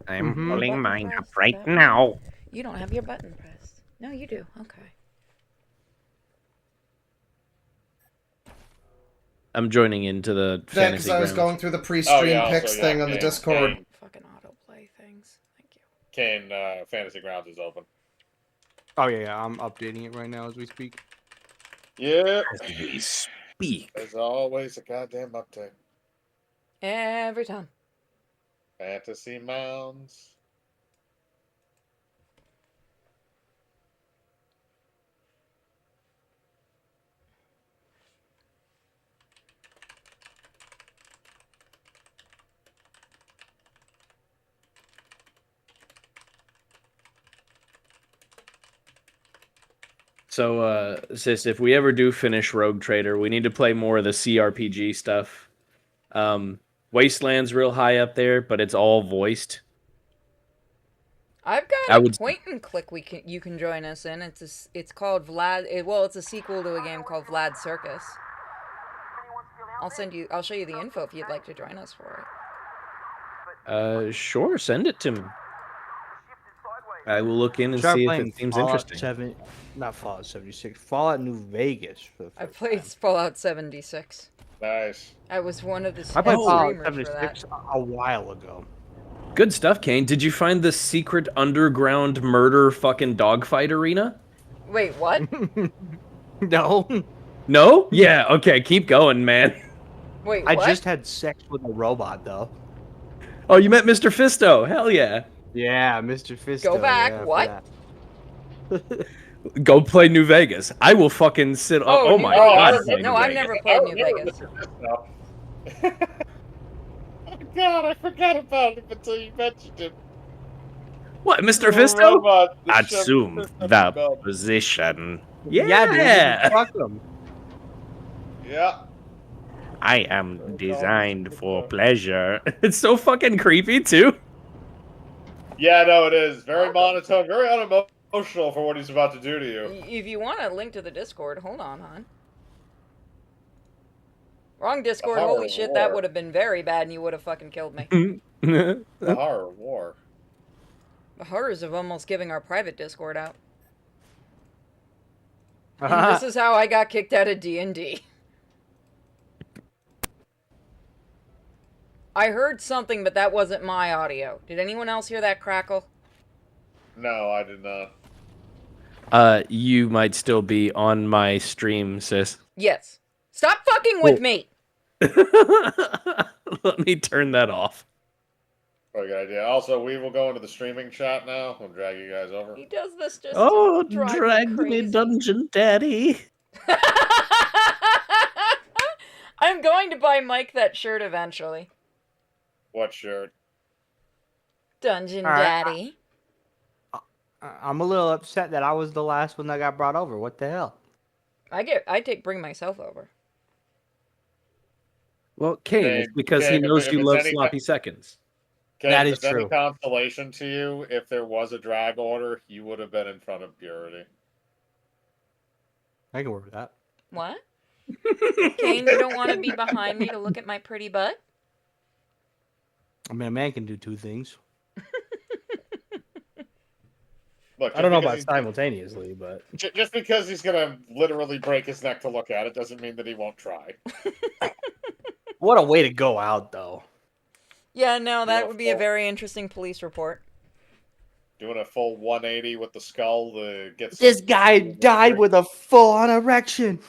I'm Mm-hmm. pulling Button mine up pressed, right that one? now. You don't have your button pressed. No, you do. Okay. I'm joining into the Yeah, because fantasy I was grounds. going through the Oh yeah, pre-stream also picks yeah, thing on the Kane, Discord. Fucking autoplay things. Thank you. Kane, Fantasy Grounds is open. Oh yeah, I'm updating it right now as we speak. Yep. As we speak. There's always a goddamn update. Every time. Fantasy Mounds. So, sis, if we ever do finish Rogue Trader, we need to play more of the CRPG stuff. Wasteland's real high up there, but it's all voiced. I've I got a would. point and click you can join us in. It's called Vlad. It's a sequel to a game called Vlad Circus. I'll show you the info if you'd like to join us for it. Sure, send it to me. I will look in and Start see if playing it seems Fallout interesting. 7, not Fallout 76, Fallout New Vegas. For the I first played time. Fallout 76. Nice. I was one of the I played Fallout streamers for that. 76 a while ago. Good stuff, Kane. Did you find the secret underground murder fucking dogfight arena? Wait, what? No. No? Yeah, okay, keep going, man. Wait, I what? just had sex with a robot, though. Oh, you met Mr. Fisto. Hell yeah. Yeah, Mr. Fisto. Go back, yeah, what? Go play New Vegas. I will fucking sit. Oh New my Vegas. god. No, I've never played New Vegas. Oh God, I forgot about him until you mentioned him. What, Mr. The Fisto? robot that shoved Assume his fist up the his belt. position. Yeah, dude. Yeah. Fuck them. Yeah. I am designed for pleasure. It's so fucking creepy, too. Yeah, no, it is. Very monotone, very unemotional for what he's about to do to you. If you want a link to the Discord, hold on, hon. Wrong Discord, horror holy shit, war. that would have been very bad and you would have fucking killed me. The horror war. The horrors of almost giving our private Discord out. And this is how I got kicked out of D&D. I heard something, but that wasn't my audio. Did anyone else hear that crackle? No, I did not. You might still be on my stream, sis. Yes. Stop fucking with me! Let me turn that off. Very good idea. Also, we will go into the streaming chat now. We'll drag you guys over. He does this just Oh, to drive drag me me, crazy. dungeon daddy. I'm going to buy Mike that shirt eventually. What shirt? Dungeon All right. Daddy. I'm a little upset that I was the last one that got brought over. What the hell? Bring myself over. Well, Kane, it's because he Kane, knows if you it's love any- sloppy seconds. Kane, That if is it's any true. consolation to you, if there was a drag order, you would have been in front of Purity. I can work with that. What? Kane, you don't want to be behind me to look at my pretty butt? I mean, a man can do two things. Look, I don't know just about because simultaneously, but just because he's gonna literally break his neck to look at it doesn't mean that he won't try. what a way to go out, though. Yeah, no, that Yeah, would be a full- very interesting police report. Doing a full 180 with the skull gets. This guy died with a full-on erection.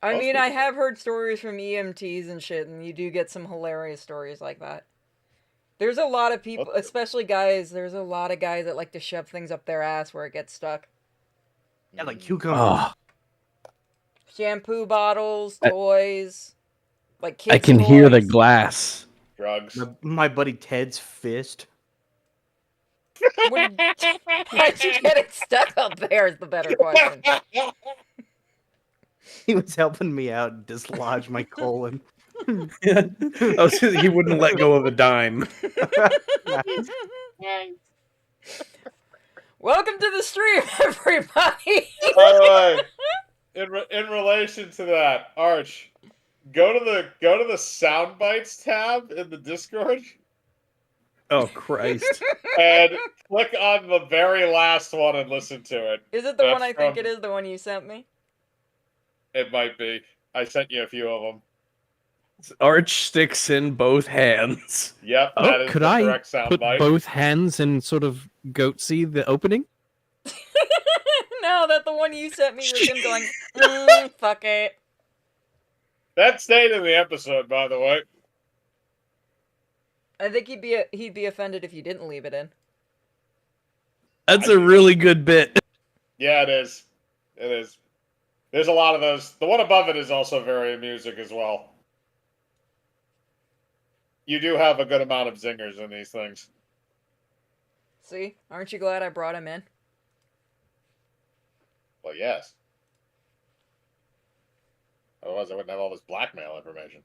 I Most mean, people I have heard stories from EMTs and shit, and you do get some hilarious stories like that. There's a lot of people, especially guys, there's a lot of guys that like to shove things up their ass where it gets stuck. Yeah, like cucumber. Oh, Shampoo bottles, toys, like kids' I can hear the toys. glass. drugs. My buddy Ted's fist. Why'd you get it stuck up there is the better question. He was helping me out and dislodge my colon. He wouldn't let go of a dime. Welcome to the stream, everybody. By the way, in relation to that, Arch, go to the sound bites tab in the Discord. Oh Christ! And click on the very last one and listen to it. Is it the one That's I think from- it is? The one you sent me? It might be. I sent you a few of them. Arch sticks in both hands. Yep, Oh, that is Could the I correct put soundbite. both hands in sort of goatsy the opening? No, that the one you sent me was him going, fuck it. That stayed in the episode, by the way. I think he'd be offended if you didn't leave it in. That's a really good bit. Yeah, it is. It is. There's a lot of those. The one above it is also very amusing as well. You do have a good amount of zingers in these things. See? Aren't you glad I brought him in? Well, yes. Otherwise, I wouldn't have all this blackmail information.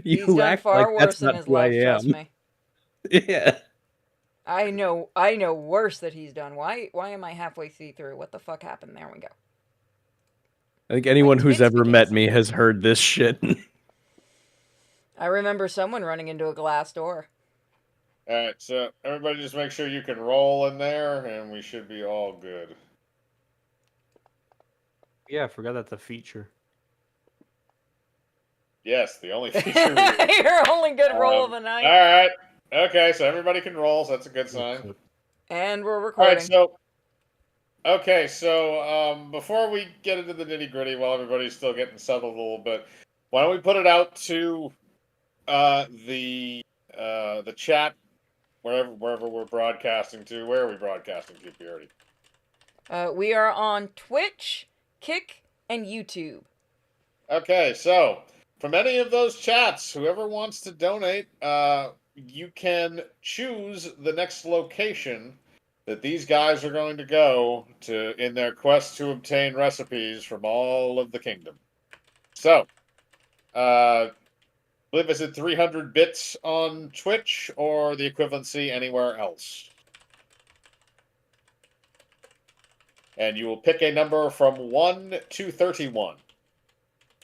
You He's done act far like worse that's in not his who I life, trust am. me. Yeah. I know worse that he's done. Why am I halfway through? What the fuck happened? There we go. I think anyone who's Twitch ever begins. met me has heard this shit. I remember someone running into a glass door. Alright, so everybody just make sure you can roll in there, and we should be all good. Yeah, I forgot that's a feature. Yes, the only feature we Your only good roll of the night. Alright. Okay, so everybody can roll, so that's a good sign. And we're recording. Alright, so before we get into the nitty gritty, while everybody's still getting settled a little bit, why don't we put it out to the chat wherever we're broadcasting to? Where are we broadcasting to, Purity? We are on Twitch, Kick, and YouTube. Okay, so from any of those chats, whoever wants to donate, you can choose the next location that these guys are going to go to in their quest to obtain recipes from all of the kingdom. So, I believe is it 300 bits on Twitch or the equivalency anywhere else? And you will pick a number from 1 to 31.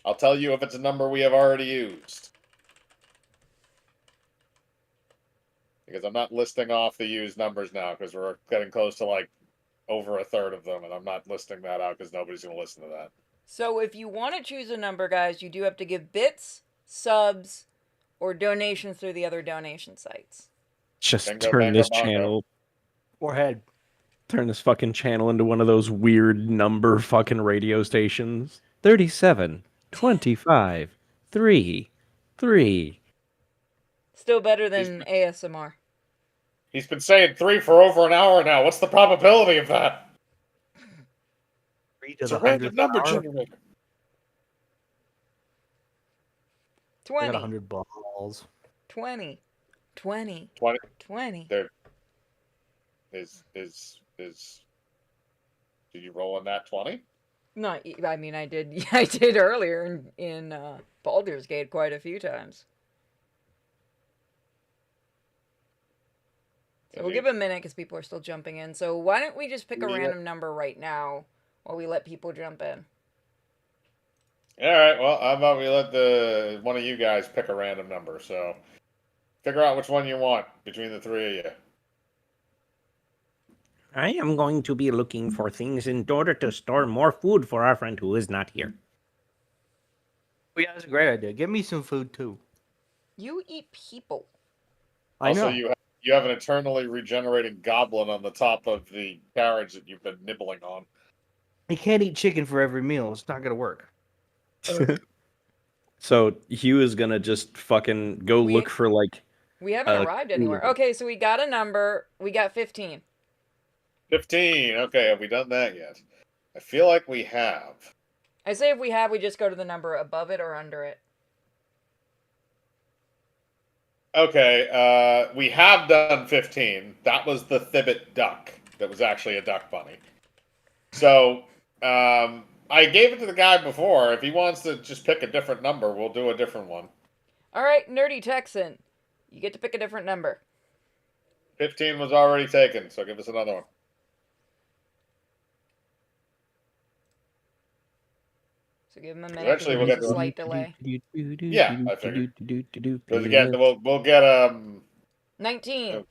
I'll tell you if it's a number we have already used. Because I'm not listing off the used numbers now, because we're getting close to like over a third of them, and I'm not listing that out because nobody's going to listen to that. So if you want to choose a number, guys, you do have to give bits, subs, or donations through the other donation sites. Just Bingo, turn bango, this bongo. channel, Or head. turn this fucking channel into one of those weird number fucking radio stations. 37, 25, 3, 3. Still better than ASMR. He's been saying 3 for over an hour now. What's the probability of that? 3 to It's the a random 100th number hour. generator. I got 20, 100 balls. 20, 20, 20. 20. There is did you roll on that 20? No, I mean, I did I did earlier in Baldur's Gate quite a few times. So we'll give it a minute because people are still jumping in. So why don't we just pick a random number right now while we let people jump in? All right. Well, how about we let one of you guys pick a random number? So figure out which one you want between the three of you. I am going to be looking for things in order to store more food for our friend who is not here. Oh, yeah, that's a great idea. Give me some food, too. You eat people. I Also, know. you have an eternally regenerating goblin on the top of the carriage that you've been nibbling on. You can't eat chicken for every meal. It's not going to work. So Hugh is gonna just fucking go look for like. We haven't arrived anywhere. cooler. Okay, so we got a number. We got 15. 15. Okay, have we done that yet? I feel like we have. I say if we have, we just go to the number above it or under it. Okay, we have done 15. That was the Thibbit duck. That was actually a duck bunny. So, I gave it to the guy before. If he wants to just pick a different number, we'll do a different one. All right, Nerdy Texan. You get to pick a different number. 15 was already taken, so give us another one. So give him a minute because Eventually we'll there's get a to it. slight delay. Yeah, I figured. Because again, we'll get 19.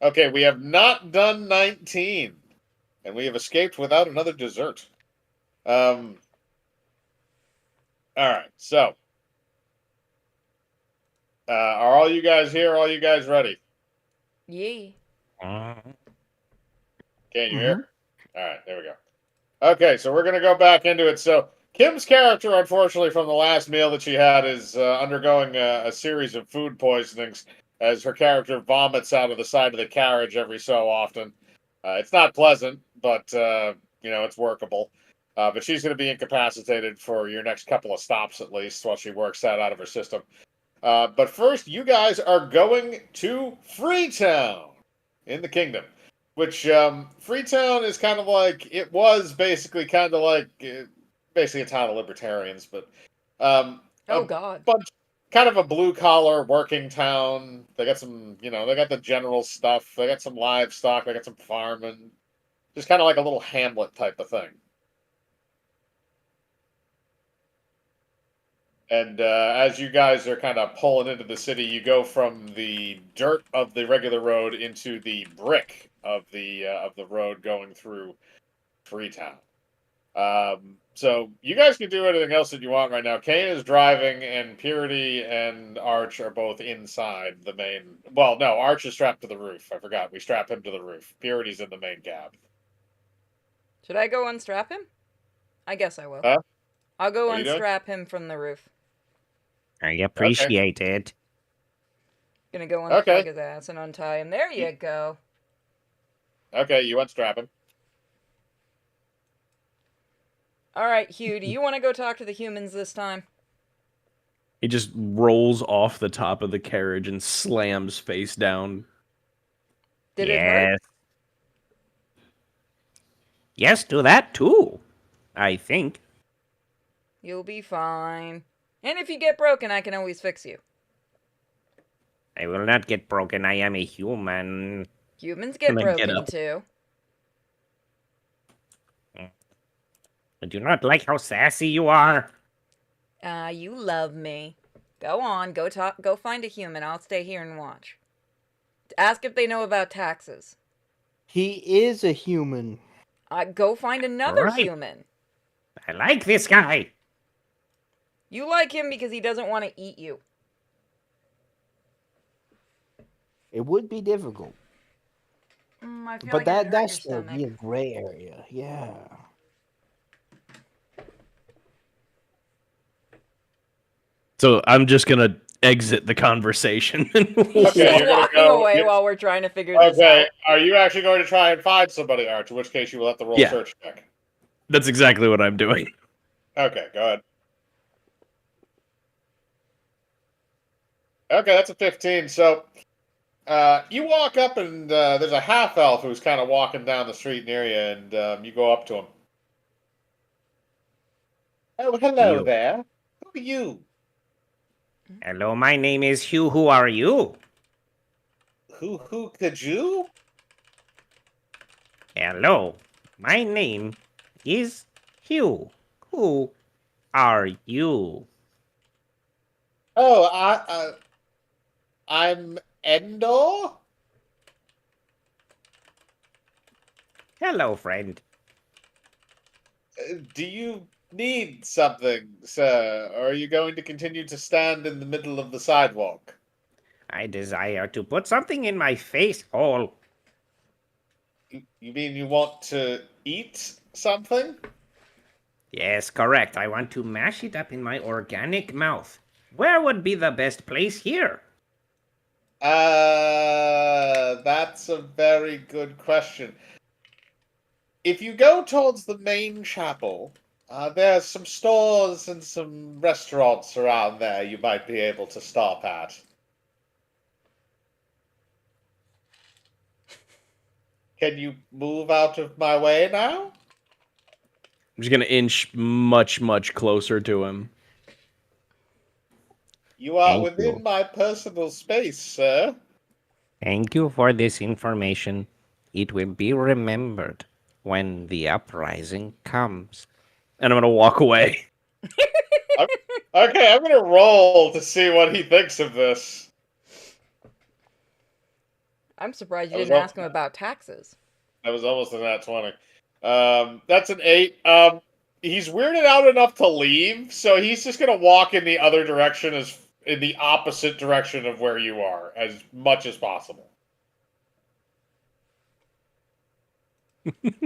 Okay, we have not done 19, and we have escaped without another dessert. All right, so are all you guys here? All you guys ready? Yee. Can you hear? All right, there we go. Okay, so we're gonna go back into it. So Kim's character, unfortunately, from the last meal that she had, is undergoing a series of food poisonings as her character vomits out of the side of the carriage every so often. It's not pleasant, but it's workable. But she's going to be incapacitated for your next couple of stops at least while she works that out of her system. But first, you guys are going to Freetown in the kingdom, which Freetown is kind of like, it was basically kind of like basically a town of libertarians, but Oh a God. bunch, kind of a blue collar working town. They got some, they got the general stuff. They got some livestock. They got some farming. Just kind of like a little hamlet type of thing. And as you guys are kind of pulling into the city, you go from the dirt of the regular road into the brick of the road going through Freetown. So you guys can do anything else that you want right now. Kane is driving, and Purity and Arch are both inside the main. Well, no, Arch is strapped to the roof. I forgot. We strap him to the roof. Purity's in the main cab. Should I go unstrap him? I guess I will. Huh? I'll go What are you doing? unstrap him from the roof. I appreciate it. Gonna go Okay. unplug his ass and untie him. There you go. Okay, you unstrap him. Alright, Hugh, do you want to go talk to the humans this time? He just rolls off the top of the carriage and slams face down. Did it hurt? Yes, do that too. I think. You'll be fine. And if you get broken, I can always fix you. I will not get broken. I am a human. Humans get Can I get broken up? too. I do not like how sassy you are. You love me. Go on, go find a human. I'll stay here and watch. Ask if they know about taxes. He is a human. Go find another Right. human. I like this guy. You like him because he doesn't want to eat you. It would be difficult, I feel but like it'd hurt that's your the stomach. gray area. Yeah. So I'm just gonna exit the conversation. He's Okay, just you're gonna walking go- away you- while we're trying to figure this Okay, out. are you actually going to try and find somebody, Arch? In which case you will have to roll Yeah. search check. That's exactly what I'm doing. Okay, go ahead. Okay, that's a 15. So, you walk up and there's a half elf who's kind of walking down the street near you, and you go up to him. Oh, hello You. there. Who are you? Hello, my name is Hugh. Who are you? Who could you? Hello, my name is Hugh. Who are you? Oh, I'm Endor. Hello, friend. Do you need something, sir, or are you going to continue to stand in the middle of the sidewalk? I desire to put something in my face hole. You mean you want to eat something? Yes, correct. I want to mash it up in my organic mouth. Where would be the best place here? That's a very good question. If you go towards the main chapel, there's some stores and some restaurants around there you might be able to stop at. Can you move out of my way now? I'm just gonna inch much, much closer to him. You are Thank within you. my personal space, sir. Thank you for this information. It will be remembered when the uprising comes. and I'm gonna walk away. Okay, I'm gonna roll to see what he thinks of this. I'm surprised you That was didn't all- ask him about taxes. That was almost a nat 20. That's an 8. He's weirded out enough to leave, so he's just gonna walk in the other direction, in the opposite direction of where you are, as much as possible.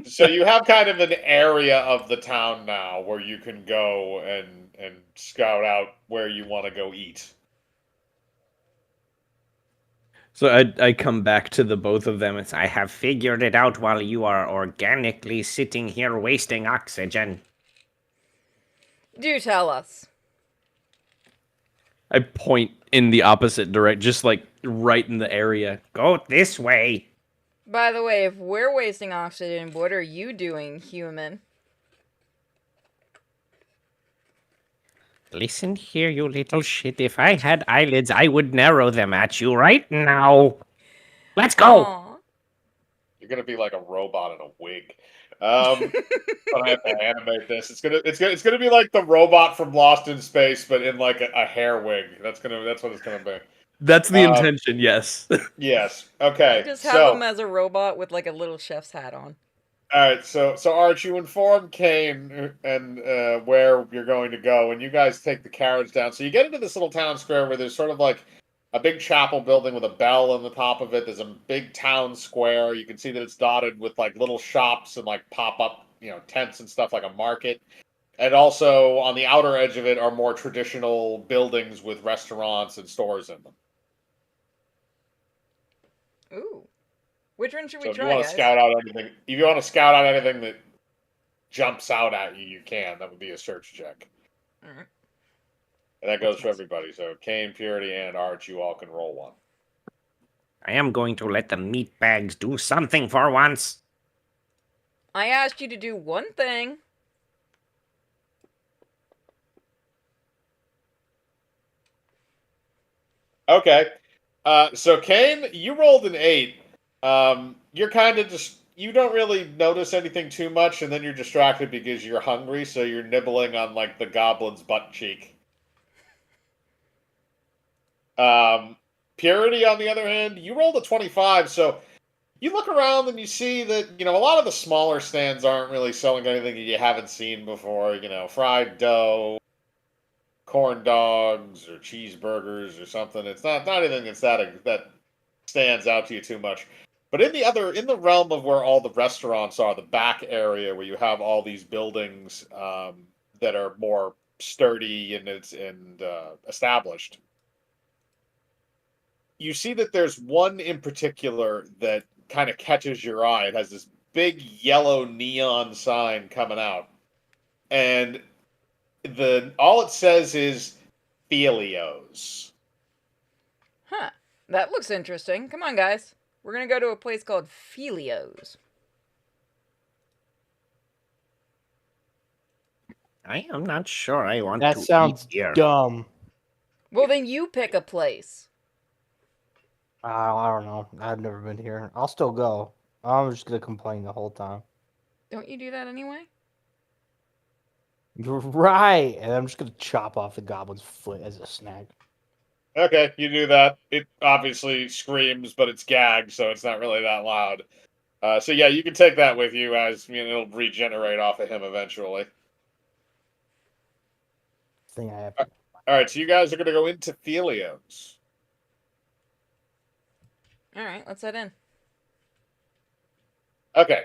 So you have kind of an area of the town now where you can go and scout out where you want to go eat. So I come back to the both of them and say, I have figured it out while you are organically sitting here wasting oxygen. Do tell us. I point in the opposite direction, just like right in the area. Go this way. By the way, if we're wasting oxygen, what are you doing, human? Listen here, you little shit. If I had eyelids, I would narrow them at you right now. Let's go. Aw. You're gonna be like a robot in a wig. But I have to animate this. It's gonna be like the robot from Lost in Space, but in like a hair wig. That's what it's gonna be. That's the intention, yes. Yes. Okay. Just have So him as a robot with like a little chef's hat on. all right. So Arch, you inform Kane and where you're going to go, and you guys take the carriage down. So you get into this little town square where there's sort of like a big chapel building with a bell on the top of it. There's a big town square. You can see that it's dotted with like little shops and like pop up, tents and stuff like a market. And also on the outer edge of it are more traditional buildings with restaurants and stores in them. Ooh. Which one should So we if you try, want to guys? scout out anything that jumps out at you, you can. That would be a search check. Alright. And that goes for everybody. So Kane, Purity, and Arch, you all can roll one. I am going to let the meatbags do something for once. I asked you to do one thing. Okay. So Kane, you rolled an 8. You're kind of just you don't really notice anything too much, and then you're distracted because you're hungry, so you're nibbling on like the goblin's butt cheek. Purity, on the other hand, you rolled a 25, so you look around and you see that, a lot of the smaller stands aren't really selling anything that you haven't seen before, fried dough, corn dogs, or cheeseburgers or something. It's not anything that stands out to you too much. But in the realm of where all the restaurants are, the back area where you have all these buildings that are more sturdy and established, you see that there's one in particular that kind of catches your eye. It has this big yellow neon sign coming out, and all it says is Felios. Huh. That looks interesting. Come on, guys. We're gonna go to a place called Felios. I am not sure I want That to sounds eat here. dumb. Well, then you pick a place. I don't know. I've never been here. I'll still go. I'm just gonna complain the whole time. Don't you do that anyway? You're right, and I'm just gonna chop off the goblin's foot as a snack. Okay, you do that. It obviously screams, but it's gagged, so it's not really that loud. So yeah, you can take that with you, as it'll regenerate off of him eventually. Thing I have. All right, so you guys are going to go into Felios. Alright, let's head in. Okay,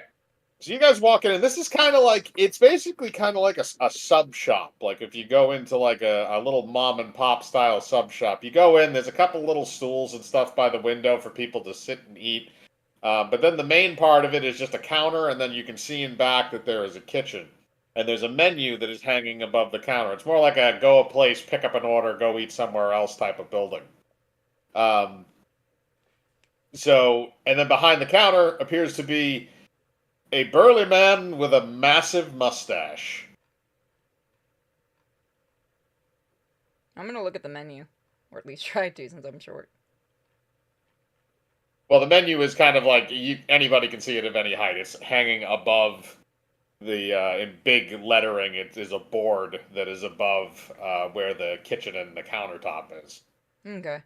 so you guys walk in, and this is kind of like, it's basically kind of like a sub shop. Like if you go into like a little mom and pop style sub shop, you go in, there's a couple little stools and stuff by the window for people to sit and eat. But then the main part of it is just a counter, and then you can see in back that there is a kitchen. And there's a menu that is hanging above the counter. It's more like a go a place, pick up an order, go eat somewhere else type of building. And then behind the counter appears to be a burly man with a massive mustache. I'm gonna look at the menu. Or at least try to, since I'm short. Well, the menu is kind of like anybody can see it of any height. It's hanging above in big lettering, it is a board that is above where the kitchen and the countertop is. Okay.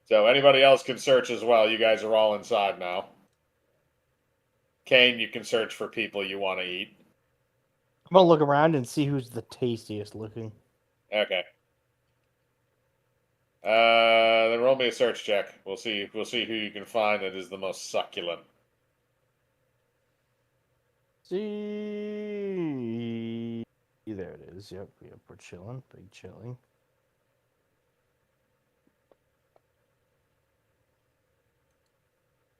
So anybody else can search as well. You guys are all inside now. Kane, you can search for people you want to eat. I'm gonna look around and see who's the tastiest looking. Okay. Then roll me a search check. We'll see who you can find that is the most succulent. See, there it is. Yep, we're chilling, big chilling.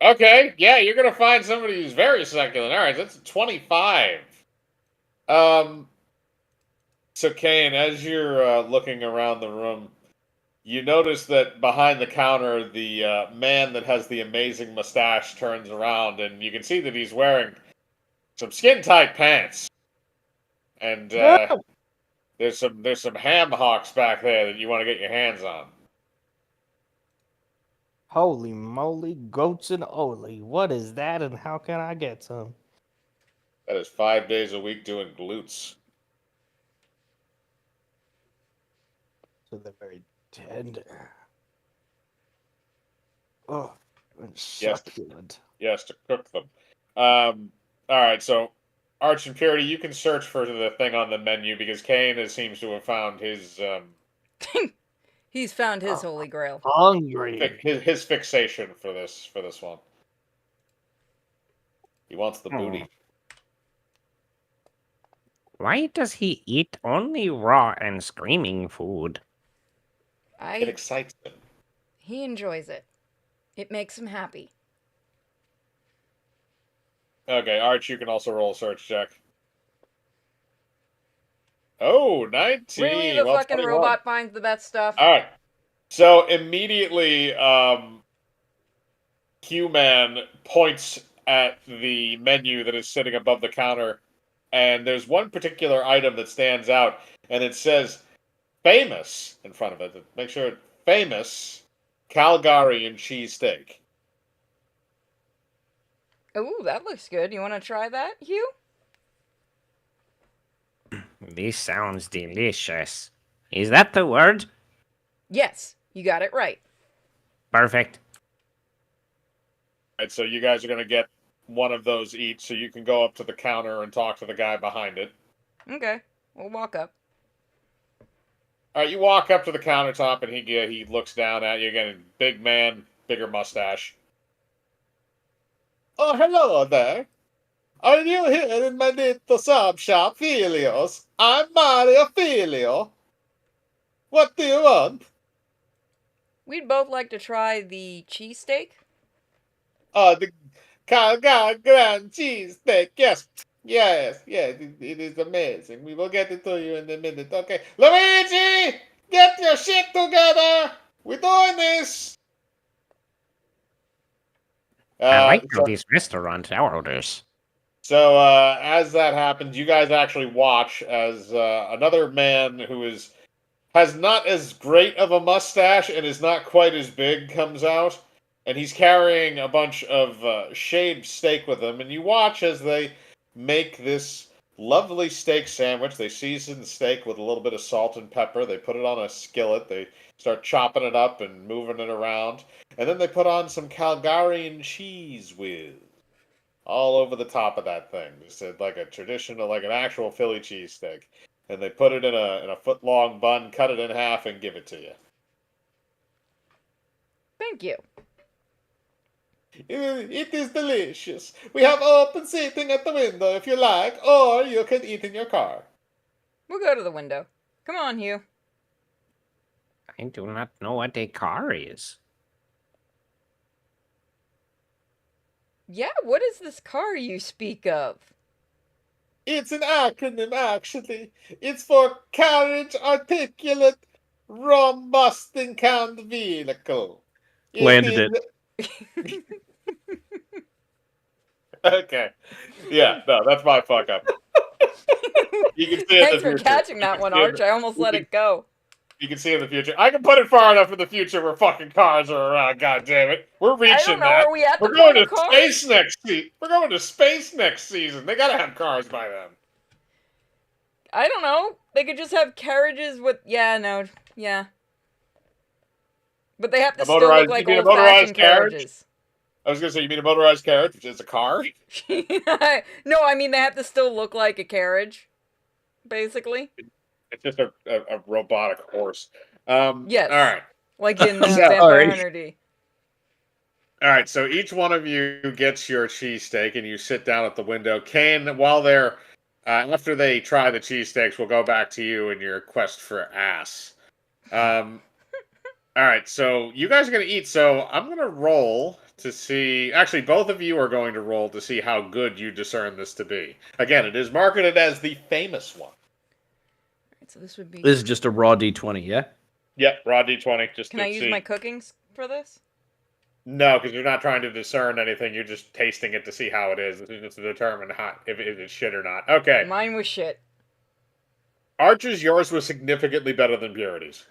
Okay, yeah, you're gonna find somebody who's very succulent. All right, that's a 25. So Kane, as you're looking around the room, you notice that behind the counter, the man that has the amazing mustache turns around, and you can see that he's wearing some skin-tight pants, and there's some ham hocks back there that you want to get your hands on. Holy moly, goats and Oli. What is that and how can I get some? That is 5 days a week doing glutes. So they're very tender. Oh, and succulent. Yes, to cook them. All right, so Arch and Purity, you can search for the thing on the menu because Kane seems to have found his He's found his holy grail. Hungry. his fixation for this one. He wants the booty. Why does he eat only raw and screaming food? It excites him. He enjoys it. It makes him happy. Okay, Arch, you can also roll a search check. Oh, 19. Really, the well, fucking 21. robot finds the best stuff. All right. So immediately, Q-Man points at the menu that is sitting above the counter, and there's one particular item that stands out, and it says famous in front of it. Make sure it's famous Calgary and cheesesteak. Ooh, that looks good. You want to try that, Hugh? This sounds delicious. Is that the word? Yes, you got it right. Perfect. All right, so you guys are going to get one of those each, so you can go up to the counter and talk to the guy behind it. Okay, we'll walk up. All right, you walk up to the countertop, and he looks down at you again. Big man, bigger mustache. Oh, hello there. Are you here in my little sub shop, Filios? I'm Mario Filio. What do you want? We'd both like to try the cheesesteak. Oh, the Calgary Grand Cheesesteak. Yes, it is amazing. We will get it to you in a minute. Okay, Luigi, get your shit together. We're doing this. I like how this restaurant orders. So as that happens, you guys actually watch as another man who has not as great of a mustache and is not quite as big comes out, and he's carrying a bunch of shaved steak with him, and you watch as they make this lovely steak sandwich. They season the steak with a little bit of salt and pepper. They put it on a skillet. They start chopping it up and moving it around, and then they put on some Calgarian cheese whiz all over the top of that thing. Just like a traditional, like an actual Philly cheesesteak. And they put it in a foot-long bun, cut it in half, and give it to you. Thank you. It is delicious. We have open seating at the window if you like, or you can eat in your car. We'll go to the window. Come on, Hugh. I do not know what a car is. Yeah, what is this car you speak of? It's an acronym, actually. It's for Carriage Articulate Rum-Busting Canned Vehicle. Landed it. Okay. Yeah, no, that's my fuck up. You can see it Thanks as for you're- catching that one, Arch. I almost let it go. You can see in the future. I can put it far enough in the future where fucking cars are around. God damn it, we're I reaching don't know. that. Are we at the We're going point to of cars? space next season. We're going to space next season. They gotta have cars by then. I don't know. They could just have carriages with. Yeah, no. Yeah. But they have to A still look motorized- like you mean a old-fashioned motorized carriage? carriages. I was gonna say, you mean a motorized carriage, which is a car? No, I mean they have to still look like a carriage, basically. It's just a robotic horse. Yes. All right. Like in I'm Vampire sorry. Hunter D. All right. So each one of you gets your cheesesteak, and you sit down at the window. Kane, while they're after they try the cheesesteaks, we'll go back to you in your quest for ass. All right. So you guys are gonna eat. So I'm gonna roll to see. Actually, both of you are going to roll to see how good you discern this to be. Again, it is marketed as the famous one. Alright, so this would be. This is just a raw D20, yeah? Yep, raw D20. Just Can to I use see. my cookings for this? No, because you're not trying to discern anything. You're just tasting it to see how it is. It's to determine if it's shit or not. Okay. Mine was shit. Archer's, yours was significantly better than Purity's.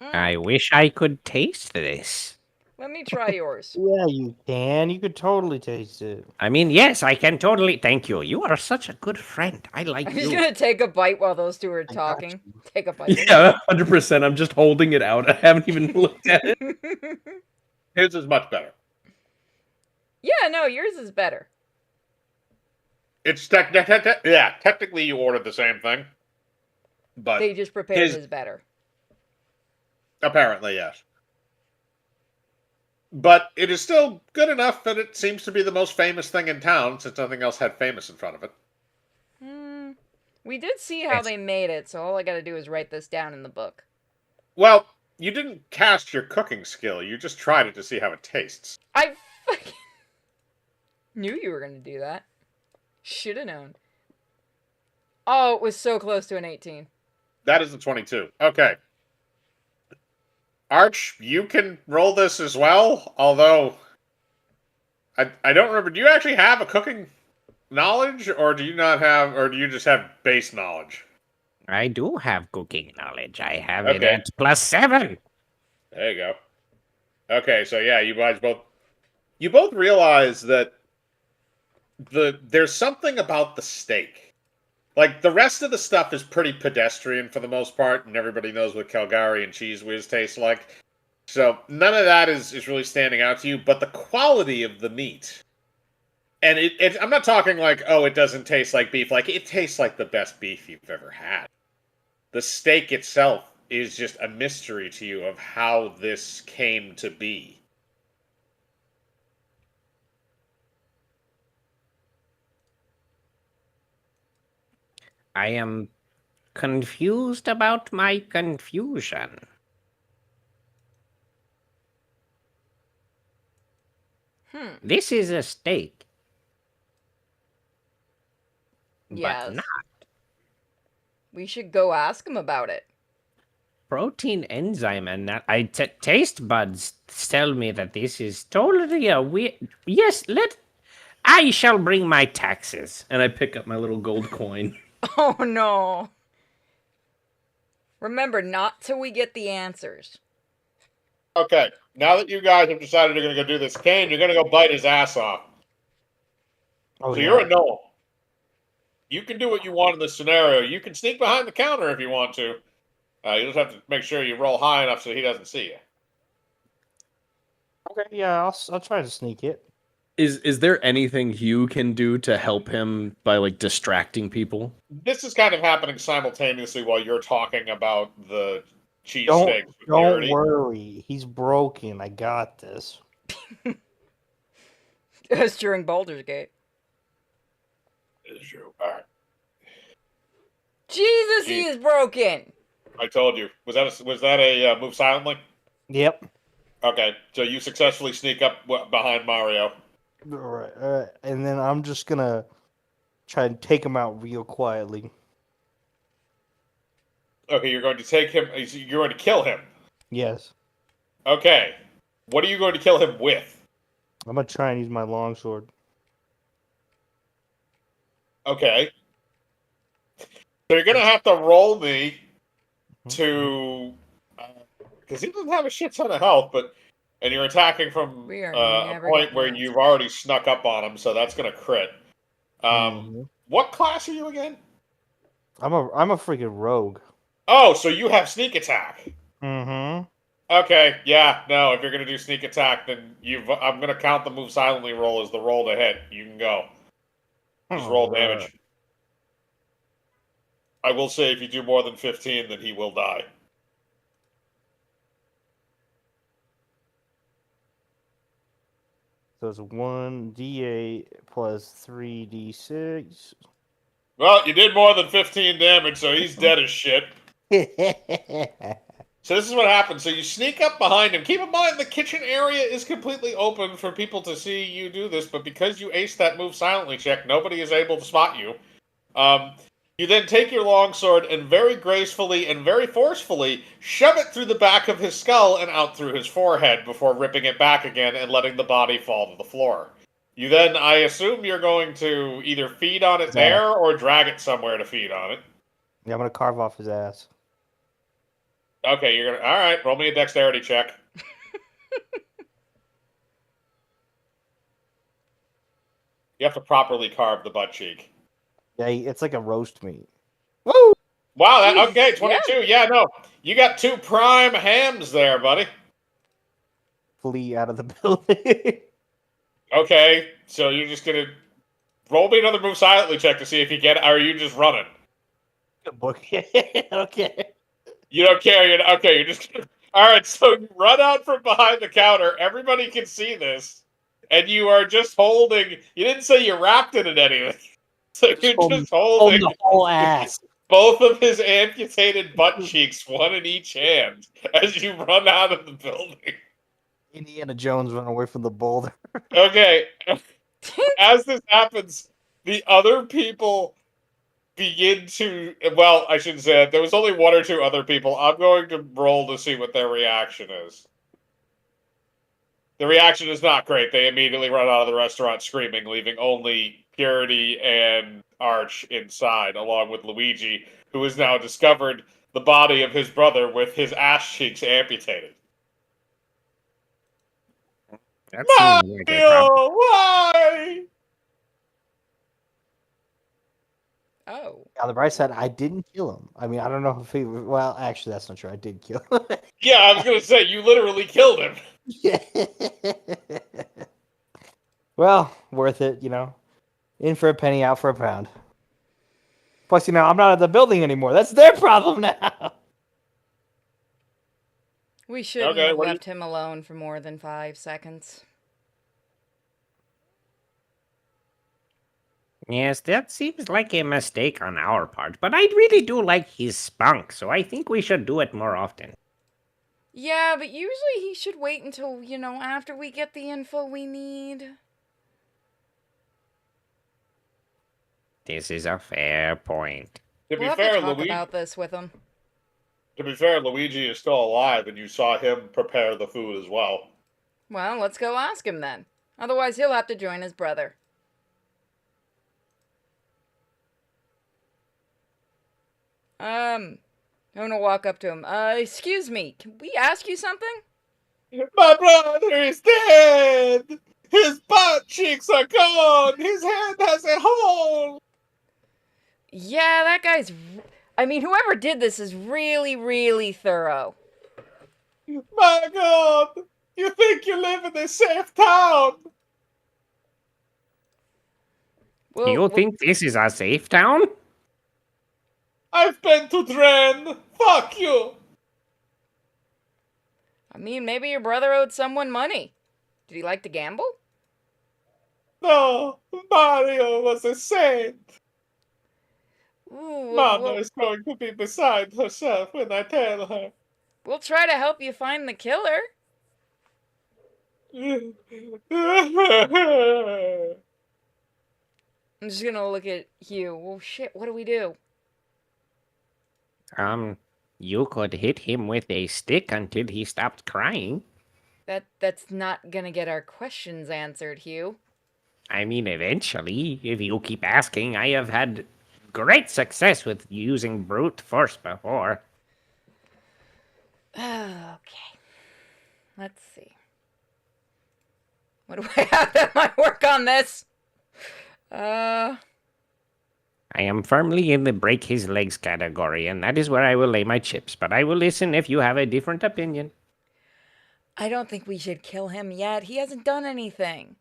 I wish I could taste this. Let me try yours. Yeah, you can. You could totally taste it. I mean, yes, I can totally. Thank you. You are such a good friend. I like I'm just you. gonna take a bite while those two are got talking. Take a bite. Yeah, 100%. I'm just holding it out. I haven't even looked at it. His is much better. Yeah, no, yours is better. It's technically you ordered the same thing, but They just prepared his better. apparently yes. But it is still good enough that it seems to be the most famous thing in town, since nothing else had famous in front of it. We did see how Yes. they made it, so all I gotta do is write this down in the book. Well, you didn't cast your cooking skill. You just tried it to see how it tastes. I fucking knew you were gonna do that. Shoulda known. Oh, it was so close to an 18. That is a 22. Okay. Arch, you can roll this as well, although I don't remember. Do you actually have a cooking knowledge, or do you not have, or do you just have base knowledge? I do have cooking knowledge. I have it Okay. at +7. There you go. Okay, so yeah, you both realize that there's something about the steak. Like, the rest of the stuff is pretty pedestrian for the most part, and everybody knows what Calgary and Cheese Whiz tastes like. So none of that is really standing out to you, but the quality of the meat. And I'm not talking like, oh, it doesn't taste like beef. Like, it tastes like the best beef you've ever had. The steak itself is just a mystery to you of how this came to be. I am confused about my confusion. This is a steak. Yes. But not We should go ask him about it. protein enzyme and that taste buds tell me that this is totally a weird. Yes, I shall bring my taxes. And I pick up my little gold coin. Oh no. Remember, not till we get the answers. Okay, now that you guys have decided you're going to go do this, Kane, you're going to go bite his ass off. Oh, So yeah. you're a gnome. You can do what you want in this scenario. You can sneak behind the counter if you want to. You just have to make sure you roll high enough so he doesn't see you. Okay, yeah, I'll try to sneak it. Is there anything you can do to help him by, like, distracting people? This is kind of happening simultaneously while you're talking about the cheesesteaks. Don't worry, he's broken. I got this. It was during Baldur's Gate. It's true. All right. Jesus, he is broken! I told you. Was that a move silently? Yep. Okay, so you successfully sneak up behind Mario. All right, and then I'm just gonna try and take him out real quietly. Okay, you're going to take him. You're going to kill him. Yes. Okay. What are you going to kill him with? I'm gonna try and use my longsword. Okay. So you're gonna have to roll me to, because he doesn't have a shit ton of health, and you're attacking from We are a never point getting where the you've answer. already snuck up on him, so that's gonna crit. Mhm. What class are you again? I'm a freaking rogue. Oh, so you have sneak attack. Mm-hmm. Okay, yeah, no. If you're gonna do sneak attack, then I'm gonna count the move silently roll as the roll to hit. You can go. Just roll damage. I will say if you do more than 15, then he will die. So it's 1d8 plus 3d6. Well, you did more than 15 damage, so he's dead as shit. So this is what happens. So you sneak up behind him. Keep in mind the kitchen area is completely open for people to see you do this, but because you aced that move silently check, nobody is able to spot you. You then take your longsword and very gracefully and very forcefully shove it through the back of his skull and out through his forehead before ripping it back again and letting the body fall to the floor. You then, I assume you're going to either feed on it there or drag it somewhere to feed on it. Yeah, I'm gonna carve off his ass. Okay, you're gonna. All right, roll me a dexterity check. You have to properly carve the butt cheek. Yeah, it's like a roast meat. Woo! Wow. Okay, Jesus, 22. Yeah, no, you got 2 prime hams there, buddy. Flee out of the building. Okay, so you're just gonna roll me another move silently check to see if you get it, or are you just running? Okay. You don't care. You're just. All right. So you run out from behind the counter. Everybody can see this, and you are just holding. You didn't say you wrapped it in anything, so you're just holding the whole ass. both of his amputated butt cheeks, one in each hand, as you run out of the building. Indiana Jones run away from the boulder. Okay. As this happens, the other people begin to. Well, I shouldn't say that. There was only 1 or 2 other people. I'm going to roll to see what their reaction is. The reaction is not great. They immediately run out of the restaurant screaming, leaving only Purity and Arch inside, along with Luigi, who has now discovered the body of his brother with his ass cheeks amputated. That seems like a problem. Mario, why? Oh. On the bright side, I didn't kill him. I mean, I don't know if he. Well, actually, that's not true. I did kill him. Yeah, I was gonna say you literally killed him. Yeah. Well, worth it, you know. In for a penny, out for a pound. Plus, you know, I'm not at the building anymore. That's their problem now. We shouldn't Okay, have what do you- left him alone for more than 5 seconds. Yes, that seems like a mistake on our part, but I really do like his spunk, so I think we should do it more often. Yeah, but usually he should wait until, after we get the info we need. This is a fair point. To be We'll have fair, to talk Luigi. about this with him. To be fair, Luigi is still alive, and you saw him prepare the food as well. Well, let's go ask him then. Otherwise, he'll have to join his brother. I'm gonna walk up to him. Excuse me, can we ask you something? My brother is dead! His butt cheeks are gone! His hand has a hole! Yeah, that guy's... I mean, whoever did this is really, really thorough. My God! You think you live in a safe town? You think this is a safe town? I've been to Dren! Fuck you! I mean, maybe your brother owed someone money. Did he like to gamble? No, Mario was a saint. Ooh, Mama is going to be beside herself when I tell her. We'll try to help you find the killer. I'm just gonna look at Hugh. Well, shit, what do we do? You could hit him with a stick until he stopped crying. That's not gonna get our questions answered, Hugh. I mean, eventually, if you keep asking, I have had great success with using brute force before. Okay. Let's see. What do I have at my work on this? I am firmly in the break his legs category, and that is where I will lay my chips. But I will listen if you have a different opinion. I don't think we should kill him yet. He hasn't done anything.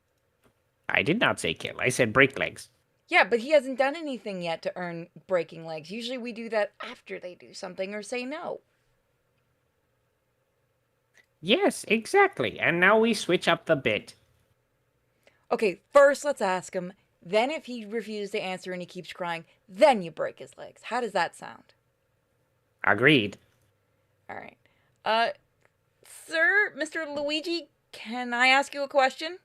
I did not say kill. I said break legs. Yeah, but he hasn't done anything yet to earn breaking legs. Usually we do that after they do something or say no. Yes, exactly. And now we switch up the bit. Okay, first let's ask him. Then if he refuses to answer and he keeps crying, then you break his legs. How does that sound? Agreed. All right. Sir, Mr. Luigi, can I ask you a question?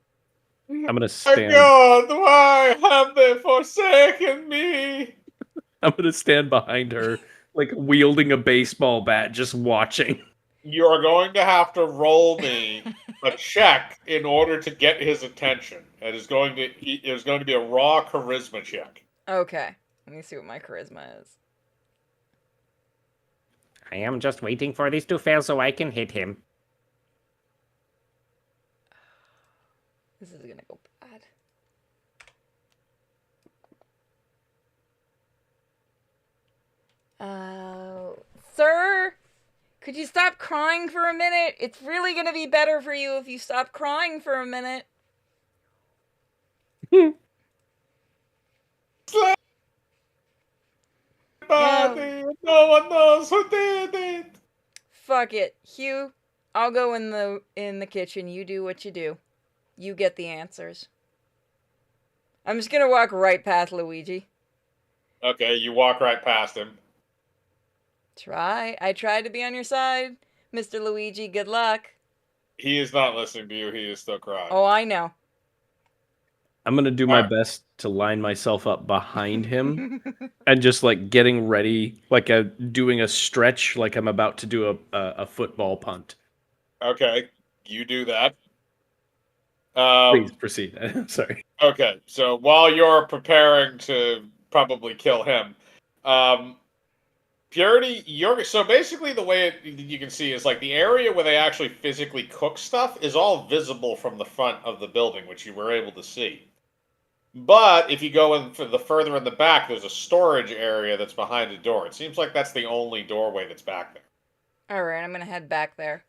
I'm gonna My stand. God, why have they forsaken me? I'm gonna stand behind her, like wielding a baseball bat, just watching. You are going to have to roll me a check in order to get his attention. It is going to be a raw charisma check. Okay. Let me see what my charisma is. I am just waiting for this to fail so I can hit him. This is gonna go bad. Sir, could you stop crying for a minute? It's really gonna be better for you if you stop crying for a minute. Body, no one knows who did it. Fuck it, Hugh. I'll go in the kitchen. You do what you do. You get the answers. I'm just gonna walk right past Luigi. Okay, you walk right past him. I tried to be on your side, Mr. Luigi. Good luck. He is not listening to you. He is still crying. Oh, I know. I'm gonna do my best to line myself up behind him and just like getting ready, like doing a stretch, like I'm about to do a football punt. Okay, you do that. Please proceed. Sorry. Okay, so while you're preparing to probably kill him, Purity, so basically the way you can see is like the area where they actually physically cook stuff is all visible from the front of the building, which you were able to see. But if you go in for the further in the back, there's a storage area that's behind a door. It seems like that's the only doorway that's back there. Alright, I'm gonna head back there.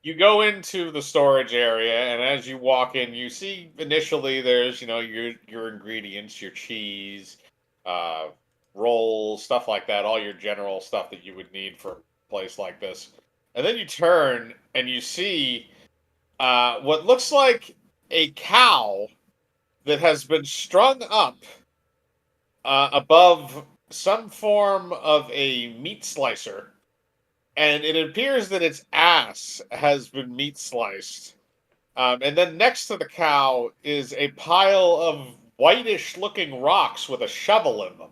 You go into the storage area, and as you walk in, you see initially there's, your ingredients, your cheese, rolls, stuff like that, all your general stuff that you would need for a place like this. And then you turn and you see what looks like a cow that has been strung up above some form of a meat slicer. And it appears that its ass has been meat sliced. And then next to the cow is a pile of whitish looking rocks with a shovel in them.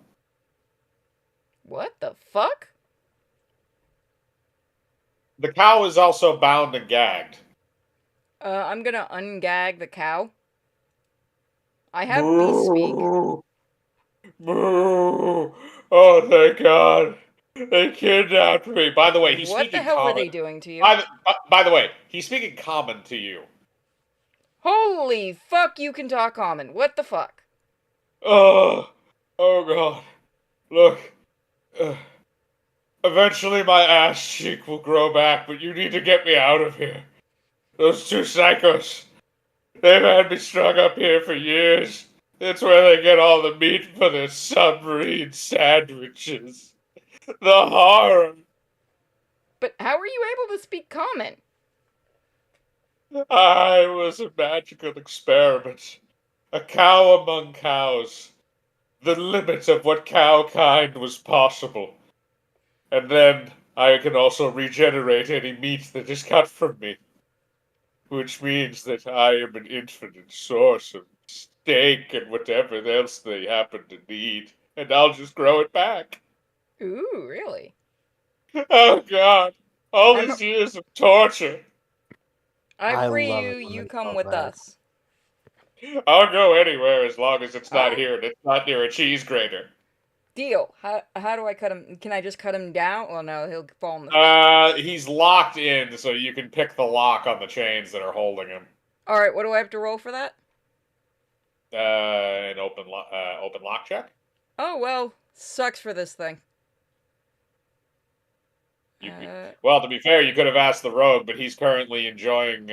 What the fuck? The cow is also bound and gagged. I'm gonna ungag the cow. I have beast speak. Moo. Oh, thank God. They kidnapped me. By the way, he's What speaking the hell common. were they doing to you? By the way, he's speaking common to you. Holy fuck, you can talk common. What the fuck? Oh God. Look. Eventually my ass cheek will grow back, but you need to get me out of here. Those two psychos. They've had me strung up here for years. That's where they get all the meat for their submarine sandwiches. The horror. But how were you able to speak common? I was a magical experiment. A cow among cows. The limit of what cow kind was possible. And then I can also regenerate any meat that is cut from me. Which means that I am an infinite source of steak and whatever else they happen to need. And I'll just grow it back. Ooh, really? Oh God. All these years of torture. I free love you, it when you they come call with that. us. I'll go anywhere as long as it's not Alright. here and it's not near a cheese grater. Deal. How do I cut him? Can I just cut him down? Well, no, he'll fall in the... He's locked in, so you can pick the lock on the chains that are holding him. All right, what do I have to roll for that? An open lock check. Oh, well, sucks for this thing. Well, to be fair, you could have asked the rogue, but he's currently enjoying.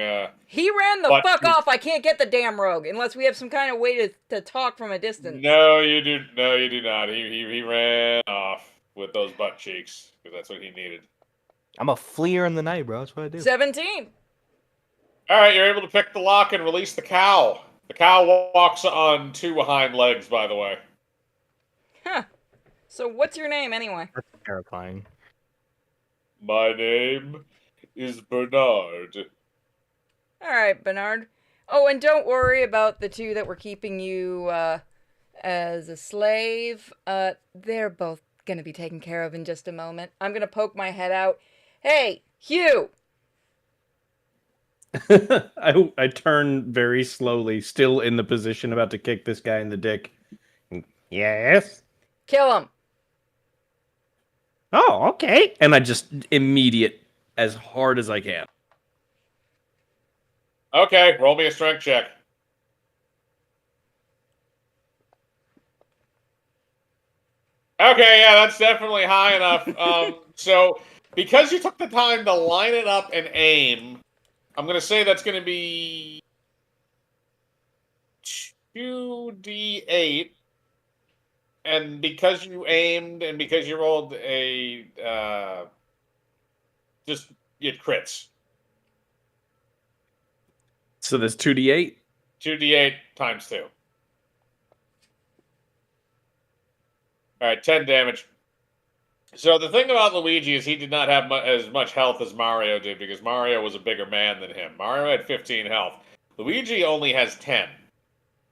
He ran the fuck off. I can't get the damn rogue unless we have some kind of way to talk from a distance. No, you do. No, you do not. He ran off with those butt cheeks because that's what he needed. I'm a fleer in the night, bro. That's what I do. 17. All right, you're able to pick the lock and release the cow. The cow walks on 2 hind legs, by the way. Huh. So what's your name anyway? That's terrifying. My name is Bernard. All right, Bernard. Oh, and don't worry about the 2 that were keeping you as a slave. They're both going to be taken care of in just a moment. I'm going to poke my head out. Hey, Hugh! I turn very slowly, still in the position about to kick this guy in the dick. Yes. Kill him! Oh, okay. And I just immediate as hard as I can. Okay, roll me a strength check. Okay, yeah, that's definitely high enough. So, because you took the time to line it up and aim, I'm going to say that's going to be 2d8. And because you aimed and because you rolled a... just, it crits. So there's 2d8? 2d8 times 2. Alright, 10 damage. So the thing about Luigi is he did not have as much health as Mario did because Mario was a bigger man than him. Mario had 15 health. Luigi only has 10.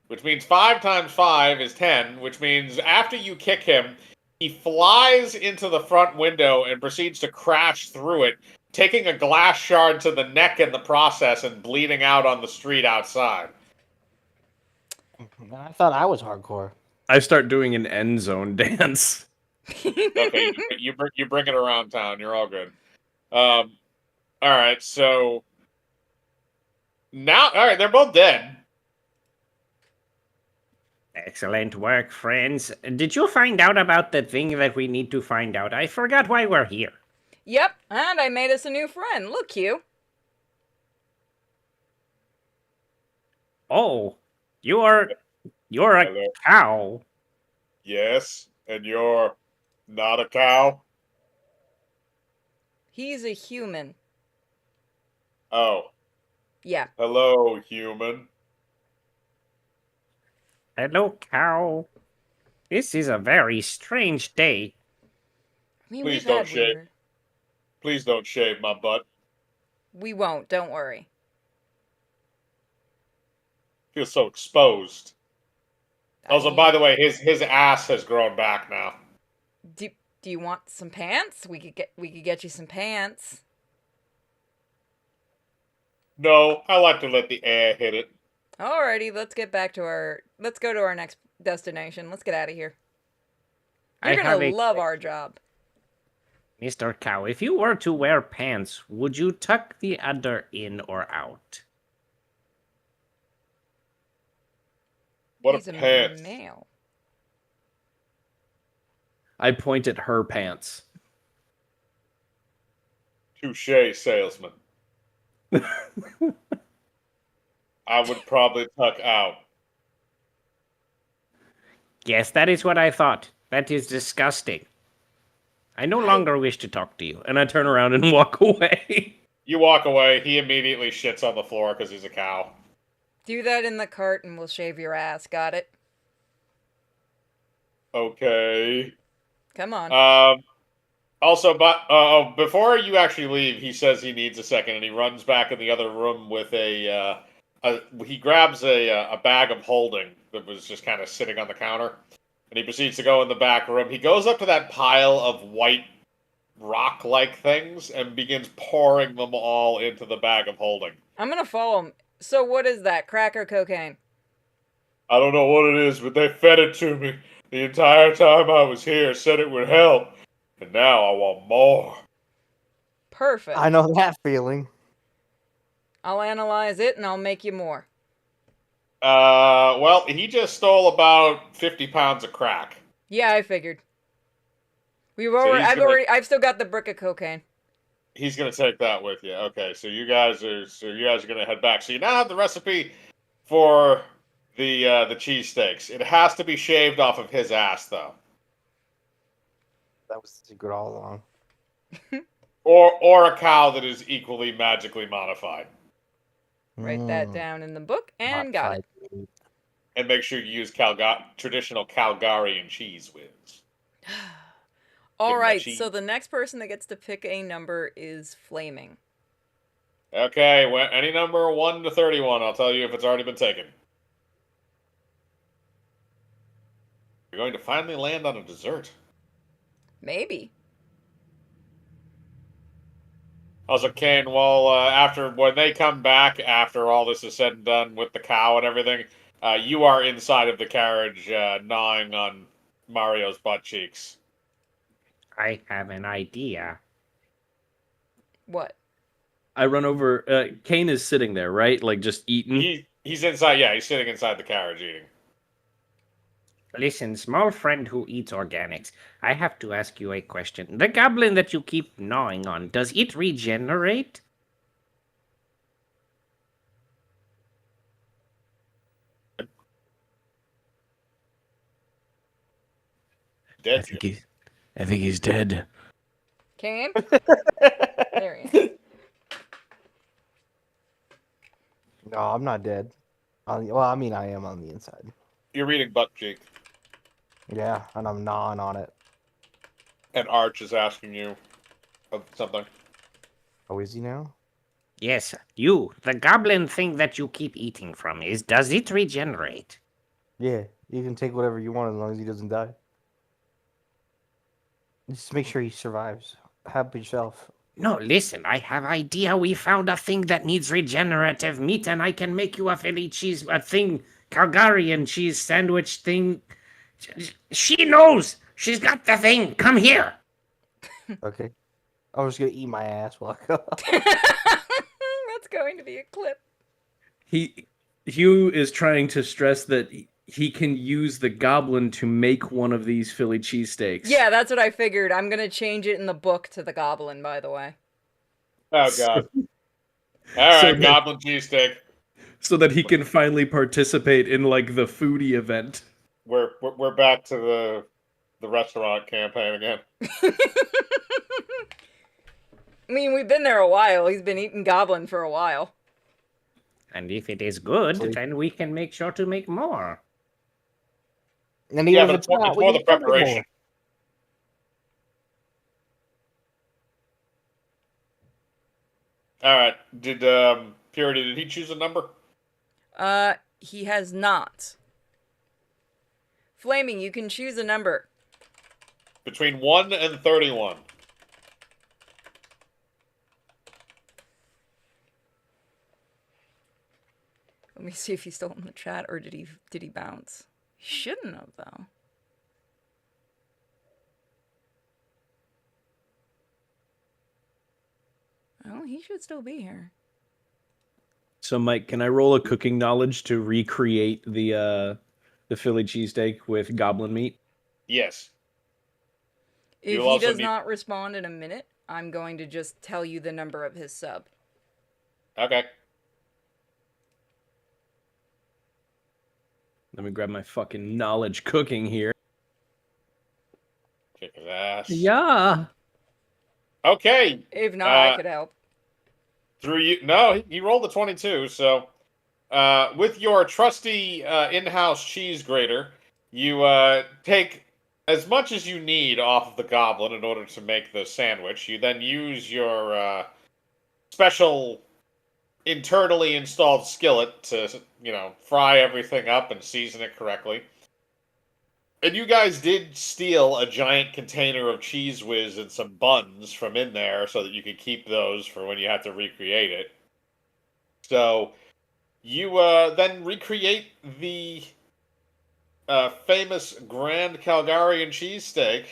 Which means 5 times 5 is 10, which means after you kick him, he flies into the front window and proceeds to crash through it, taking a glass shard to the neck in the process and bleeding out on the street outside. I thought I was hardcore. I start doing an end zone dance. Okay, you bring it around town. You're all good. All right, so now, all right, they're both dead. Excellent work, friends. Did you find out about the thing that we need to find out? I forgot why we're here. Yep, and I made us a new friend. Look, Hugh. Oh, you're a Hello. cow. Yes, and you're not a cow. He's a human. Oh, Yeah. hello, human. Hello, cow. This is a very strange day. I mean, Please we've don't had shave. weird- Please don't shave my butt. We won't, don't worry. Feels so exposed. Also, I by mean, the way, his ass has grown back now. do you want some pants? We could get you some pants. No, I like to let the air hit it. Alrighty, let's go to our next destination. Let's get out of here. You're I have gonna a love our job. Mr. Cow, if you were to wear pants, would you tuck the udder in or out? What He's a pants. male. I point at her pants. Touche, salesman. I would probably tuck out. Yes, that is what I thought. That is disgusting. I no longer wish to talk to you. And I turn around and walk away. You walk away, he immediately shits on the floor because he's a cow. Do that in the cart and we'll shave your ass. Got it? Okay. Come on. Also, before you actually leave, he says he needs a second, and he runs back in the other room with he grabs a bag of holding that was just kind of sitting on the counter, and he proceeds to go in the back room. He goes up to that pile of white rock-like things and begins pouring them all into the bag of holding. I'm gonna follow him. So what is that? Crack or cocaine? I don't know what it is, but they fed it to me. The entire time I was here said it would help, and now I want more. Perfect. I know that feeling. I'll analyze it and I'll make you more. Well, he just stole about 50 pounds of crack. Yeah, I figured. I've still got the brick of cocaine. He's gonna take that with you. Okay, so you guys are gonna head back. So you now have the recipe for the cheesesteaks. It has to be shaved off of his ass, though, That was the secret all along. or a cow that is equally magically modified. Write that down in the book and got it. Modified. And make sure you use traditional Calgarian cheese whiz. All Give 'em right, cheese. so the next person that gets to pick a number is Flaming. Okay, well, any number 1 to 31. I'll tell you if it's already been taken. You're going to finally land on a dessert. Maybe. Also, Kane, well, when they come back after all this is said and done with the cow and everything, you are inside of the carriage, gnawing on Mario's butt cheeks. I have an idea. What? I run over. Kane is sitting there, right? Like just eating. He's inside. Yeah, he's sitting inside the carriage eating. Listen, small friend who eats organics, I have to ask you a question. The goblin that you keep gnawing on, does it regenerate? Dead. I think he's dead. Kane? There he is. No, I'm not dead. Well, I mean, I am on the inside. You're reading butt cheek, Yeah, and I'm gnawing on it. and Arch is asking you of something. Oh, is he now? Yes, you, the goblin thing that you keep eating from, does it regenerate? Yeah, you can take whatever you want as long as he doesn't die. Just make sure he survives. Help yourself. No, listen, I have idea. We found a thing that needs regenerative meat, and I can make you a Philly cheese, Calgarian cheese sandwich thing. She knows! She's got the thing! Come here! Okay. I'm just gonna eat my ass while I go. That's going to be a clip. Hugh is trying to stress that he can use the goblin to make one of these Philly cheesesteaks. Yeah, that's what I figured. I'm going to change it in the book to the goblin, by the way. Oh God! All So right, goblin cheesesteak. so that he can finally participate in like the foodie event. We're back to the restaurant campaign again. I mean, we've been there a while. He's been eating goblin for a while. And if it is good, then we can make sure to make more. And Yeah, even but if it's not, it's we more can the cook it more. preparation. All right. Did Purity? Did he choose a number? He has not. Flaming, you can choose a number. Between 1 and 31. Let me see if he's still in the chat, or did he bounce? He shouldn't have, though. Well, he should still be here. So, Mike, can I roll a cooking knowledge to recreate the Philly cheesesteak with goblin meat? Yes. If You'll he also does need- not respond in a minute, I'm going to just tell you the number of his sub. Okay. Let me grab my fucking knowledge cooking here. Kick his ass. Yeah. Okay. If not, I could help. Through you. No, he rolled a 22. So, with your trusty in-house cheese grater, you take as much as you need off of the goblin in order to make the sandwich. You then use your special internally installed skillet to, fry everything up and season it correctly. And you guys did steal a giant container of Cheese Whiz and some buns from in there so that you could keep those for when you have to recreate it. So you then recreate the famous Grand Calgarian cheesesteak,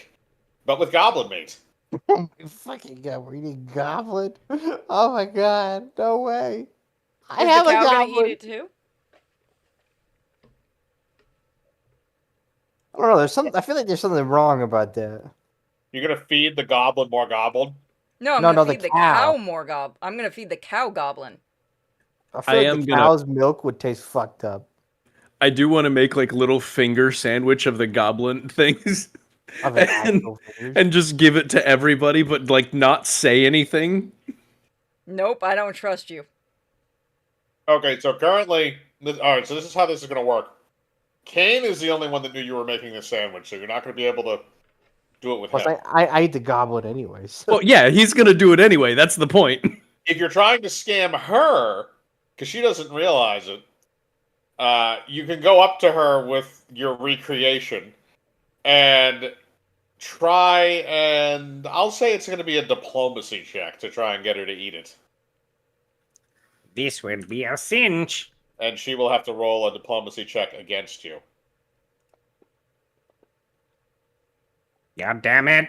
but with goblin meat. Oh my fucking god, we're eating goblin? Oh my god, no way. I Is have the a cow gonna goblin. eat it too? I don't know, I feel like there's something wrong about that. You're gonna feed the goblin more goblin? No, I'm No, gonna no, the feed the cow. cow more I'm gonna feed the cow goblin. I I feel like am the gonna- cow's milk would taste fucked up. I do want to make like little finger sandwich of the goblin things, Of an and, actual fingers. and just give it to everybody, but like not say anything. Nope, I don't trust you. Okay, so currently, alright, so this is how this is gonna work. Kane is the only one that knew you were making this sandwich, so you're not gonna be able to do it with Plus, him. I eat the goblin anyways. Well, yeah, he's gonna do it anyway. That's the point. If you're trying to scam her, because she doesn't realize it, you can go up to her with your recreation and try and I'll say it's going to be a diplomacy check to try and get her to eat it. This will be a cinch. And she will have to roll a diplomacy check against you. God damn it.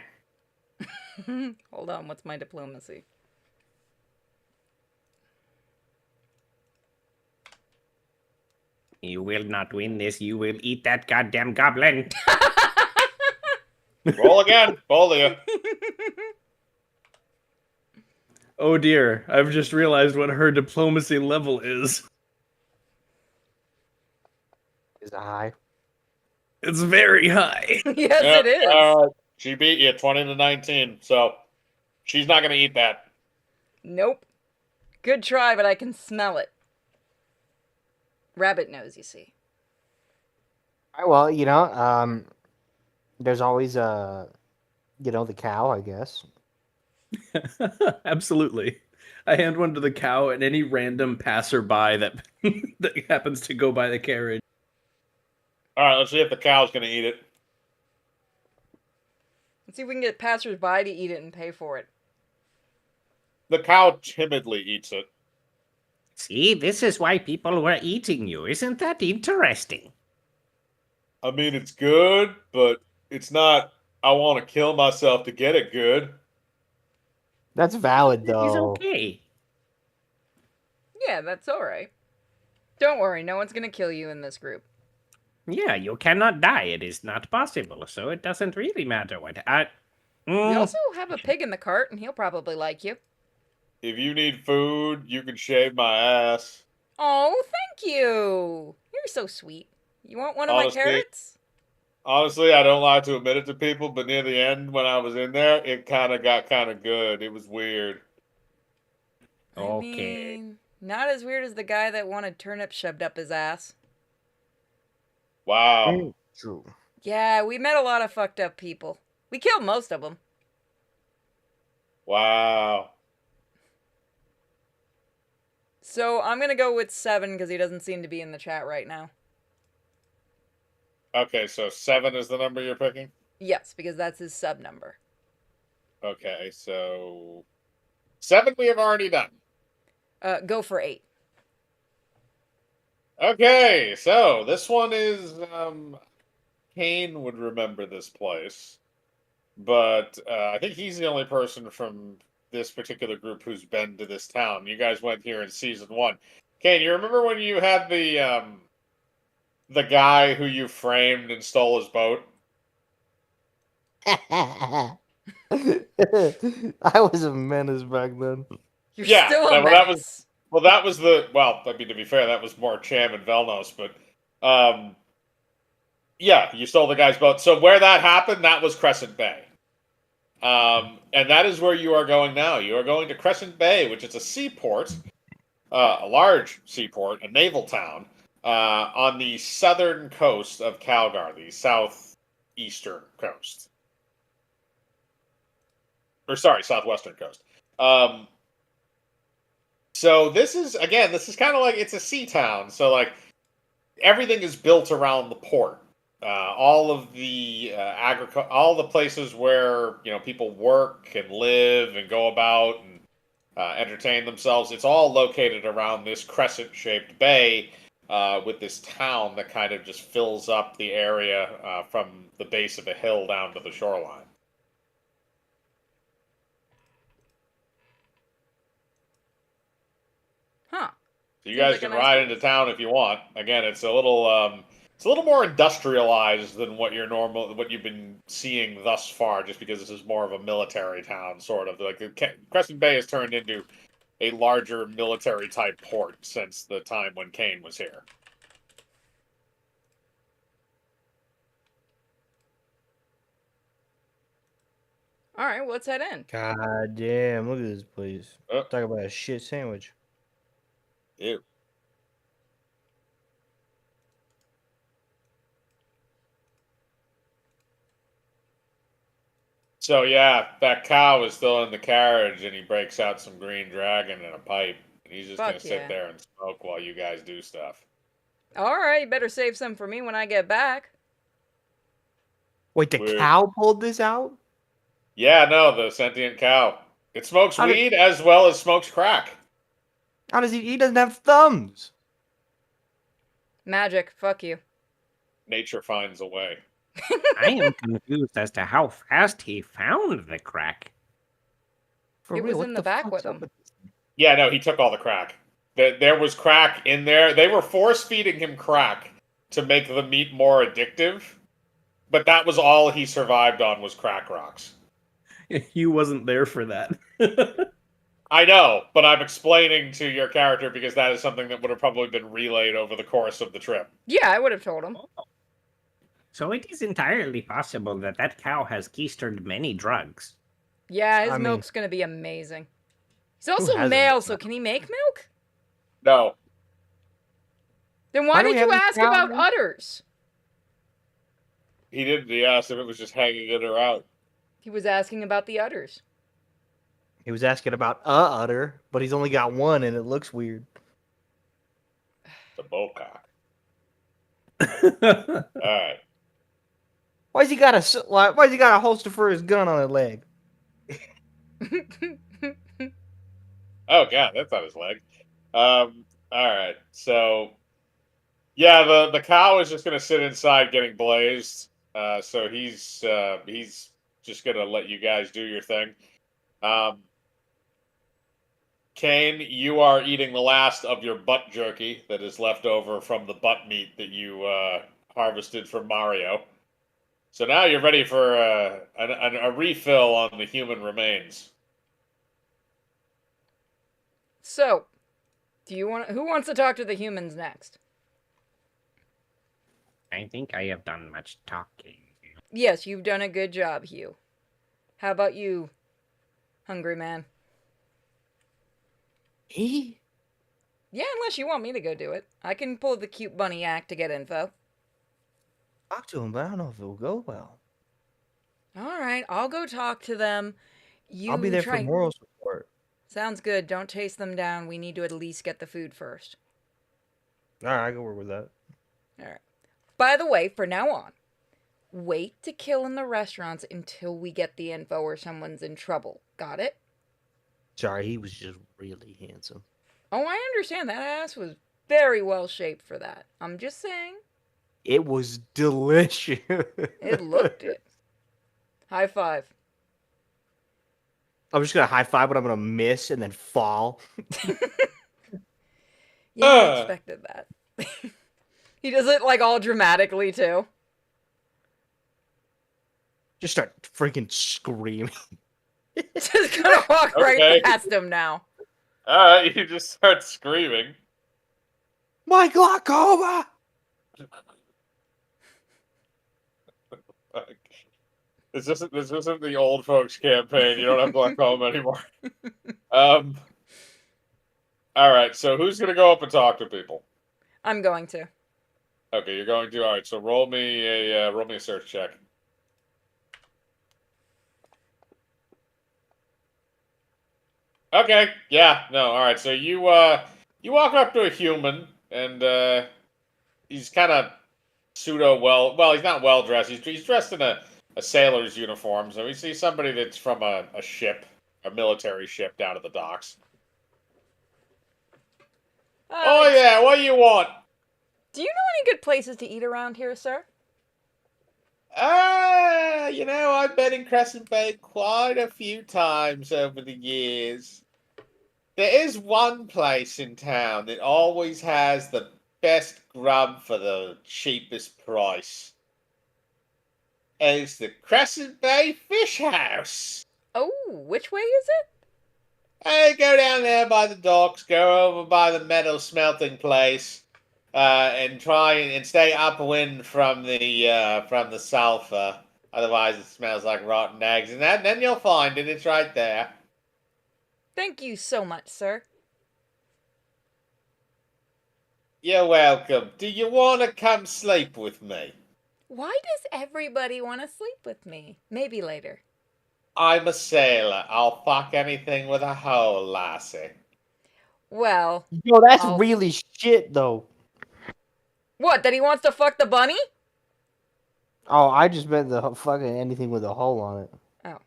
Hold on, what's my diplomacy? You will not win this. You will eat that goddamn goblin. Roll again, both of you. Oh dear, I've just realized what her diplomacy level is. Is it high? It's very high. Yes, Yep, it is. she beat you 20-19, so she's not going to eat that. Nope. Good try, but I can smell it. Rabbit nose, you see. All right, well, there's always the cow, I guess. Absolutely. I hand one to the cow and any random passerby that that happens to go by the carriage. Alright, let's see if the cow's going to eat it. Let's see if we can get passersby to eat it and pay for it. The cow timidly eats it. See, this is why people were eating you. Isn't that interesting? I mean, it's good, but it's not, I want to kill myself to get it good. That's valid, It's though. okay. Yeah, that's alright. Don't worry, no one's gonna kill you in this group. Yeah, you cannot die. It is not possible, so it doesn't really matter what. We also have a pig in the cart, and he'll probably like you. If you need food, you can shave my ass. Oh, thank you! You're so sweet. You want one of Honestly, my carrots? Honestly, I don't like to admit it to people, but near the end, when I was in there, it kind of got kind of good. It was weird. Okay. I mean, not as weird as the guy that wanted turnips shoved up his ass. Wow. True. Yeah, we met a lot of fucked up people. We killed most of them. Wow. So I'm gonna go with 7 because he doesn't seem to be in the chat right now. Okay, so 7 is the number you're picking? Yes, because that's his sub number. Okay, so 7 we have already done. Go for 8. Okay, so this one is Kane would remember this place, but I think he's the only person from this particular group who's been to this town. You guys went here in season 1. Kane, you remember when you had the guy who you framed and stole his boat? I was a menace back then. You're Yeah, still a well, that was- menace. Well, that was I mean, to be fair, that was more Cham and Velnos, but yeah, you stole the guy's boat. So where that happened, that was Crescent Bay. And that is where you are going now. You are going to Crescent Bay, which is a seaport, a large seaport, a naval town, on the southern coast of Calgar, the southeastern coast. Or sorry, southwestern coast. So this is kind of like, it's a sea town. So like everything is built around the port. All of the all the places where people work and live and go about and entertain themselves. It's all located around this crescent-shaped bay with this town that kind of just fills up the area from the base of a hill down to the shoreline. Huh. So you Seems guys like a can nice ride place. into town if you want. Again, it's a little more industrialized than what you've been seeing thus far, just because this is more of a military town, sort of. Like Crescent Bay has turned into a larger military type port since the time when Kane was here. All right, let's head in. God damn, look at this place. Oh. Talk about a shit sandwich. Ew. So yeah, that cow is still in the carriage, and he breaks out some green dragon and a pipe, and he's just gonna Fuck sit yeah. there and smoke while you guys do stuff. All right, you better save some for me when I get back. Wait, the Weird. cow pulled this out? Yeah, no, the sentient cow. It smokes How did- weed as well as smokes crack. How does he doesn't have thumbs? Magic, fuck you. Nature finds a way. I am confused as to how fast he found the crack. For It real, was what in the back fuck's with up him. this? Yeah, no, he took all the crack. There was crack in there. They were force feeding him crack to make the meat more addictive, but that was all he survived on was crack rocks. You wasn't there for that. I know, but I'm explaining to your character because that is something that would have probably been relayed over the course of the trip. Yeah, I would have told him. So it is entirely possible that that cow has keistered many drugs. Yeah, his I mean- milk's gonna be amazing. He's also hasn't male, been so can he make milk? No, Then Why why do we did have you this ask cow about now? udders? he didn't. He asked if it was just hanging in or out. He was asking about the udders. He was asking about udder, but he's only got one and it looks weird. The bowcock. All right. Why's he got why's he got a holster for his gun on his leg? Oh god, that's on his leg. All right. So, yeah, the cow is just gonna sit inside getting blazed. So he's just gonna let you guys do your thing. Kane, you are eating the last of your butt jerky that is left over from the butt meat that you harvested from Mario. So now you're ready for a refill on the human remains. So, who wants to talk to the humans next? I think I have done much talking. Yes, you've done a good job, Hugh. How about you, hungry man? He? Yeah, unless you want me to go do it. I can pull the cute bunny act to get info. Talk to him, but I don't know if it will go well. All right, I'll go talk to them. I'll be there for try... moral support. Sounds good. Don't chase them down. We need to at least get the food first. All right, I can work with that. All right. By the way, for now on, wait to kill in the restaurants until we get the info or someone's in trouble. Got it? Sorry, he was just really handsome. Oh, I understand. That ass was very well shaped for that. I'm just saying. It was delicious. It looked it. High five. I'm just gonna high five, but I'm gonna miss and then fall. Yeah, I expected that. He does it like all dramatically too. Just start freaking screaming. Just gonna walk Okay. right past him now. All right, you just start screaming. My glaucoma! This isn't the old folks campaign. You don't have glaucoma anymore. All right. So who's gonna go up and talk to people? I'm going to. Okay, you're going to. All right. So roll me a search check. Okay. Yeah. No. All right. So you walk up to a human and he's kind of pseudo well. He's not well dressed. He's dressed in a sailor's uniform. So we see somebody that's from a ship, a military ship down at the docks. Oh yeah, what do you want? Do you know any good places to eat around here, sir? I've been in Crescent Bay quite a few times over the years. There is one place in town that always has the best grub for the cheapest price. And it's the Crescent Bay Fish House. Oh, which way is it? Hey, go down there by the docks, go over by the metal smelting place, and try and stay upwind from the sulfur. Otherwise, it smells like rotten eggs, and then you'll find it. It's right there. Thank you so much, sir. You're welcome. Do you want to come sleep with me? Why does everybody want to sleep with me? Maybe later. I'm a sailor. I'll fuck anything with a hole, lassie. Well, Yo, that's I'll- really shit, though. what, that he wants to fuck the bunny? Oh, I just meant the fucking anything with a hole on it. Oh.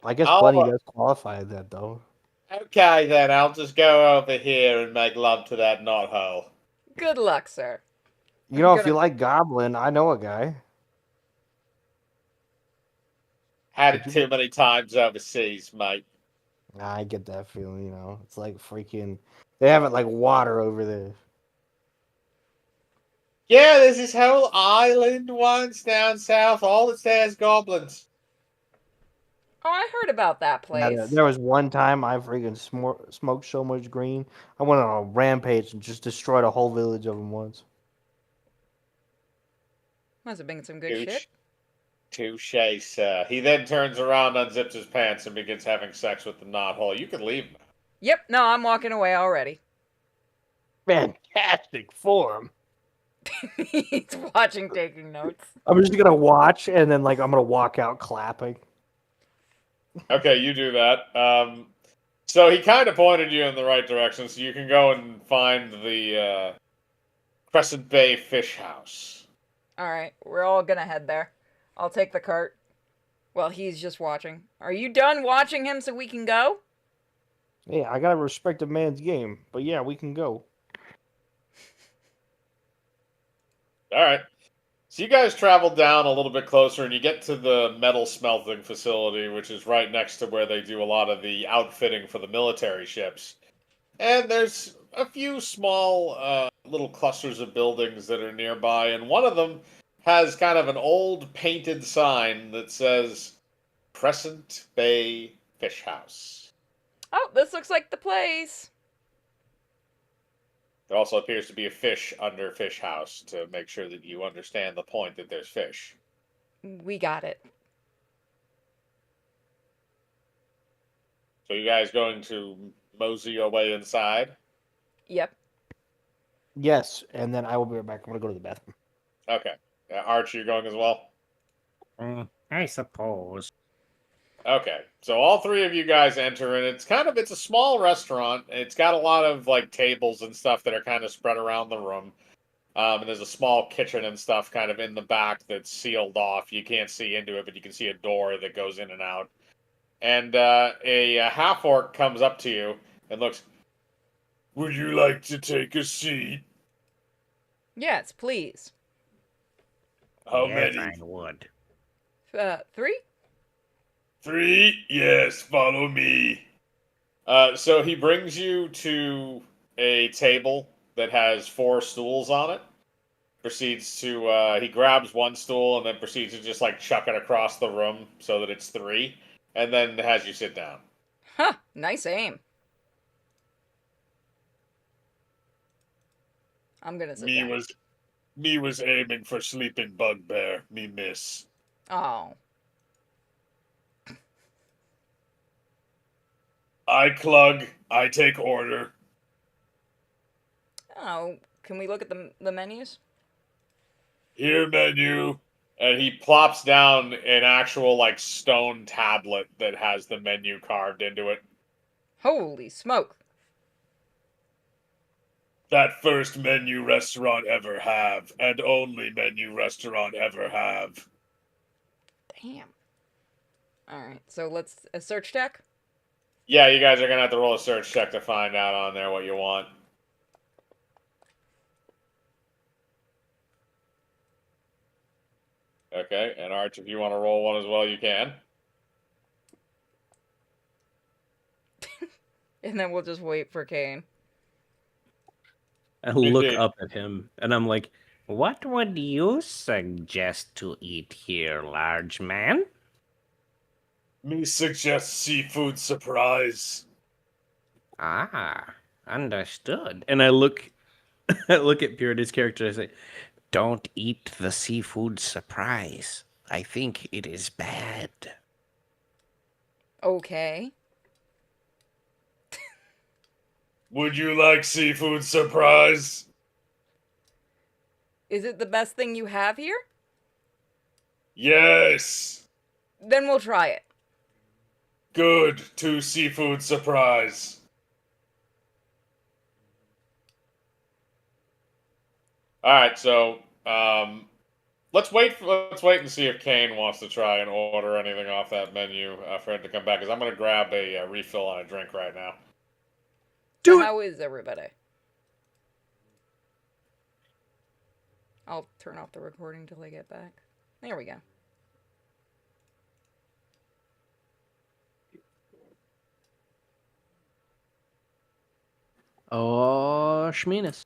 I guess I'll- Bunny does qualify as that, though. Okay, then. I'll just go over here and make love to that knothole. Good luck, sir. You know, I'm if you gonna- like Goblin, I know a guy. Had it too many times overseas, mate. I get that feeling, you know. It's like freaking... They have it like water over there. Yeah, there's this whole island once down south. All that's there is goblins. Oh, I heard about that Yeah, place. there was one time I freaking smoked so much green. I went on a rampage and just destroyed a whole village of them once. Must have been some good shit. Touche, sir. He then turns around, unzips his pants, and begins having sex with the knothole. You can leave now. Yep, no, I'm walking away already. Fantastic form. He's watching, taking notes. I'm just gonna watch and then like I'm gonna walk out clapping. Okay, you do that. So he kind of pointed you in the right direction, so you can go and find the Crescent Bay Fish House. Alright, we're all gonna head there. I'll take the cart. Well, he's just watching. Are you done watching him so we can go? Yeah, I gotta respect a man's game, but yeah, we can go. All right. So you guys travel down a little bit closer, and you get to the metal smelting facility, which is right next to where they do a lot of the outfitting for the military ships. And there's a few small little clusters of buildings that are nearby, and one of them has kind of an old painted sign that says Crescent Bay Fish House. Oh, this looks like the place. There also appears to be a fish under Fish House to make sure that you understand the point that there's fish. We got it. So you guys going to mosey your way inside? Yep. Yes, and then I will be right back. I'm gonna go to the bathroom. Okay. Archie, you're going as well? I suppose. Okay. So all three of you guys enter, and it's a small restaurant. It's got a lot of like tables and stuff that are kind of spread around the room. And there's a small kitchen and stuff kind of in the back that's sealed off. You can't see into it, but you can see a door that goes in and out. And a half-orc comes up to you and looks, "Would you like to take a seat?" Yes, please. How Yes, many? I would. 3? 3? Yes, follow me. So he brings you to a table that has 4 stools on it. Proceeds to, he grabs one stool and then proceeds to just like chuck it across the room so that it's 3. And then has you sit down. Huh, nice aim. I'm gonna sit down. Me was aiming for sleeping bugbear, me miss. Oh. I clug, I take order. Oh, can we look at the menus? Here, menu. And he plops down an actual, like, stone tablet that has the menu carved into it. Holy smoke. That first menu restaurant ever have, and only menu restaurant ever have. Damn. Alright, so let's... A search check? Yeah, you guys are gonna have to roll a search check to find out on there what you want. Okay, and Arch, if you want to roll one as well, you can. And then we'll just wait for Kane. I look Indeed. up at him and I'm like, What would you suggest to eat here, large man? Me suggest seafood surprise. Ah, understood. and I look, I look at Purity's character. And I say, Don't eat the seafood surprise. I think it is bad. Okay. Would you like seafood surprise? Is it the best thing you have here? Yes. Then we'll try it. Good to seafood surprise. All right, so let's wait and see if Kane wants to try and order anything off that menu for him to come back. Because I'm gonna grab a refill on a drink right now. So how is everybody? I'll turn off the recording till I get back. There we go. "Oh, Shminis."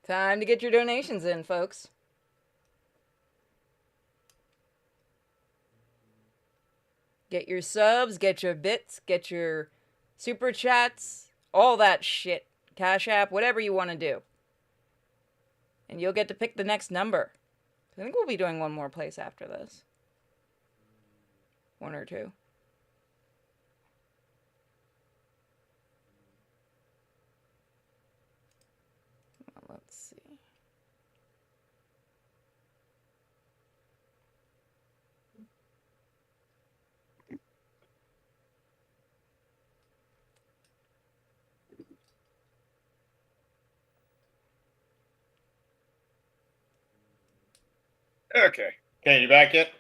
Time to get your donations in, folks. Get your subs, get your bits, get your super chats, all that shit. Cash App, whatever you want to do. And you'll get to pick the next number. I think we'll be doing one more place after this. One or two. Well, let's see. Okay. Kane, you back yet?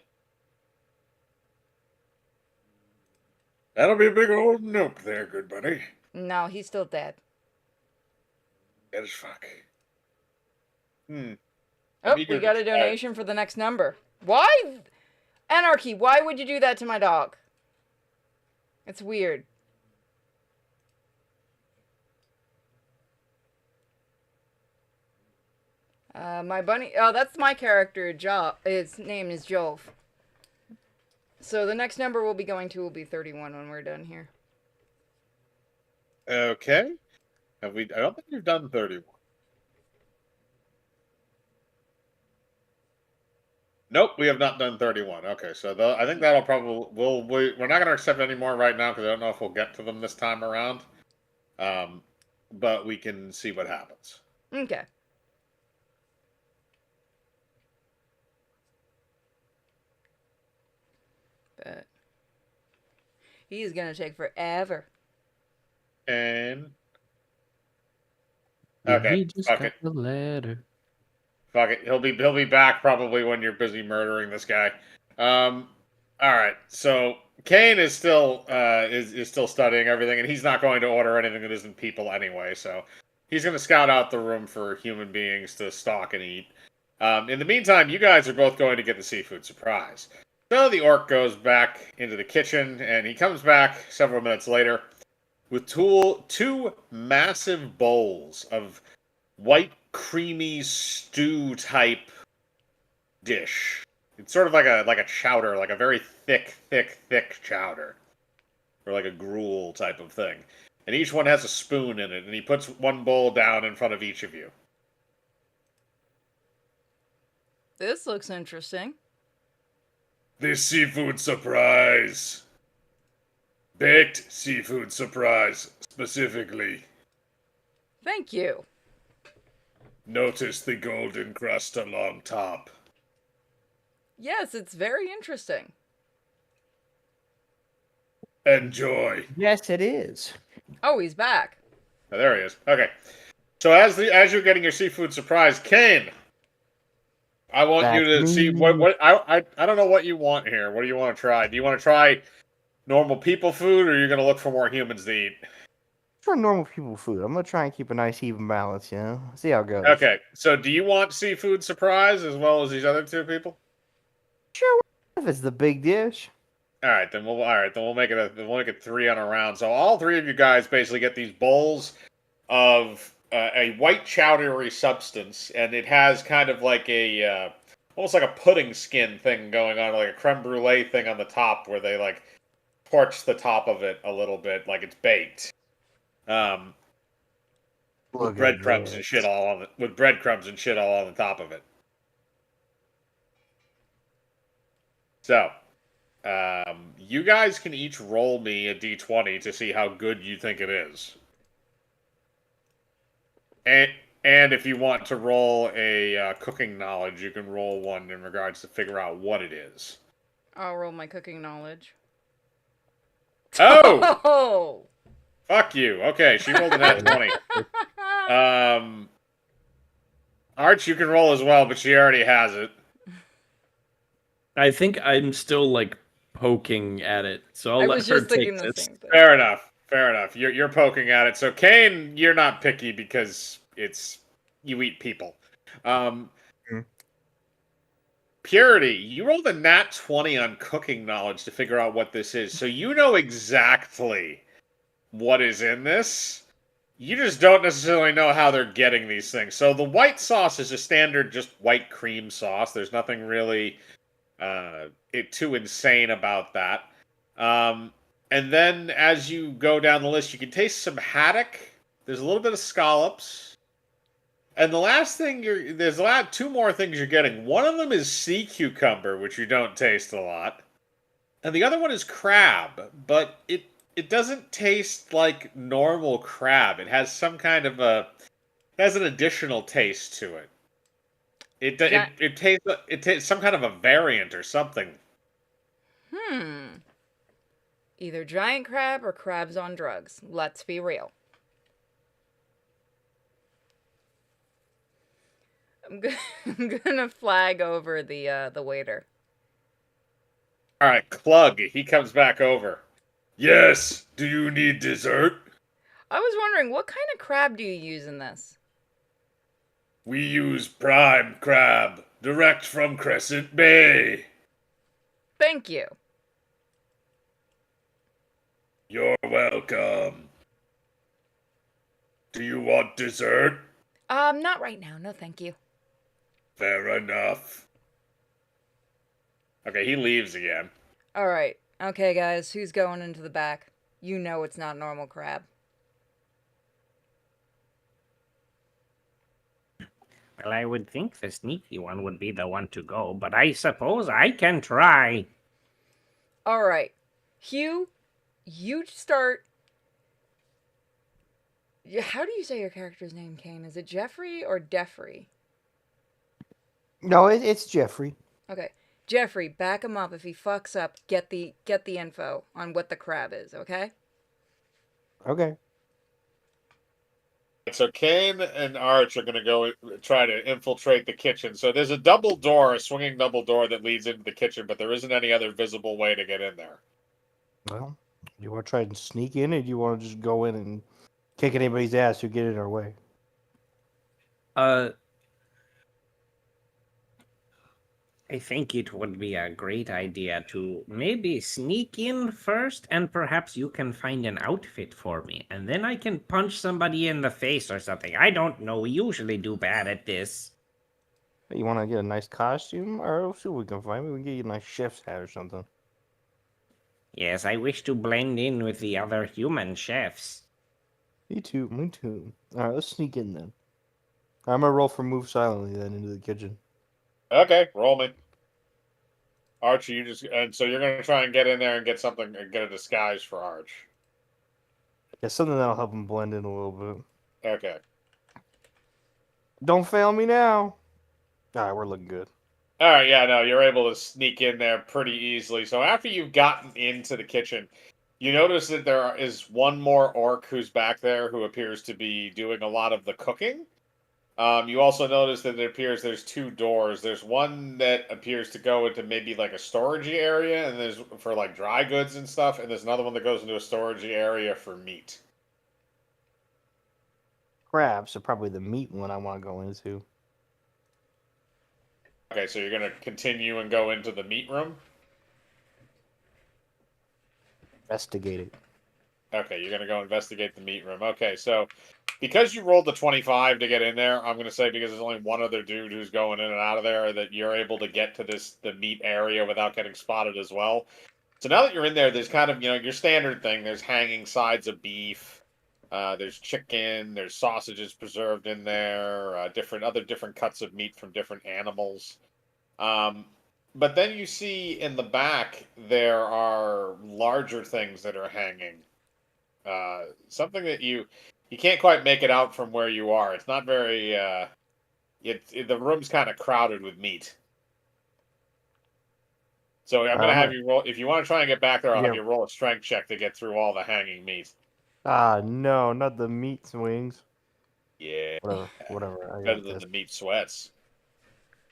That'll be a big old nope there, good buddy. No, he's still dead. Dead as fuck. Oh, we got a donation for the next number. Why? Anarchy, why would you do that to my dog? It's weird. My bunny... Oh, that's my character, his name is Jove. So the next number we'll be going to will be 31 when we're done here. Okay. I don't think we've done 31. Nope, we have not done 31. Okay, so I think that'll probably... We're not going to accept any more right now because I don't know if we'll get to them this time around. But we can see what happens. Okay. But he's gonna take forever. And "We okay, just fuck got it. the letter." Fuck it. He'll be back probably when you're busy murdering this guy. All right. So Kane is still is still studying everything, and he's not going to order anything that isn't people anyway. So he's going to scout out the room for human beings to stalk and eat. In the meantime, you guys are both going to get the seafood surprise. So the orc goes back into the kitchen, and he comes back several minutes later with two massive bowls of white, creamy stew type dish. It's sort of like a chowder, like a very thick chowder, or like a gruel type of thing. And each one has a spoon in it, and he puts one bowl down in front of each of you. This looks interesting. This seafood surprise. Baked seafood surprise, specifically. Thank you. Notice the golden crust along top. Yes, it's very interesting. Enjoy. Yes, it is. Oh, he's back. Oh, there he is. Okay. So as you're getting your seafood surprise, Kane, I want you to see what I don't know what you want here. What do you want to try? Do you want to try normal people food, or are you going to look for more humans to eat? For normal people food, I'm gonna try and keep a nice even balance. You know, see how it goes. Okay. So do you want seafood surprise as well as these other two people? Sure, if it's the big dish. All right, then we'll make it 3 on a round. So all 3 of you guys basically get these bowls of a white chowdery substance, and it has kind of like a almost like a pudding skin thing going on, like a creme brulee thing on the top, where they like torch the top of it a little bit, like it's baked. With Look at breadcrumbs and this. shit all on the top of it. So, you guys can each roll me a d20 to see how good you think it is. And if you want to roll a cooking knowledge, you can roll one in regards to figure out what it is. I'll roll my cooking knowledge. Oh! Oh! Fuck you. Okay, she rolled a nat 20. Arch, you can roll as well, but she already has it. I think I'm still like poking at it, so I'll I let was her just take thinking the this. same thing. Fair enough. You're poking at it. So Kane, you're not picky because you eat people. Purity, you rolled a nat 20 on cooking knowledge to figure out what this is. So you know exactly what is in this. You just don't necessarily know how they're getting these things. So the white sauce is a standard just white cream sauce. There's nothing really too insane about that. And then as you go down the list, you can taste some haddock. There's a little bit of scallops. And the last thing there's 2 more things you're getting. One of them is sea cucumber, which you don't taste a lot. And the other one is crab, but it doesn't taste like normal crab. It has some kind of it has an additional taste to it. It tastes some kind of a variant or something. Either giant crab or crabs on drugs. Let's be real. I'm gonna flag over the waiter. All right, Clug. He comes back over. Yes. Do you need dessert? I was wondering, what kind of crab do you use in this? We use prime crab, direct from Crescent Bay. Thank you. You're welcome. Do you want dessert? Not right now. No, thank you. Fair enough. Okay, he leaves again. All right. Okay, guys, who's going into the back? You know it's not normal crab. Well, I would think the sneaky one would be the one to go, but I suppose I can try. All right. Hugh, you start... How do you say your character's name, Kane? Is it Jeffrey or Deffrey? No, it's Jeffrey. Okay. Jeffrey, back him up. If he fucks up, get the info on what the crab is, okay? Okay. So Kane and Arch are going to go try to infiltrate the kitchen. So there's a swinging double door that leads into the kitchen, but there isn't any other visible way to get in there. Well, you want to try and sneak in, or do you want to just go in and kick anybody's ass who get in our way? I think it would be a great idea to maybe sneak in first, and perhaps you can find an outfit for me, and then I can punch somebody in the face or something. I don't know. We usually do bad at this. You want to get a nice costume, or see what we can find? We can get you a nice chef's hat or something. Yes, I wish to blend in with the other human chefs. Me too. All right, let's sneak in then. I'm gonna roll for move silently then into the kitchen. Okay, roll me. Archie, so you're going to try and get in there and get a disguise for Arch. Yeah, something that'll help him blend in a little bit. Okay. Don't fail me now. All right, we're looking good. All right, yeah, no, you're able to sneak in there pretty easily. So after you've gotten into the kitchen, you notice that there is one more orc who's back there who appears to be doing a lot of the cooking. You also notice that it appears there's 2 doors. There's one that appears to go into maybe like a storage area, and there's for like dry goods and stuff, and there's another one that goes into a storage area for meat. Crab, so probably the meat one I want to go into. Okay, so you're gonna continue and go into the meat room? Investigate it. Okay, you're gonna go investigate the meat room. Okay, so because you rolled the 25 to get in there, I'm gonna say because there's only one other dude who's going in and out of there, that you're able to get to the meat area without getting spotted as well. So now that you're in there, there's kind of your standard thing. There's hanging sides of beef. There's chicken. There's sausages preserved in there. Different cuts of meat from different animals. But then you see in the back there are larger things that are hanging. Something that you can't quite make it out from where you are. It's not very. The room's kind of crowded with meat. So I'm gonna have you roll. If you want to try and get back there, I'll have you roll a strength check to get through all the hanging meat. Ah, no, not the meat swings. Yeah. Whatever. I Better got than this. the meat sweats.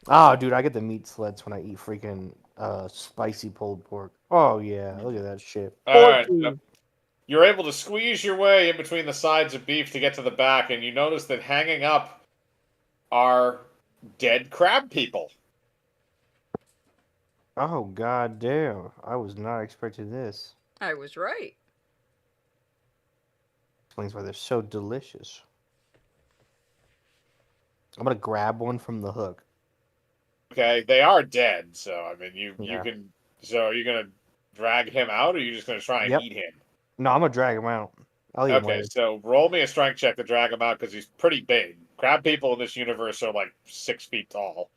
Oh, dude, I get the meat sleds when I eat freaking spicy pulled pork. Oh yeah, look at that shit. All right. 14. You're able to squeeze your way in between the sides of beef to get to the back, and you notice that hanging up are dead crab people. Oh god damn! I was not expecting this. I was right. Explains why they're so delicious. I'm gonna grab one from the hook. Okay, they are dead, so I mean you Yeah. can. So are you gonna drag him out, or are you just gonna try and Yep. eat him? No, I'm gonna drag him out. I'll eat him Okay, later. so roll me a strength check to drag him out because he's pretty big. Crab people in this universe are like 6 feet tall.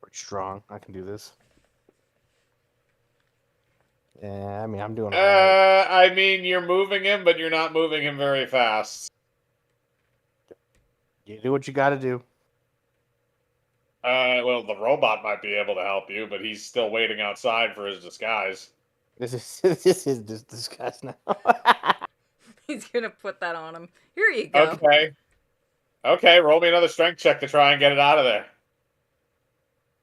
Pretty strong. I can do this. Yeah, I mean I'm doing alright. I mean you're moving him, but you're not moving him very fast. You do what you gotta do. Well, the robot might be able to help you, but he's still waiting outside for his disguise. This is this disgust now. He's gonna put that on him. Here you go. Okay. Okay, roll me another strength check to try and get it out of there.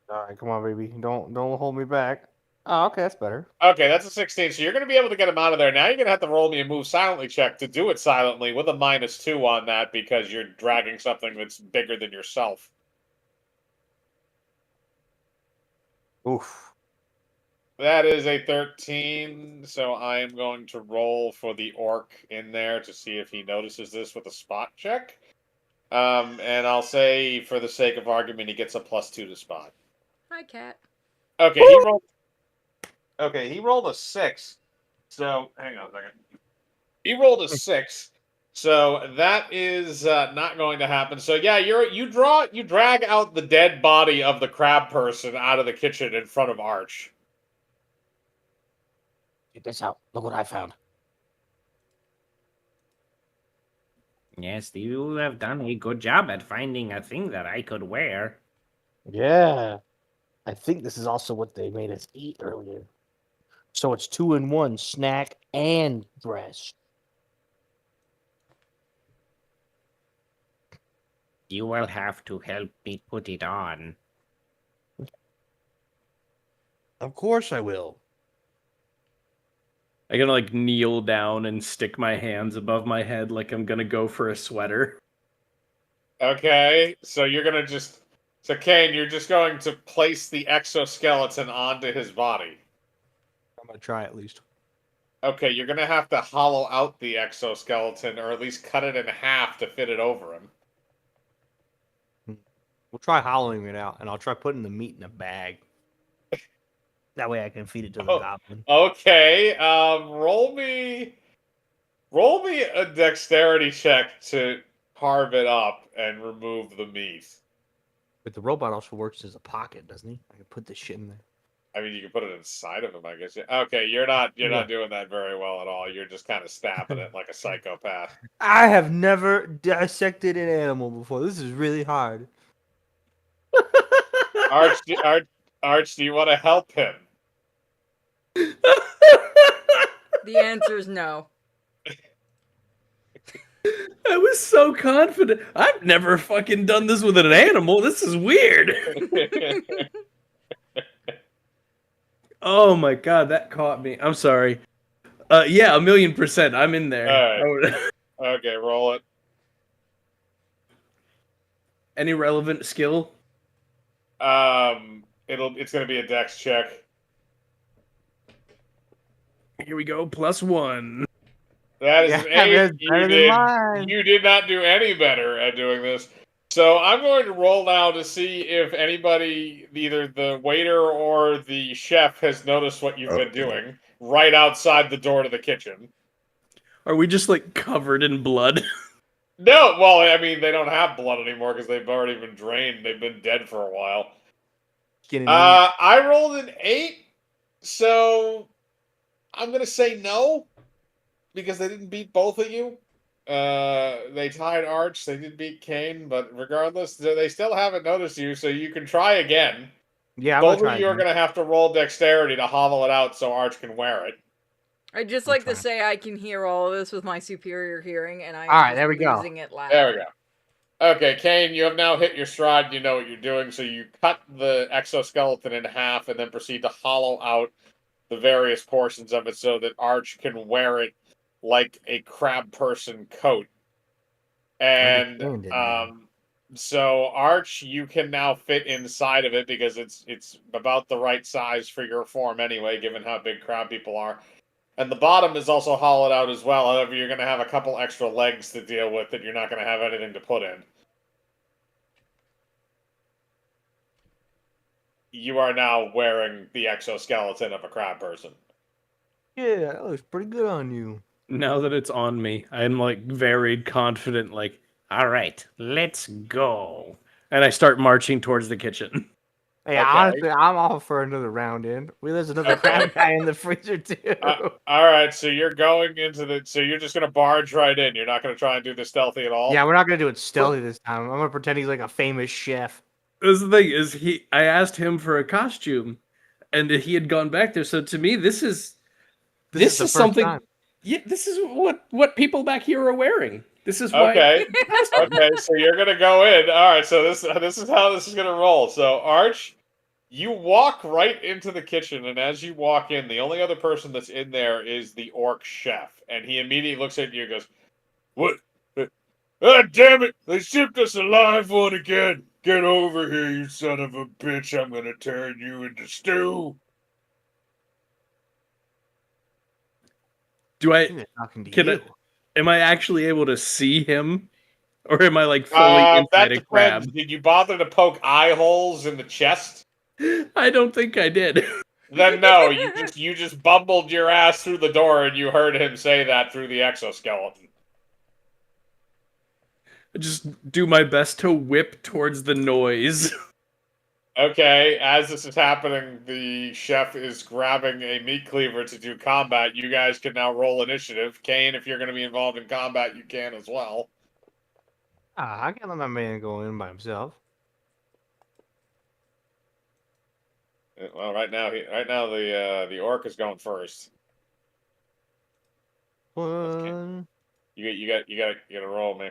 Alright, come on, baby. Don't hold me back. Oh, okay, that's better. Okay, that's a 16, so you're going to be able to get him out of there. Now you're going to have to roll me a move silently check to do it silently with a -2 on that because you're dragging something that's bigger than yourself. Oof. That is a 13, so I am going to roll for the orc in there to see if he notices this with a spot check. And I'll say, for the sake of argument, he gets a +2 to spot. Hi, cat. Okay, he rolled. Okay, he rolled a 6. So hang on a second. He rolled a 6. So that is not going to happen. So yeah, you drag out the dead body of the crab person out of the kitchen in front of Arch. Check this out. Look what I found. Yes, you have done a good job at finding a thing that I could wear. Yeah. I think this is also what they made us eat earlier. So it's 2 in 1, snack and dress. You will have to help me put it on. Of course I will. I'm gonna like kneel down and stick my hands above my head like I'm gonna go for a sweater. Okay, so you're gonna just Kane, you're just going to place the exoskeleton onto his body. I'm gonna try at least. Okay, you're gonna have to hollow out the exoskeleton, or at least cut it in half to fit it over him. We'll try hollowing it out, and I'll try putting the meat in a bag. That way I can feed it to the goblin. Okay, roll me a dexterity check to carve it up and remove the meat. But the robot also works as a pocket, doesn't he? I can put this shit in there. I mean, you can put it inside of him, I guess. Okay, you're not doing that very well at all. You're just kind of stabbing it like a psychopath. I have never dissected an animal before. This is really hard. Arch, do you want to help him? The answer is no. I was so confident. I've never fucking done this with an animal. This is weird. Oh my god, that caught me. I'm sorry. Yeah, 1,000,000%. I'm in there. Alright. Okay, roll it. Any relevant skill? It's going to be a dex check. Here we go, +1. That is Yeah, an 8. that's better than mine. You did not do any better at doing this. So I'm going to roll now to see if anybody, either the waiter or the chef, has noticed what you've been doing right outside the door to the kitchen. Are we just like covered in blood? No, well, I mean, they don't have blood anymore because they've already been drained. They've been dead for a while. I rolled an 8, so I'm going to say no because they didn't beat both of you. They tied Arch. They did beat Kane, but regardless, they still haven't noticed you, so you can try again. Yeah, both of you are going to have to roll dexterity to hobble it out so Arch can wear it. I'd just like to say I can hear all of this with my superior hearing, and I'm All right, there we go. losing it loud. There we go. Okay, Kane, you have now hit your stride. You know what you're doing, so you cut the exoskeleton in half and then proceed to hollow out the various portions of it so that Arch can wear it like a crab person coat. And so Arch, you can now fit inside of it because it's about the right size for your form anyway, given how big crab people are. And the bottom is also hollowed out as well. However, you're going to have a couple extra legs to deal with that you're not going to have anything to put in. You are now wearing the exoskeleton of a crab person. Yeah, that looks pretty good on you. Now that it's on me, I'm like very confident, like, all right, let's go. And I start marching towards the kitchen. Hey, honestly, I'm all for another round in. There's another crab guy in the freezer too. All right, so you're going into the. So you're just gonna barge right in. You're not gonna try and do this stealthy at all. Yeah, we're not gonna do it stealthy this time. I'm gonna pretend he's like a famous chef. This is the thing is I asked him for a costume, and he had gone back there. So to me, this is something. Time. Yeah, this is what people back here are wearing. This is why. Okay. Okay, so you're gonna go in. All right, so this is how this is gonna roll. So Arch, you walk right into the kitchen, and as you walk in, the only other person that's in there is the orc chef, and he immediately looks at you and goes, "What? Ah, damn it! They shipped us a live one again! Get over here, you son of a bitch! I'm gonna turn you into stew." Do am I actually able to see him? Or am I like fully inside a crab? Did you bother to poke eye holes in the chest? I don't think I did. Then no, you just bumbled your ass through the door and you heard him say that through the exoskeleton. I just do my best to whip towards the noise. Okay, as this is happening, the chef is grabbing a meat cleaver to do combat. You guys can now roll initiative. Kane, if you're going to be involved in combat, you can as well. I can't let my man go in by himself. Well, right now the orc is going first. One. You gotta roll me.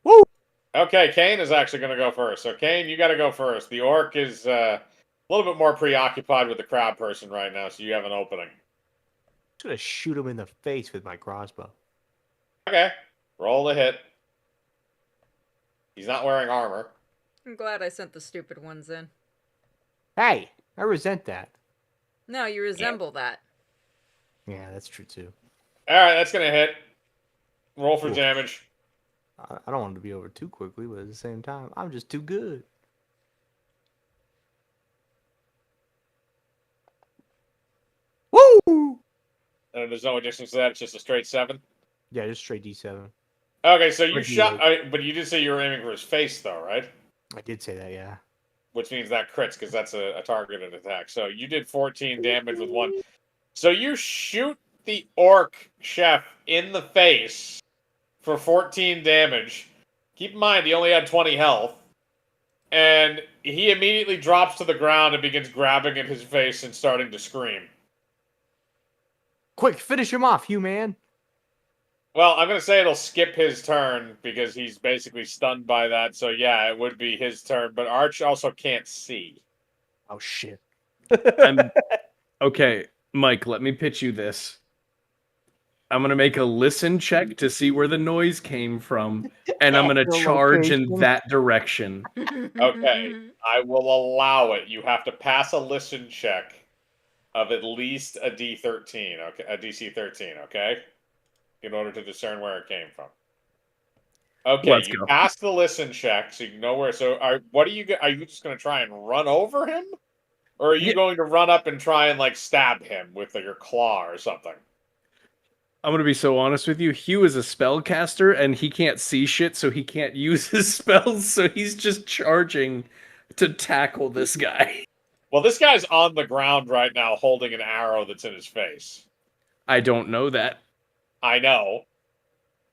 Woo! Okay, Kane is actually gonna go first. So Kane, you gotta go first. The orc is a little bit more preoccupied with the crab person right now, so you have an opening. I'm just gonna shoot him in the face with my crossbow. Okay, roll the hit. He's not wearing armor. I'm glad I sent the stupid ones in. Hey, I resent that. No, you resemble that. Yeah, that's true too. All right, that's gonna hit. Roll for damage. I don't want it to be over too quickly, but at the same time, I'm just too good. Woo! There's no additions to that. It's just a straight 7. Yeah, just straight D7. Okay, so you shot, but you did say you were aiming for his face, though, right? I did say that, yeah. Which means that crits because that's a targeted attack. So you did 14 damage with 1. So you shoot the orc chef in the face for 14 damage. Keep in mind, he only had 20 health. And he immediately drops to the ground and begins grabbing at his face and starting to scream. Quick, finish him off, you man. Well, I'm going to say it'll skip his turn because he's basically stunned by that. So, yeah, it would be his turn. But Arch also can't see. Oh, shit. Okay, Mike, let me pitch you this. I'm gonna make a listen check to see where the noise came from, and I'm gonna The charge in location. that direction. Okay, I will allow it. You have to pass a listen check of at least a D13, okay, a DC 13, okay, in order to discern where it came from. Okay, Let's you go. pass the listen check, so you know where. So, what are you? Are you just going to try and run over him, or are you Yeah. going to run up and try and like stab him with your claw or something? I'm gonna be so honest with you. Hugh is a spellcaster, and he can't see shit, so he can't use his spells. So he's just charging to tackle this guy. Well, this guy's on the ground right now, holding an arrow that's in his face. I don't know that. I know.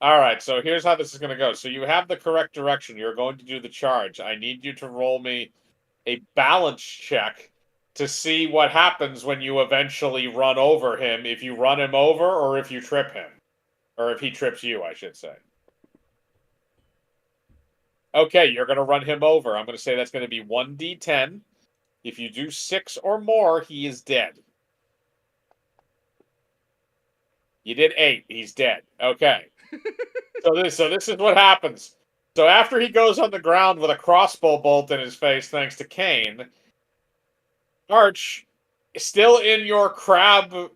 All right, so here's how this is going to go. So you have the correct direction. You're going to do the charge. I need you to roll me a balance check to see what happens when you eventually run over him, if you run him over or if you trip him. Or if he trips you, I should say. Okay, you're going to run him over. I'm going to say that's going to be 1d10. If you do 6 or more, he is dead. You did 8. He's dead. Okay. So this is what happens. So after he goes on the ground with a crossbow bolt in his face, thanks to Kane, Arch, still in your crabness,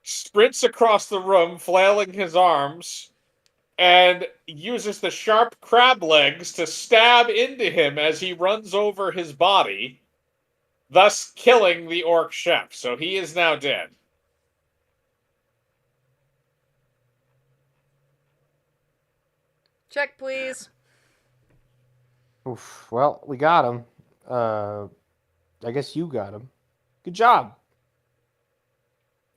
sprints across the room, flailing his arms, and uses the sharp crab legs to stab into him as he runs over his body, thus killing the orc chef. So he is now dead. Check, please. Oof. Well, we got him. I guess you got him. Good job.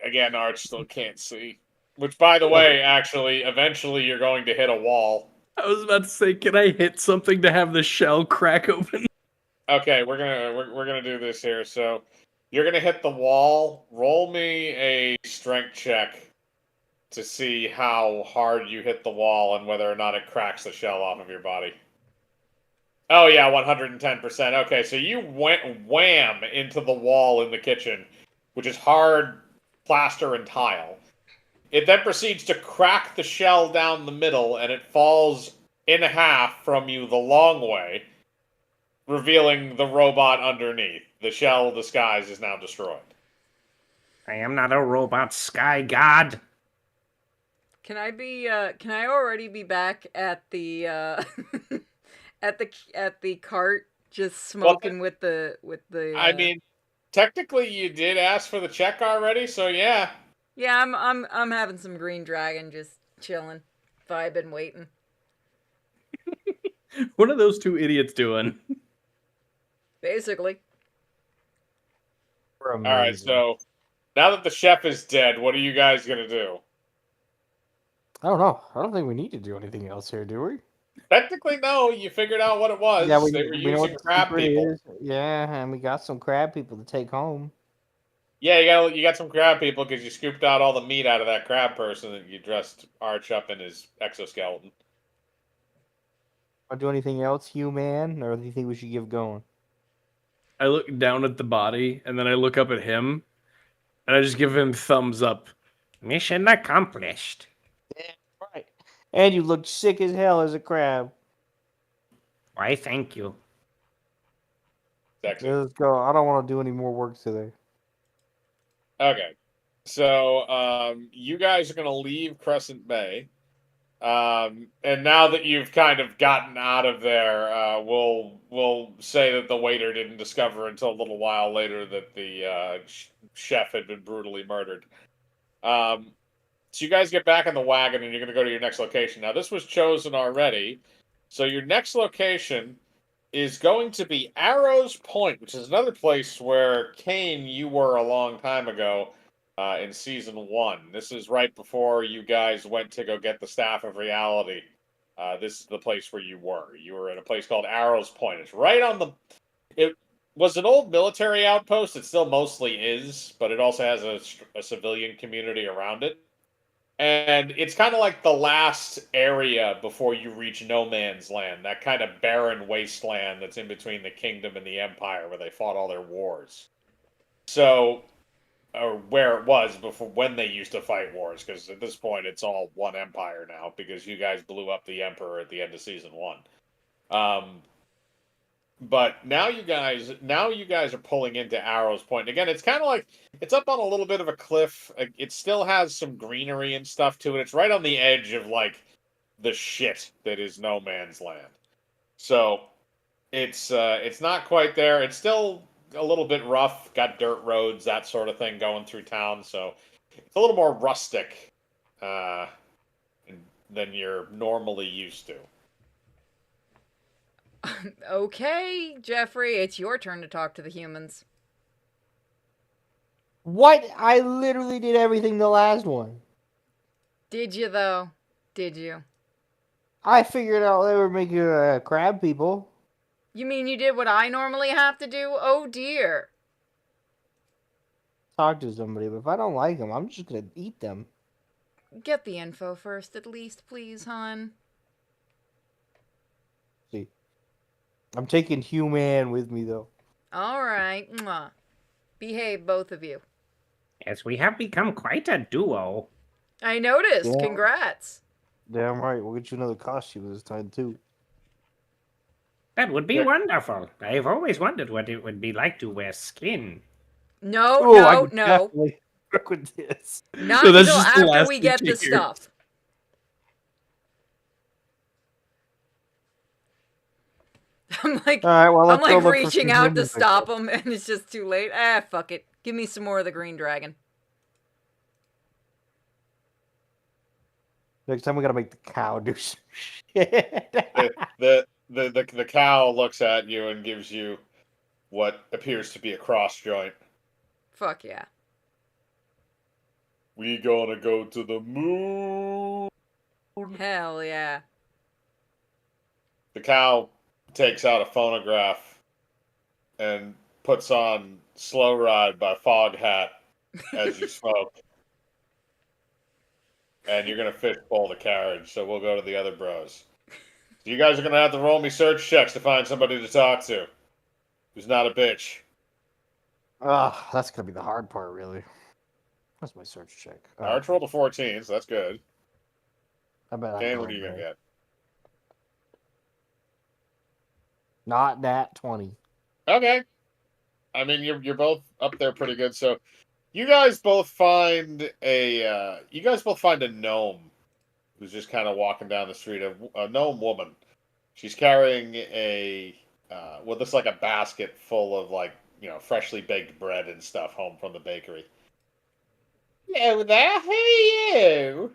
Again, Arch still can't see. Which, by the way, actually, eventually you're going to hit a wall. I was about to say, can I hit something to have the shell crack open? Okay, we're gonna do this here. So you're gonna hit the wall. Roll me a strength check to see how hard you hit the wall and whether or not it cracks the shell off of your body. Oh yeah, 110%. Okay, so you went wham into the wall in the kitchen, which is hard plaster and tile. It then proceeds to crack the shell down the middle, and it falls in half from you the long way, revealing the robot underneath. The shell disguise is now destroyed. I am not a robot, Sky God. Can I be? Can I already be back at the at the cart, just smoking with the I mean, technically you did ask for the check already, so yeah. Yeah, I'm having some green dragon, just chilling, vibing, waiting. What are those two idiots doing? Basically. We're All right, amazing. so now that the chef is dead, what are you guys gonna do? I don't know. I don't think we need to do anything else here, do we? Technically, no. You figured out what it was. Yeah, They were we know what using the crab secret people. is. Yeah, and we got some crab people to take home. Yeah, you got some crab people because you scooped out all the meat out of that crab person and you dressed Arch up in his exoskeleton. Want to do anything else, human, or do you think we should give going? I look down at the body, and then I look up at him, and I just give him thumbs up. Mission accomplished. Right. And you look sick as hell as a crab. Why, thank you. Sexy. Let's go. I don't want to do any more work today. Okay. So, you guys are going to leave Crescent Bay. And now that you've kind of gotten out of there, we'll say that the waiter didn't discover until a little while later that the chef had been brutally murdered. So you guys get back in the wagon and you're going to go to your next location. Now, this was chosen already. So your next location is going to be Arrows Point, which is another place where, Kane, you were a long time ago in Season 1. This is right before you guys went to go get the Staff of Reality. This is the place where you were. You were in a place called Arrows Point. It's right on the... It was an old military outpost. It still mostly is, but it also has a civilian community around it. And it's kind of like the last area before you reach no man's land, that kind of barren wasteland that's in between the kingdom and the empire where they fought all their wars. So, or where it was before when they used to fight wars, because at this point it's all one empire now because you guys blew up the emperor at the end of season 1. But now you guys are pulling into Arrow's Point. Again, it's kind of like it's up on a little bit of a cliff. It still has some greenery and stuff to it. It's right on the edge of like the shit that is no man's land. So it's not quite there. It's still a little bit rough. Got dirt roads, that sort of thing going through town. So it's a little more rustic than you're normally used to. Okay, Jeffrey, it's your turn to talk to the humans. What? I literally did everything the last one. Did you, though? Did you? I figured out they were making crab people. You mean you did what I normally have to do? Oh, dear. Talk to somebody, but if I don't like them, I'm just gonna eat them. Get the info first, at least, please, hon. See, I'm taking human with me though. All right. Mwah. Behave, both of you. Yes, we have become quite a duo. I noticed. Yeah. Congrats. Damn right, we'll get you another costume this time too. That would be Yeah. wonderful. I've always wondered what it would be like to wear skin. No, Oh, I no, could no. definitely work with this. Not No, that's until just the after last we thing get she the hears. stuff. I'm like, All right, well, I'm let's go like look for reaching some out to humans, I stop guess. him, and it's just too late. Ah, fuck it. Give me some more of the green dragon. Next time we gotta make the cow do some shit. The cow looks at you and gives you what appears to be a cross joint. Fuck yeah. We gonna go to the moon. Hell yeah. The cow takes out a phonograph and puts on "Slow Ride" by Foghat as you smoke. And you're gonna fishbowl the carriage, so we'll go to the other bros. So you guys are gonna have to roll me search checks to find somebody to talk to who's not a bitch. Ugh, that's gonna be the hard part, really. What's my search check? Arch rolled a 14, so that's good. I bet I Dan, can what are you roll gonna better. get? Not that 20. Okay. I mean, you're both up there pretty good. So you guys both find a gnome who's just kind of walking down the street. A gnome woman. She's carrying what looks like a basket full of freshly baked bread and stuff home from the bakery. Hello there, who are you?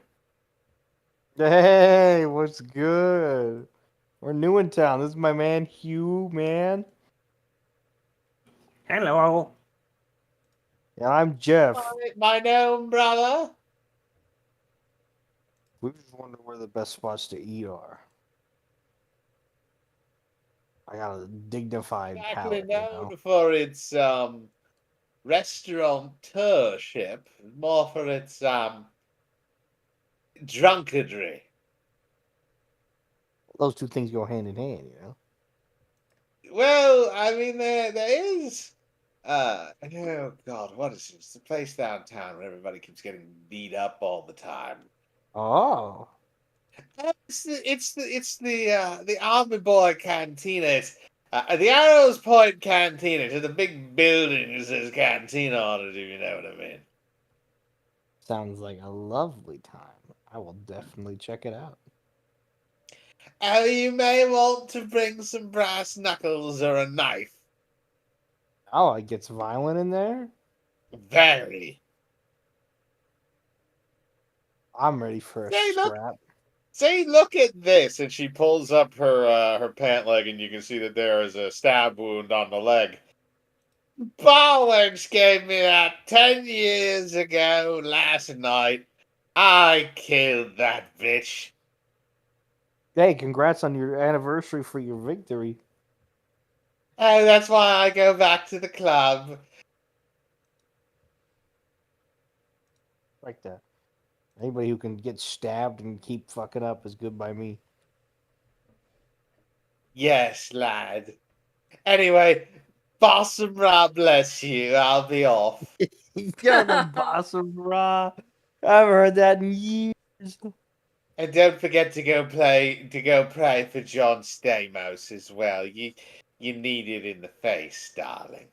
Hey, what's good? We're new in town. This is my man Hugh, man. Hello. And I'm Jeff. My gnome brother. We just wonder where the best spots to eat are. I got a dignified Exactly palate, you know? known for its restaurateurship, more for its drunkardry. Those two things go hand in hand, you know? Well, I mean, there is. Oh God, what is it? It's the place downtown where everybody keeps getting beat up all the time. Oh. It's the Army Boy Cantina. It's the Arrows Point Cantina. It's the big building that says Cantina on it, if you know what I mean. Sounds like a lovely time. I will definitely check it out. Oh, you may want to bring some brass knuckles or a knife. Oh, it gets violent in there? Very. I'm ready for a Hey, look. scrap. See, look at this. And she pulls up her pant leg, and you can see that there is a stab wound on the leg. Bollocks gave me that 10 years ago last night. I killed that bitch. Hey, congrats on your anniversary for your victory. Oh, that's why I go back to the club. Like that. Anybody who can get stabbed and keep fucking up is good by me. Yes, lad. Anyway, Bossum Ra bless you. I'll be off. You're the boss of Raw. I haven't heard that in years. And don't forget to go pray for John Stamos as well. You need it in the face, darling.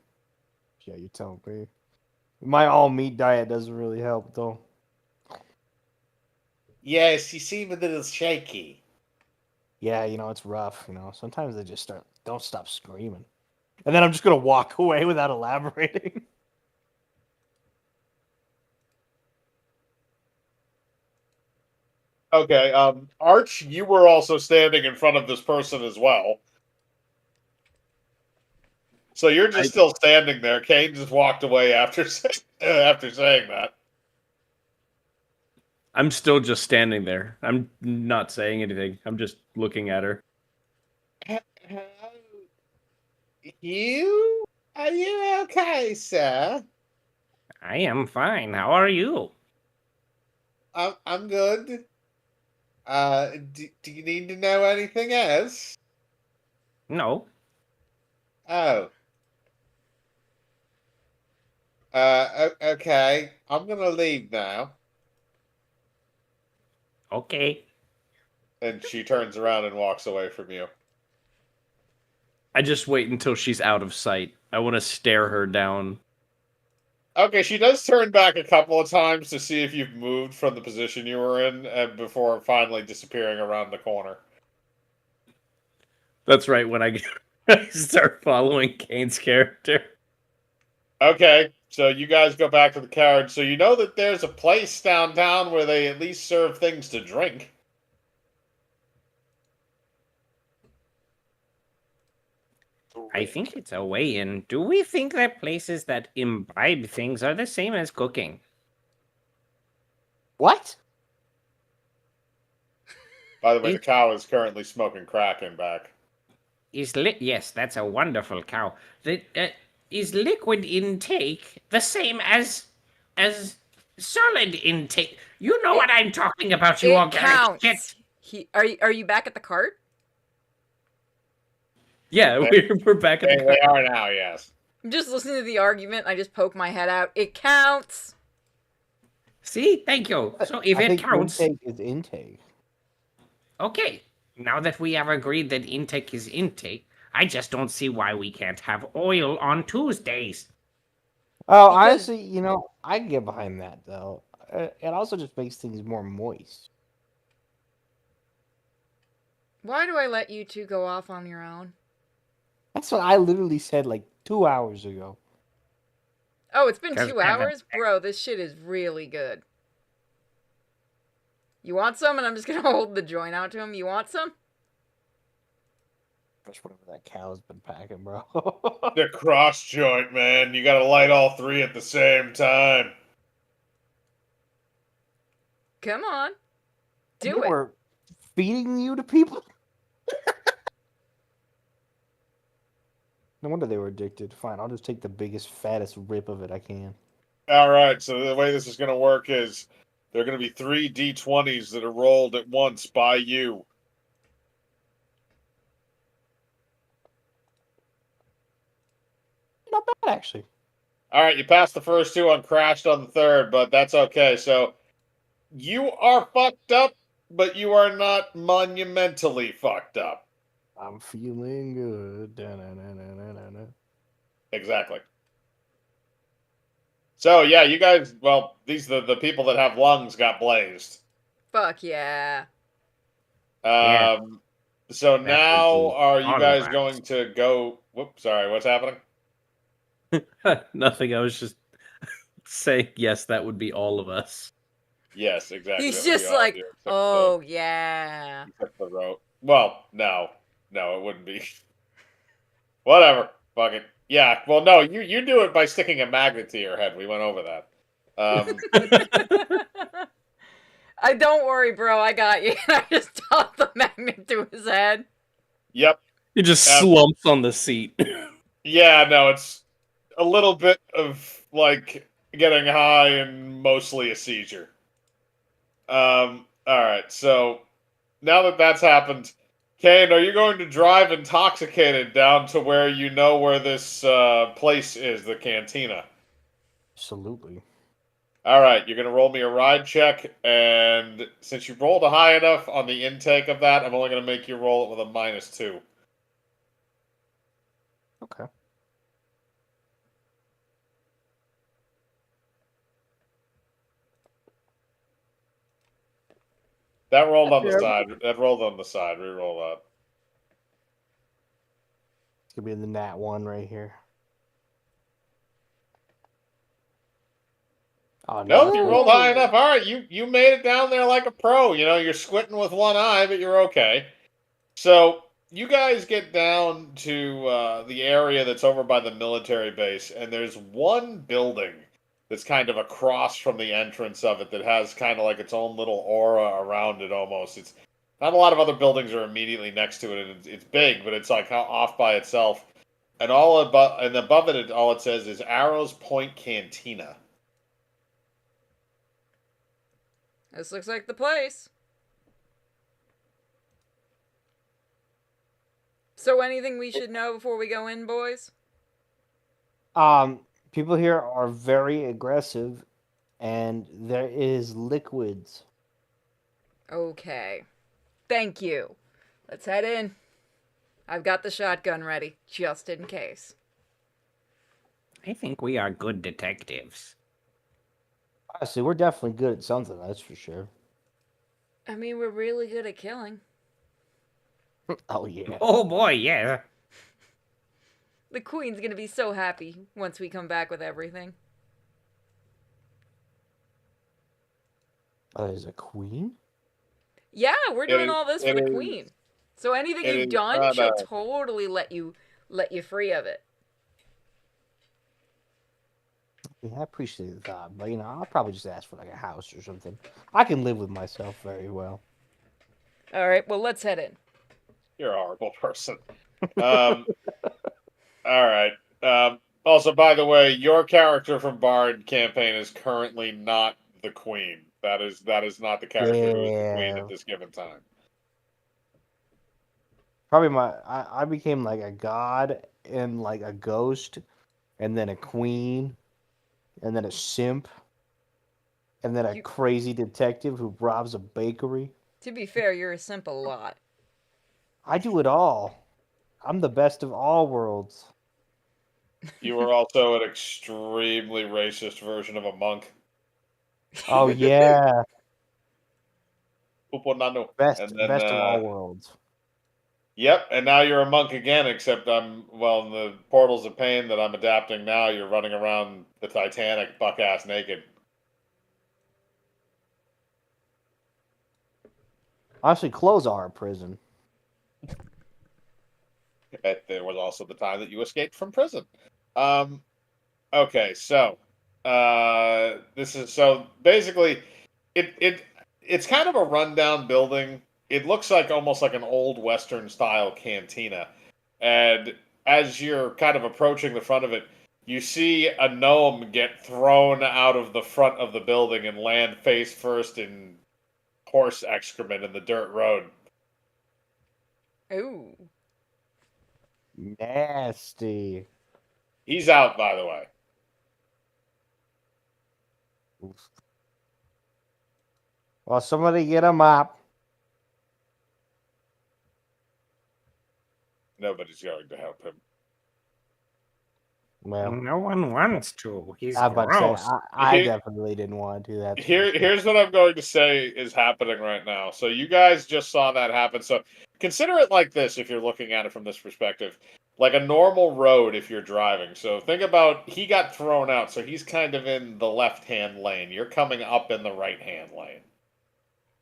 Yeah, you tell me. My all meat diet doesn't really help though. Yes, you seem a little shaky. Yeah, it's rough. Sometimes they just don't stop screaming, and then I'm just gonna walk away without elaborating. Okay, Arch, you were also standing in front of this person as well. So you're just still standing there. Kane just walked away after after saying that. I'm still just standing there. I'm not saying anything. I'm just looking at her. You? Are you okay, sir? I am fine. How are you? I'm good. Do you need to know anything else? No. Oh. Okay. I'm gonna leave now. Okay. And she turns around and walks away from you. I just wait until she's out of sight. I want to stare her down. Okay, she does turn back a couple of times to see if you've moved from the position you were in, before finally disappearing around the corner. That's right, when I start following Kane's character. Okay, so you guys go back to the carriage. So you know that there's a place downtown where they at least serve things to drink. I think it's a way in. Do we think that places that imbibe things are the same as cooking? What? By the way, the cow is currently smoking crack in back. Yes, that's a wonderful cow. Is liquid intake the same as solid intake? You know what I'm talking about, you It organic shit. counts. Are you back at the cart? Yeah, we're back at the They are now, yes. I'm just listening to the argument. I just poke my head out. It counts. See, thank you. So if I it think counts, intake is intake. okay. Now that we have agreed that intake is intake, I just don't see why we can't have oil on Tuesdays. Oh, Because- honestly, I can get behind that though. It also just makes things more moist. Why do I let you two go off on your own? That's what I literally said like 2 hours ago. Oh, it's been 'Cause 2 hours? Bro, this shit is really good. You want some? And I'm just gonna hold the joint out to him. You want some? That's whatever that cow's been packing, bro. The cross joint, man. You gotta light all three at the same time. Come on. They Do it. were feeding you to people? No wonder they were addicted. Fine, I'll just take the biggest, fattest rip of it I can. Alright, so the way this is gonna work is there are gonna be 3 D20s that are rolled at once by you. Not bad, actually. Alright, you passed the first 2 on crashed on the third, but that's okay. So you are fucked up, but you are not monumentally fucked up. I'm feeling good. Da-na-na-na-na-na. Exactly. So yeah, you guys, well, the people that have lungs got blazed. Fuck yeah. Yeah. So That now would be are you all guys of us. going to go? Whoops, sorry, what's happening? Nothing. I was just saying, yes, that would be all of us. Yes, exactly. He's that would be just all of like, you, except oh yeah. except the rope. Well, no, it wouldn't be. Whatever, fuck it. Yeah, well, no, you do it by sticking a magnet to your head. We went over that. I don't worry, bro. I got you. I just tossed the magnet to his head. Yep. He just slumps on the seat. Yeah, no, it's a little bit of like getting high and mostly a seizure. All right, so now that that's happened, Kane, are you going to drive intoxicated down to where you know where this place is, the cantina? Absolutely. All right, you're going to roll me a ride check, and since you rolled a high enough on the intake of that, I'm only going to make you roll it with a -2. Okay. That rolled on the Okay. side. That rolled on the side. Reroll that. It's gonna be the nat 1 right here. Oh no! Nope, you rolled high enough. All right, you made it down there like a pro. You know, you're squinting with one eye, but you're okay. So you guys get down to the area that's over by the military base, and there's one building that's kind of across from the entrance of it that has kind of like its own little aura around it almost. It's not a lot of other buildings are immediately next to it, and it's big, but it's like off by itself. And above it, all it says is Arrows Point Cantina. This looks like the place. So anything we should know before we go in, boys? People here are very aggressive, and there is liquids. Okay. Thank you. Let's head in. I've got the shotgun ready, just in case. I think we are good detectives. Honestly, we're definitely good at something, that's for sure. I mean, we're really good at killing. Oh yeah. Oh boy, yeah. The Queen's gonna be so happy once we come back with everything. Oh, there's a queen? Yeah, we're doing is- all this for it the is- Queen. So anything it you've is done, not she'll a- totally let you free of it. Yeah, I appreciate the thought, but I'll probably just ask for like a house or something. I can live with myself very well. All right, well, let's head in. You're a horrible person. All right. Also, by the way, your character from Bard campaign is currently not the queen. That is not the character who is the queen Yeah. at this given time. Probably I became like a god and like a ghost, and then a queen, and then a simp, and then a You- crazy detective who robs a bakery. To be fair, you're a simp a lot. I do it all. I'm the best of all worlds. You are also an extremely racist version of a monk. Oh yeah, Uponano. best And then, best of all worlds. Yep, and now you're a monk again, except in the Portals of Pain that I'm adapting now, you're running around the Titanic buck-ass naked. Honestly, clothes are a prison. There was also the time that you escaped from prison. Okay, so this is so basically it's kind of a rundown building. It looks like almost like an old Western style cantina, and as you're kind of approaching the front of it, you see a gnome get thrown out of the front of the building and land face first in horse excrement in the dirt road. Ooh. Nasty. He's out, by the way. Oof. Well, somebody get a mop. Nobody's going to help him. Well, No one wants to. He's I was about to say, gross. I Here- definitely didn't want to do that. Here's what I'm going to say is happening right now. So you guys just saw that happen. So consider it like this if you're looking at it from this perspective. Like a normal road if you're driving. So think about he got thrown out, so he's kind of in the left-hand lane. You're coming up in the right-hand lane.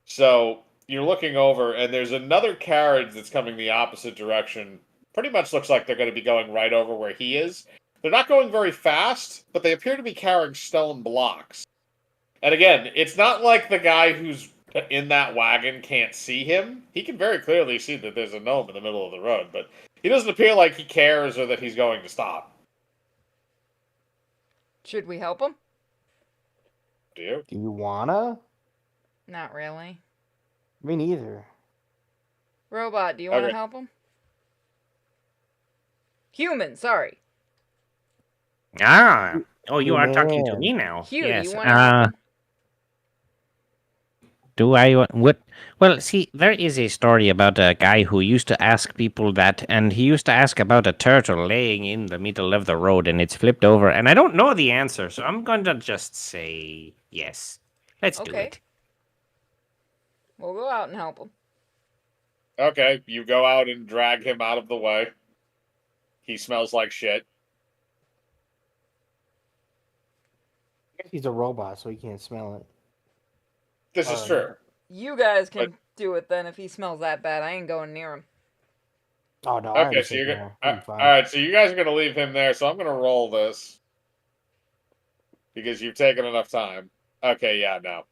So you're looking over and there's another carriage that's coming the opposite direction. Pretty much looks like they're going to be going right over where he is. They're not going very fast, but they appear to be carrying stone blocks. And again, it's not like the guy who's in that wagon can't see him. He can very clearly see that there's a gnome in the middle of the road, but he doesn't appear like he cares or that he's going to stop. Should we help him? Do you? Do you wanna? Not really. Me neither. Robot, do you want to Okay. help him? Human, sorry. Ah, Oh, you are talking to Man. me now. Hugh, do Yes. you want to help him? Do I what? Well, see, there is a story about a guy who used to ask people that, and he used to ask about a turtle laying in the middle of the road, and it's flipped over, and I don't know the answer, so I'm going to just say yes. Let's do Okay. it. We'll go out and help him. Okay, you go out and drag him out of the way. He smells like shit. I guess he's a robot, so he can't smell it. This is true. You guys can do it then if he smells that bad. I ain't going near him. Oh no, I Okay, so understand. you're He'll all be fine. right. So you guys are gonna leave him there. So I'm gonna roll this because you've taken enough time. Okay, yeah, no.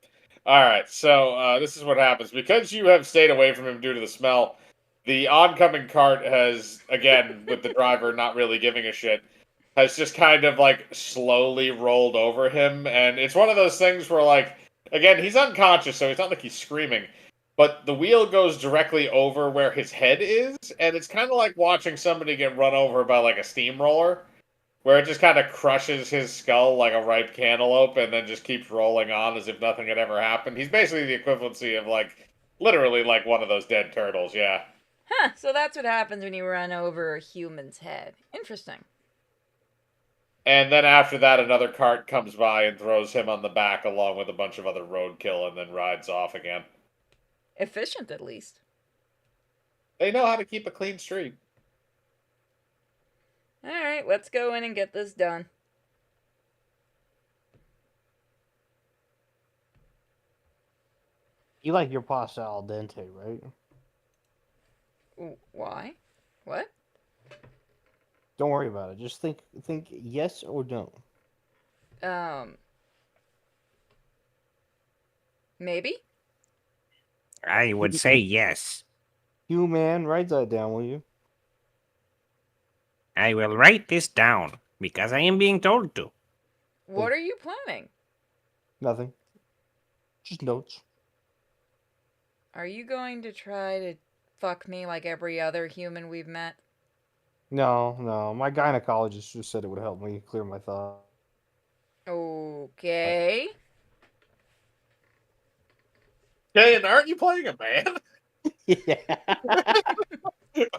All right, so this is what happens because you have stayed away from him due to the smell. The oncoming cart has, again, with the driver not really giving a shit, has just kind of like slowly rolled over him, and it's one of those things where, like, again, he's unconscious, so it's not like he's screaming, but the wheel goes directly over where his head is, and it's kind of like watching somebody get run over by like a steamroller, where it just kind of crushes his skull like a ripe cantaloupe and then just keeps rolling on as if nothing had ever happened. He's basically the equivalency of like literally like one of those dead turtles, yeah. Huh, so that's what happens when you run over a human's head. Interesting. And then after that, another cart comes by and throws him on the back along with a bunch of other roadkill and then rides off again. Efficient, at least. They know how to keep a clean street. Alright, let's go in and get this done. You like your pasta al dente, right? Why? What? Don't worry about it. Just think yes or no. Maybe? I would say yes. You man, write that down, will you? I will write this down because I am being told to. What are you planning? Nothing. Just notes. Are you going to try to fuck me like every other human we've met? No. My gynecologist just said it would help me clear my thoughts. Okay. Hey, and aren't you playing a man? Yeah.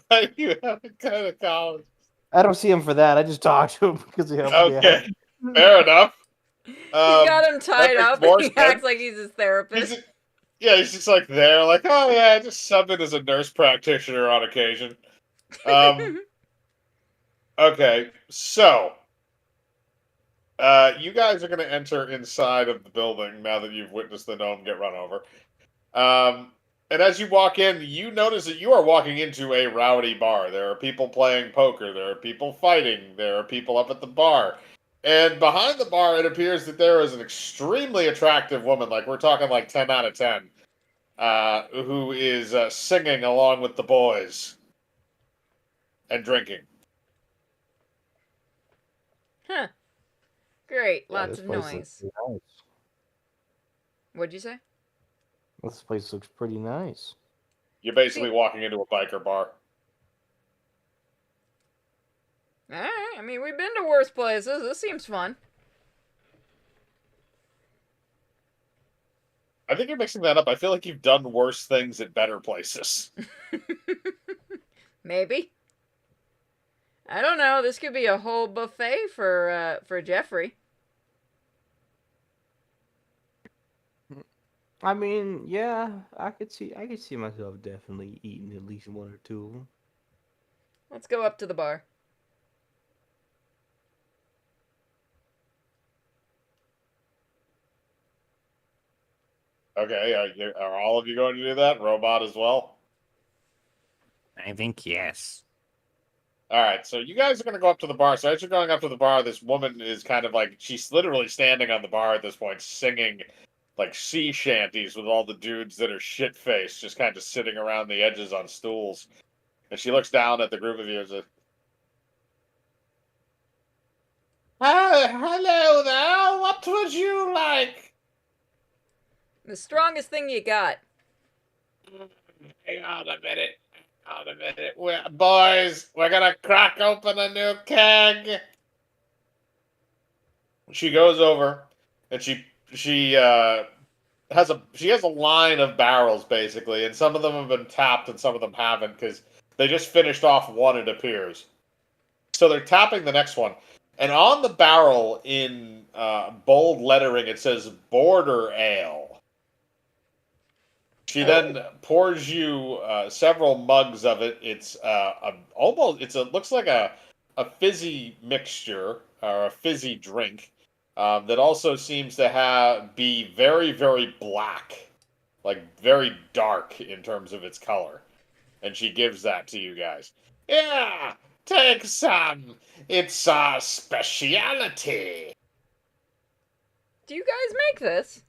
Why do you have a gynecologist? I don't see him for that. I just talk to him because he helps me Okay, out. fair enough. He's got him tied that up makes more and he sense. acts like he's his therapist. He's just like there, like, oh yeah, just sub in as a nurse practitioner on occasion. Okay, so you guys are going to enter inside of the building now that you've witnessed the gnome get run over. And as you walk in, you notice that you are walking into a rowdy bar. There are people playing poker. There are people fighting. There are people up at the bar. And behind the bar, it appears that there is an extremely attractive woman, like we're talking like 10 out of 10, who is singing along with the boys and drinking. Huh. Great. Yeah, Lots this of place looks noise. pretty nice. What'd you say? This place looks pretty nice. You're basically walking into a biker bar. Alright, I mean, we've been to worse places. This seems fun. I think you're mixing that up. I feel like you've done worse things at better places. Maybe. I don't know. This could be a whole buffet for Jeffrey. I mean, yeah, I could see myself definitely eating at least one or two of them. Let's go up to the bar. Okay, are all of you going to do that? Robot as well? I think yes. All right, so you guys are going to go up to the bar. So as you're going up to the bar, this woman is kind of like, she's literally standing on the bar at this point, singing like sea shanties with all the dudes that are shit-faced, just kind of sitting around the edges on stools. And she looks down at the group of you and says, hello there, what would you like? The strongest thing you got. Hang on a minute. Boys, we're gonna crack open a new keg. She goes over and she has a line of barrels basically, and some of them have been tapped and some of them haven't because they just finished off one. It appears. So they're tapping the next one, and on the barrel in bold lettering it says Border Ale. She then pours you several mugs of it. It's looks like a fizzy mixture or a fizzy drink that also seems to be very very black, like very dark in terms of its color. And she gives that to you guys. Yeah, take some. It's our speciality. Do you guys make this?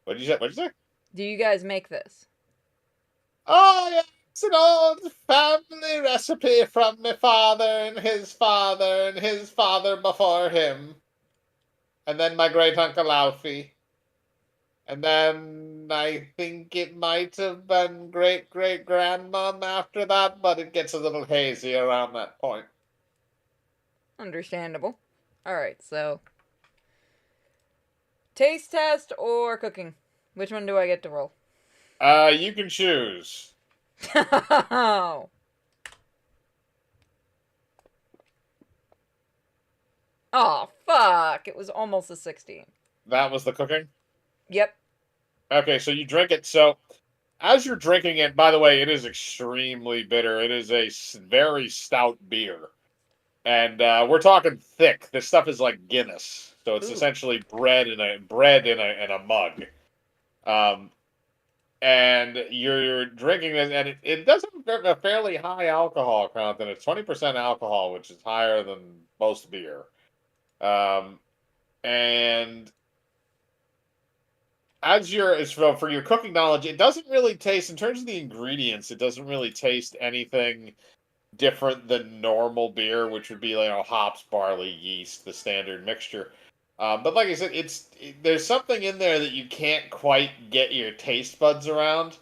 What'd you say? What'd you say? Do you guys make this? Oh, yeah, it's an old family recipe from my father and his father and his father before him. And then my great uncle Alfie. And then I think it might have been great great grandmom after that, but it gets a little hazy around that point. Understandable. Alright, so. Taste test or cooking? Which one do I get to roll? You can choose. Oh. Oh, fuck. It was almost a 16. That was the cooking? Yep. Okay, so you drink it. So, as you're drinking it, by the way, it is extremely bitter. It is a very stout beer. And we're talking thick. This stuff is like Guinness. So it's Ooh. essentially bread in a mug. And you're drinking this, and it does have a fairly high alcohol content. It's 20% alcohol, which is higher than most beer. And for your cooking knowledge, it doesn't really taste, in terms of the ingredients, it doesn't really taste anything different than normal beer, which would be hops, barley, yeast, the standard mixture. But like I said, there's something in there that you can't quite get your taste buds around.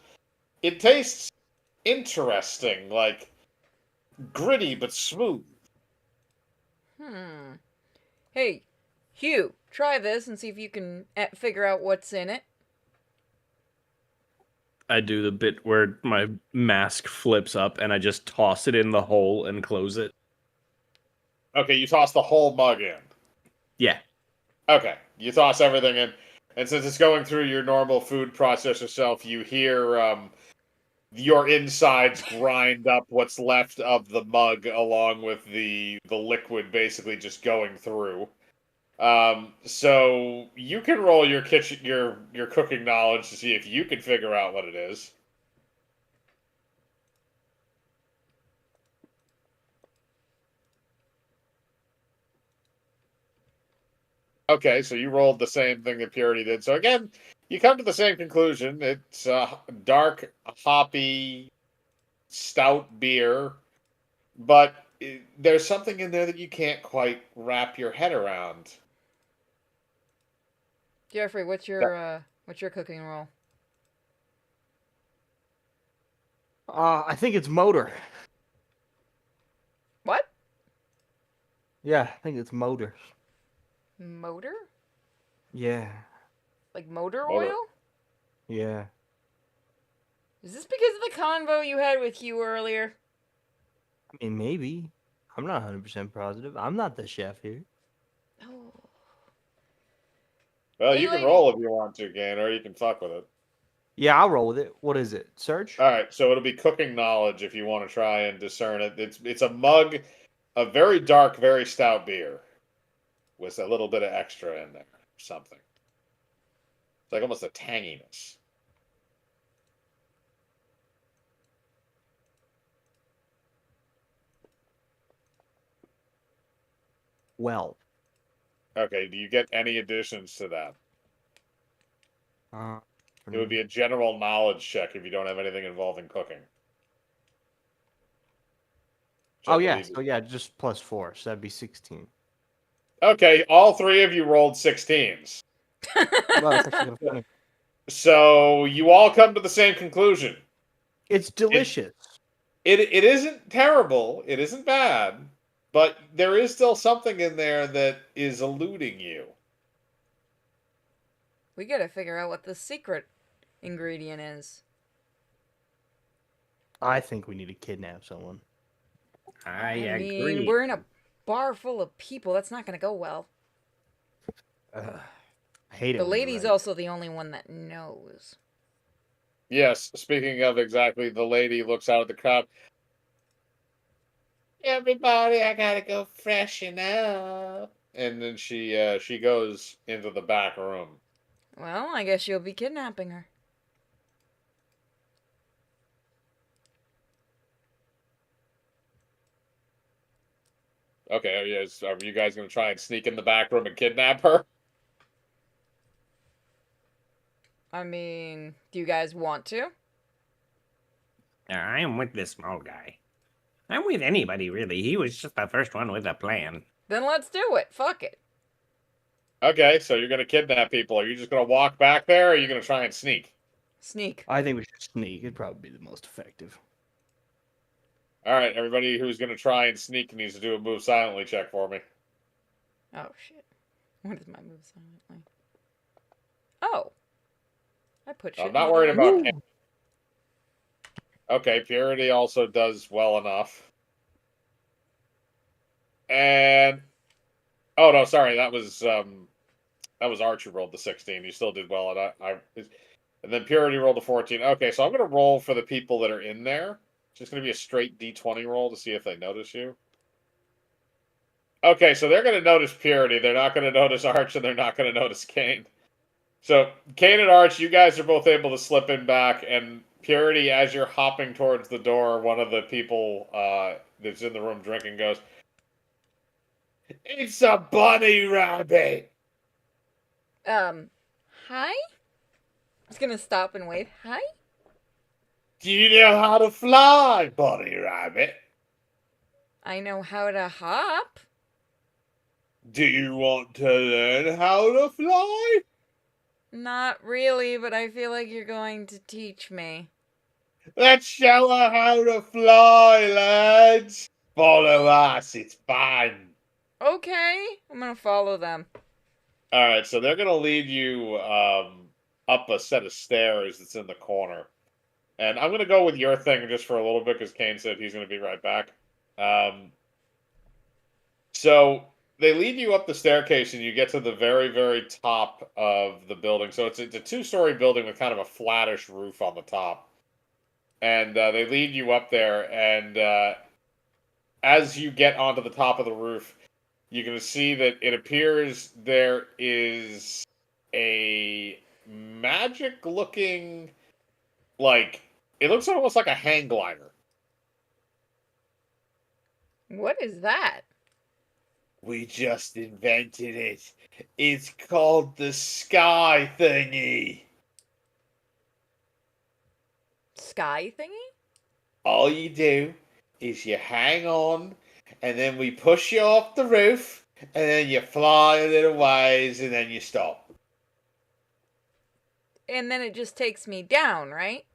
It tastes interesting, like gritty but smooth. Hey, Hugh, try this and see if you can figure out what's in it. I do the bit where my mask flips up and I just toss it in the hole and close it. Okay, you toss the whole mug in. Yeah. Okay, you toss everything in, and since it's going through your normal food processor self, you hear your insides grind up what's left of the mug, along with the liquid basically just going through. So you can roll your cooking knowledge to see if you can figure out what it is. Okay, so you rolled the same thing that Purity did. So again, you come to the same conclusion. It's a dark, hoppy, stout beer, but there's something in there that you can't quite wrap your head around. Jeffrey, what's your cooking roll? I think it's motor. What? Yeah, I think it's motor. Motor? Yeah. Like motor Motor. oil? Yeah. Is this because of the convo you had with Hugh earlier? I mean, maybe. I'm not 100% positive. I'm not the chef here. Oh. Well, Hey, you can lady. roll if you want to, Gain, or you can fuck with it. Yeah, I'll roll with it. What is it? Search? All right, so it'll be cooking knowledge if you want to try and discern it. It's a mug, a very dark, very stout beer, with a little bit of extra in there, something. It's like almost a tanginess. Well. Okay, do you get any additions to that? It would be Mm. a general knowledge check if you don't have anything involving cooking. Which I Oh, yeah. believe is- So, yeah, just +4. So that'd be 16. Okay, all three of you rolled 16s. Well, that's actually kind of funny. So you all come to the same conclusion. It's delicious. It isn't terrible. It isn't bad. But there is still something in there that is eluding you. We gotta figure out what the secret ingredient is. I think we need to kidnap someone. I mean, agree. we're in a bar full of people. That's not gonna go well. I hate it. The when you're lady's right. also the only one that knows. Yes, speaking of exactly, the lady looks out at the crowd. Everybody, I gotta go freshen up. And then she goes into the back room. Well, I guess you'll be kidnapping her. Okay, are you guys gonna try and sneak in the back room and kidnap her? I mean, do you guys want to? I am with this small guy. I'm with anybody, really. He was just the first one with a plan. Then let's do it. Fuck it. Okay, so you're gonna kidnap people. Are you just gonna walk back there, or are you gonna try and sneak? Sneak. I think we should sneak. It'd probably be the most effective. All right, everybody who's gonna try and sneak needs to do a move silently check for me. Oh, shit. What is my move silently? Oh. I put shit I'm not in the worried wrong- about. Okay, Purity also does well enough. And oh no, sorry, that was Archie rolled the 16. You still did well, and then Purity rolled a 14. Okay, so I'm gonna roll for the people that are in there. It's just gonna be a straight D20 roll to see if they notice you. Okay, so they're gonna notice Purity. They're not gonna notice Arch, and they're not gonna notice Kane. So Kane and Arch, you guys are both able to slip in back, and Purity, as you're hopping towards the door, one of the people that's in the room drinking goes, "It's a bunny rabbit." Hi? I was gonna stop and wave. Hi? Do you know how to fly, bunny rabbit? I know how to hop. Do you want to learn how to fly? Not really, but I feel like you're going to teach me. Let's show her how to fly, lads. Follow us, it's fun. Okay, I'm gonna follow them. All right, so they're gonna lead you up a set of stairs that's in the corner, and I'm gonna go with your thing just for a little bit because Kane said he's gonna be right back. So they lead you up the staircase, and you get to the very, very top of the building. So it's a two-story building with kind of a flattish roof on the top, and they lead you up there. And as you get onto the top of the roof, you can see that it appears there is a magic looking, like, it looks almost like a hang glider. What is that? We just invented it. It's called the sky thingy. Sky thingy? All you do is you hang on, and then we push you off the roof, and then you fly a little ways, and then you stop. And then it just takes me down, right?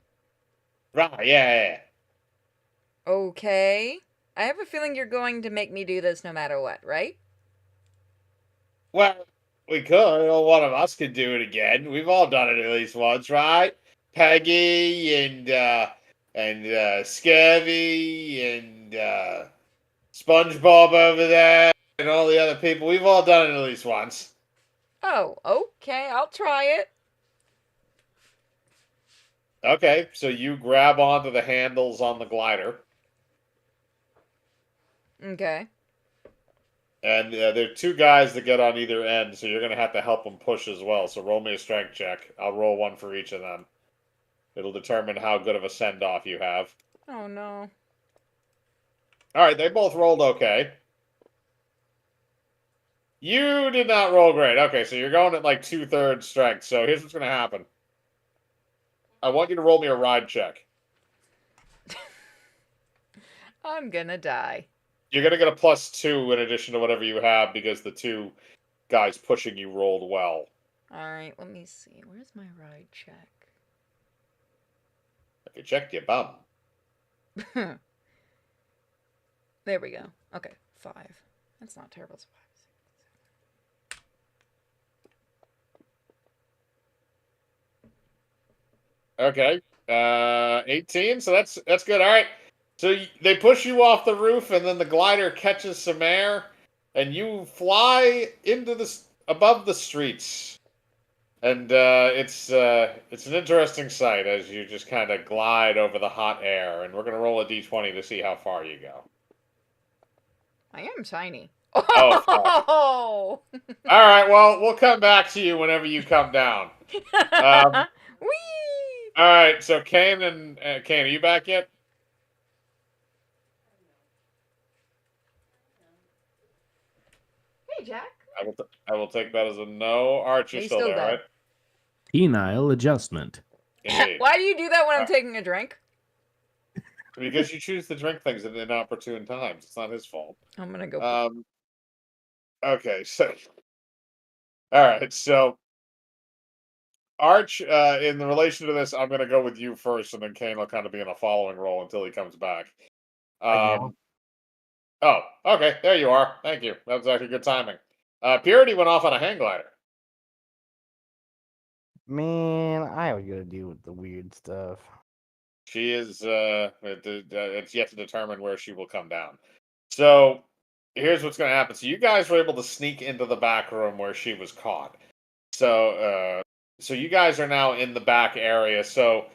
Right, yeah. Okay. I have a feeling you're going to make me do this no matter what, right? Well, we could, or one of us could do it again. We've all done it at least once, right? Peggy and Scurvy and SpongeBob over there and all the other people. We've all done it at least once. Oh, okay, I'll try it. Okay, so you grab onto the handles on the glider. Okay. And there are two guys that get on either end, so you're going to have to help them push as well. So roll me a strength check. I'll roll one for each of them. It'll determine how good of a send-off you have. Oh, no. All right, they both rolled okay. You did not roll great. Okay, so you're going at like 2/3 strength. So here's what's going to happen. I want you to roll me a ride check. I'm gonna die. You're going to get a +2 in addition to whatever you have because the two guys pushing you rolled well. Alright, let me see. Where's my ride check? If you checked your bum. There we go. Okay, 5. That's not terrible. It's 5. Okay. 18. So that's good. All right. So they push you off the roof, and then the glider catches some air, and you fly into above the streets. And it's an interesting sight as you just kind of glide over the hot air. And we're gonna roll a d20 to see how far you go. I am tiny. Oh, fuck. Oh! All right. Well, we'll come back to you whenever you come down. Whee! All right. So Kane and Kane, are you back yet? Hey, Jack. I will take that as a no. Arch, you're He's still still there, dead. right? Penile adjustment. Indeed. Why do you do that when I'm taking a drink? Because you choose to drink things at inopportune times. It's not his fault. I'm gonna go. Okay, so all right, so Arch, in relation to this, I'm going to go with you first, and then Kane will kind of be in a following role until he comes back. now? Oh, okay, there you are. Thank you. That was actually good timing. Purity went off on a hang glider. Man, I always gotta deal with the weird stuff. She is. It's yet to determine where she will come down. So here's what's going to happen. So you guys were able to sneak into the back room where she was caught. So you guys are now in the back area. So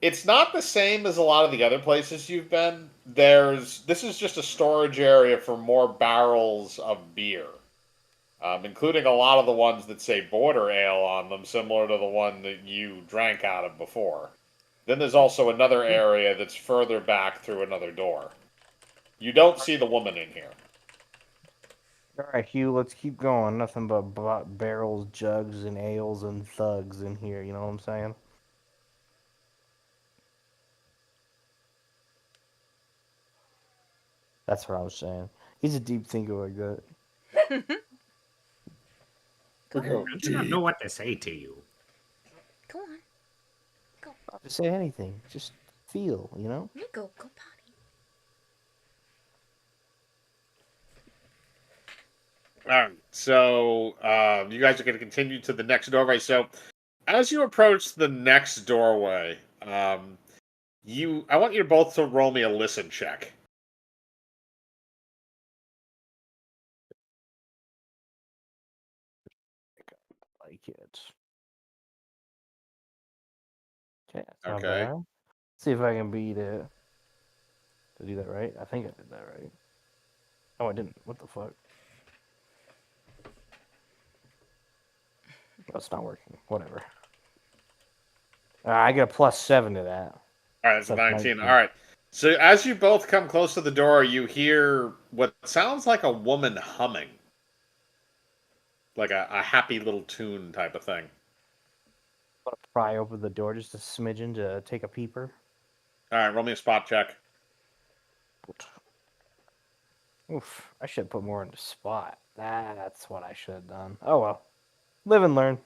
it's not the same as a lot of the other places you've been. This is just a storage area for more barrels of beer, including a lot of the ones that say Border Ale on them, similar to the one that you drank out of before. Then there's also another area that's further back through another door. You don't see the woman in here. All right, Hugh, let's keep going. Nothing but barrels, jugs, and ales and thugs in here. You know what I'm saying? That's what I was saying. He's a deep thinker like that. Go Oh, on. I do not know what to say to you. Go on. Not to say anything, just feel. You know. You go potty. All right, so you guys are going to continue to the next doorway. So, as you approach the next doorway, I want you both to roll me a listen check. Like it. Okay, that's not Okay. bad. See if I can beat it. Did I do that right? I think I did that right. Oh, I didn't. What the fuck? That's not working. Whatever. I get a +7 to that. All right, it's a That's 19. 19. All right. So, as you both come close to the door, you hear what sounds like a woman humming, like a happy little tune type of thing. I'm gonna pry open the door just a smidgen to take a peeper. All right, roll me a spot check. Oof, I should put more into spot. That's what I should have done. Oh well. Live and learn.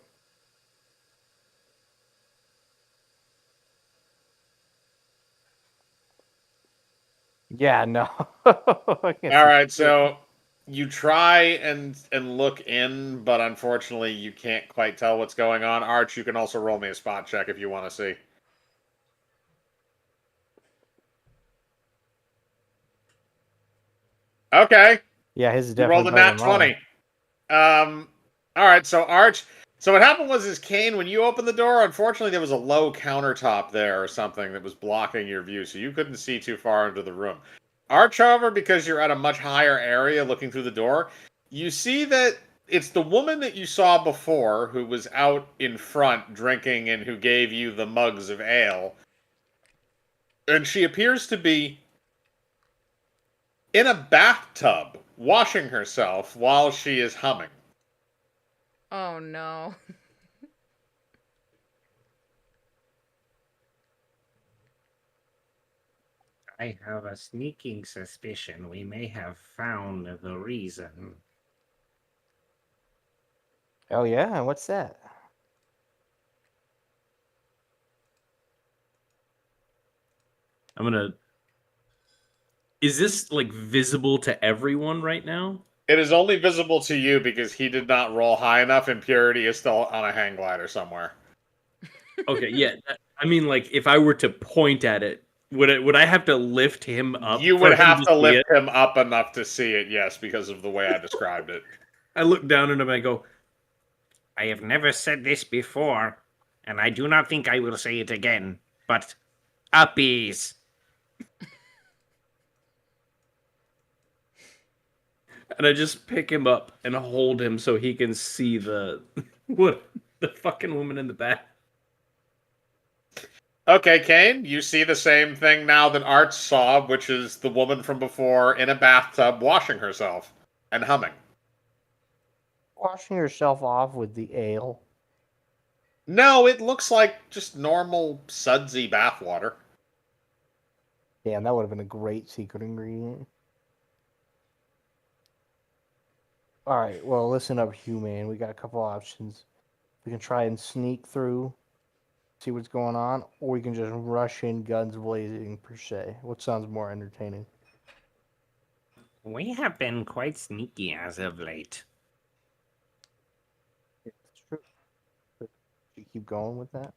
Yeah, no. All right, so you try and look in, but unfortunately you can't quite tell what's going on. Arch, you can also roll me a spot check if you want to see. Okay, Yeah, his is you definitely rolled a better nat than mine. 20. All right, so Arch. So what happened was, Kane, when you opened the door, unfortunately there was a low countertop there or something that was blocking your view, so you couldn't see too far into the room. Arch, however, because you're at a much higher area looking through the door, you see that it's the woman that you saw before who was out in front drinking and who gave you the mugs of ale. And she appears to be in a bathtub washing herself while she is humming. Oh no. I have a sneaking suspicion we may have found the reason. Oh yeah, what's that? I'm gonna Is this like visible to everyone right now? It is only visible to you because he did not roll high enough, and Purity is still on a hang glider somewhere. Okay, yeah. I mean, like, if I were to point at it, would I have to lift him up You for would him have to to see it? lift him up enough to see it, yes, because of the way I described it. I look down at him and I go, I have never said this before, and I do not think I will say it again, but uppies. and I just pick him up and hold him so he can see the what the fucking woman in the back. Okay, Kane, you see the same thing now that Arch saw, which is the woman from before in a bathtub washing herself and humming. Washing yourself off with the ale. No, it looks like just normal sudsy bathwater. Damn, that would have been a great secret ingredient. All right, well, listen up, human. We got a couple options. We can try and sneak through, see what's going on, or we can just rush in guns blazing per se. What sounds more entertaining? We have been quite sneaky as of late. It's true. But you keep going with that?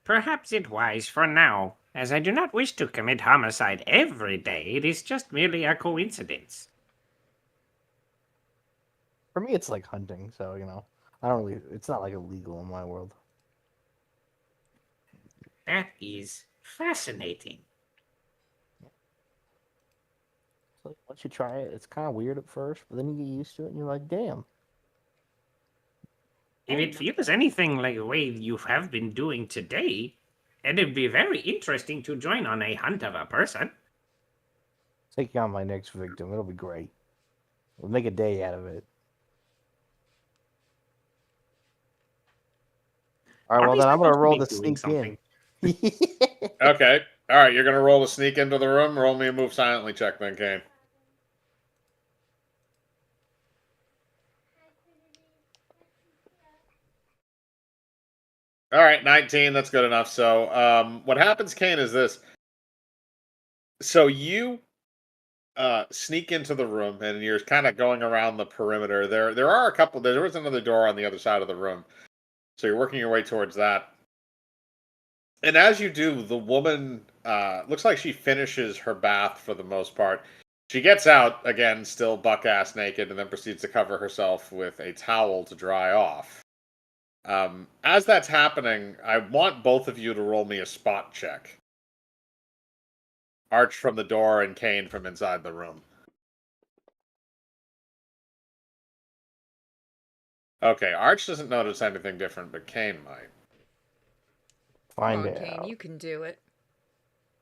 Perhaps it wise for now, as I do not wish to commit homicide every day. It is just merely a coincidence. For me, it's like hunting, so, I don't really, it's not like illegal in my world. That is fascinating. So once you try it, it's kind of weird at first, but then you get used to it and you're like, damn. If it feels anything like the way you have been doing today, it'd be very interesting to join on a hunt of a person. Taking on my next victim, it'll be great. We'll make a day out of it. All right, Are well we then I'm gonna supposed to roll be the doing sneak in. Okay. Alright, you're gonna roll to sneak into the room. Roll me a move silently check then, Kane. Alright, 19, that's good enough. So, what happens, Kane, is this. So you sneak into the room and you're kind of going around the perimeter. There are a couple. There was another door on the other side of the room, so you're working your way towards that. And as you do, the woman looks like she finishes her bath for the most part. She gets out again, still buck ass naked, and then proceeds to cover herself with a towel to dry off. As that's happening, I want both of you to roll me a spot check. Arch from the door and Kane from inside the room. Okay, Arch doesn't notice anything different, but Kane might. Find Come on, it Kane, out. you can do it.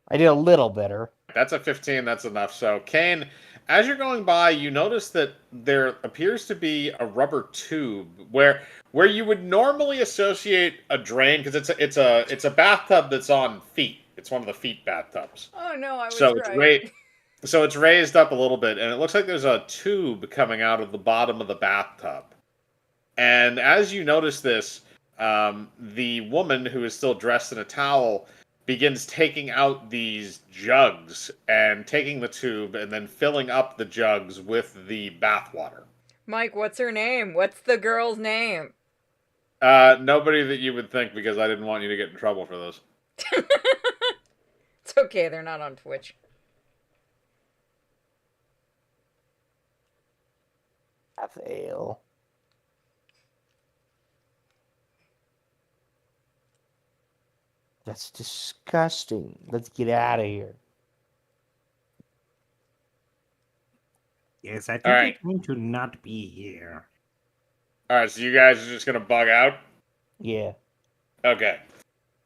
I did a little better. That's a 15, that's enough. So, Kane, as you're going by, you notice that there appears to be a rubber tube where you would normally associate a drain, because it's a bathtub that's on feet. It's one of the feet bathtubs. Oh no, I was So it's right. so it's raised up a little bit, and it looks like there's a tube coming out of the bottom of the bathtub. And as you notice this, the woman, who is still dressed in a towel, begins taking out these jugs and taking the tube and then filling up the jugs with the bathwater. Mike, what's her name? What's the girl's name? Nobody that you would think, because I didn't want you to get in trouble for those. It's okay, they're not on Twitch. Half ale. That's disgusting. Let's get out of here. Yes, I think Alright. it's going to not be here. Alright, so you guys are just gonna bug out? Yeah. Okay.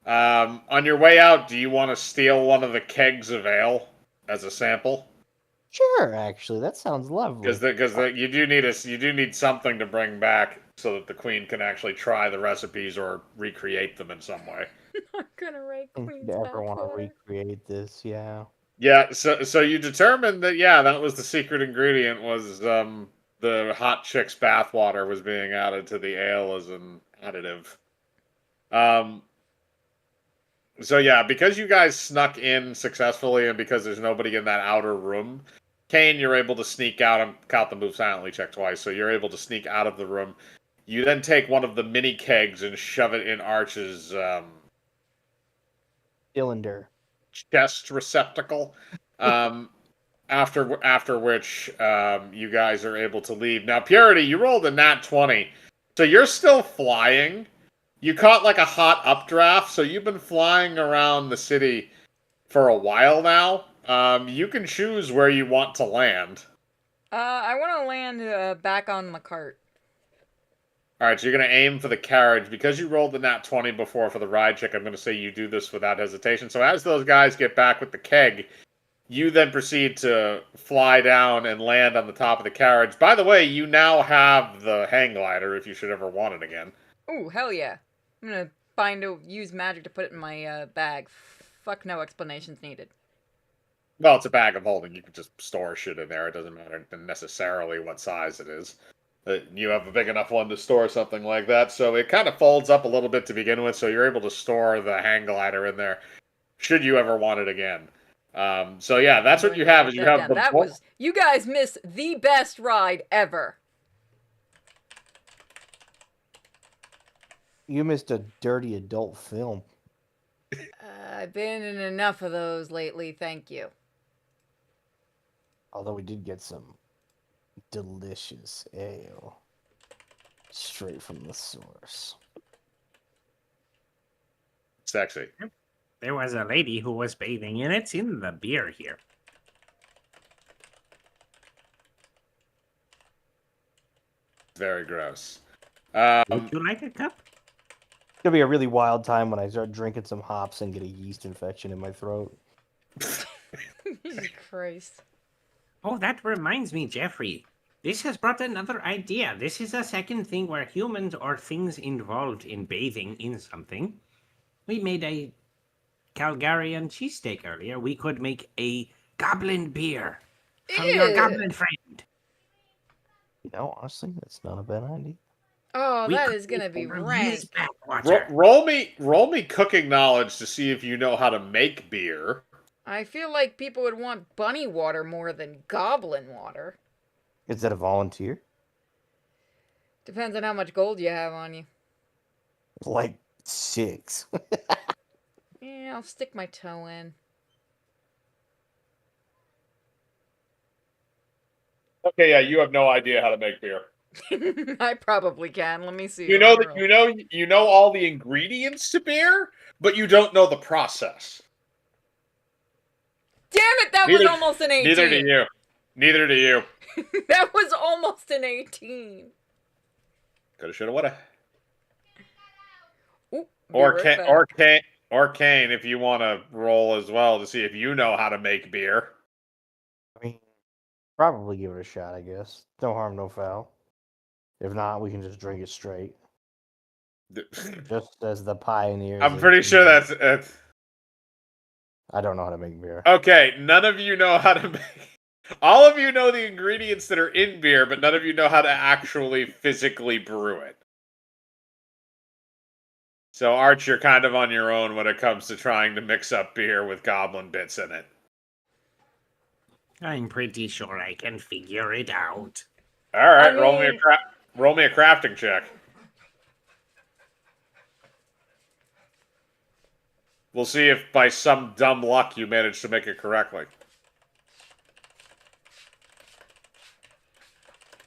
On your way out, do you want to steal one of the kegs of ale as a sample? Sure, actually, that sounds lovely. Because you do need something to bring back so that the queen can actually try the recipes or recreate them in some way. I'm gonna write I think Queen's you'd ever want to bathwater. recreate this, yeah. Yeah, so you determined that that was the secret ingredient, was the hot chick's bathwater was being added to the ale as an additive. So yeah, because you guys snuck in successfully, and because there's nobody in that outer room, Kane, you're able to sneak out and count the move silently check twice. So you're able to sneak out of the room. You then take one of the mini kegs and shove it in Arch's Cylinder. chest receptacle. After which you guys are able to leave. Now, Purity, you rolled a nat 20, so you're still flying. You caught like a hot updraft, so you've been flying around the city for a while now. You can choose where you want to land. I want to land back on the cart. Alright, so you're going to aim for the carriage. Because you rolled the nat 20 before for the ride check, I'm going to say you do this without hesitation. So as those guys get back with the keg, you then proceed to fly down and land on the top of the carriage. By the way, you now have the hang glider if you should ever want it again. Ooh, hell yeah. I'm gonna use magic to put it in my bag. Fuck no explanations needed. Well, it's a bag of holding. You can just store shit in there. It doesn't matter necessarily what size it is. You have a big enough one to store something like that, so it kind of folds up a little bit to begin with, so you're able to store the hang glider in there should you ever want it again. So yeah, that's what you have. Is you have the that was you guys missed the best ride ever. You missed a dirty adult film. I've been in enough of those lately, thank you. Although we did get some delicious ale straight from the source. sexy. There was a lady who was bathing, and it's in the beer here. Very gross. Would you like a cup? It's gonna be a really wild time when I start drinking some hops and get a yeast infection in my throat. Jesus Christ. Oh, that reminds me, Jeffrey. This has brought another idea. This is a second thing where humans or things involved in bathing in something. We made a Calgarian cheesesteak earlier. We could make a goblin beer from your Ew. goblin friend. You know, honestly, that's not a bad idea. Oh, We that could is gonna make be it from rank. his backwater. roll me cooking knowledge to see if you know how to make beer. I feel like people would want bunny water more than goblin water. Is that a volunteer? Depends on how much gold you have on you. Like 6. Yeah, I'll stick my toe in. Okay, yeah, you have no idea how to make beer. I probably can. Let me see. You know that you know all the ingredients to beer, but you don't know the process. Damn it, that was almost an 18. Neither do you. Neither do you. That was almost an 18. Coulda, shoulda, woulda. Ooh, Or Kane, if you want to roll as well to see if you know how to make beer. I mean, probably give it a shot, I guess. No harm, no foul. If not, we can just drink it straight. Just as the pioneers. I'm of pretty sure beer. that's I don't know how to make beer. okay. None of you know how to make. All of you know the ingredients that are in beer, but none of you know how to actually physically brew it. So, Arch, you're kind of on your own when it comes to trying to mix up beer with goblin bits in it. I'm pretty sure I can figure it out. All right, I roll me a crafting check. We'll see if by some dumb luck you manage to make it correctly.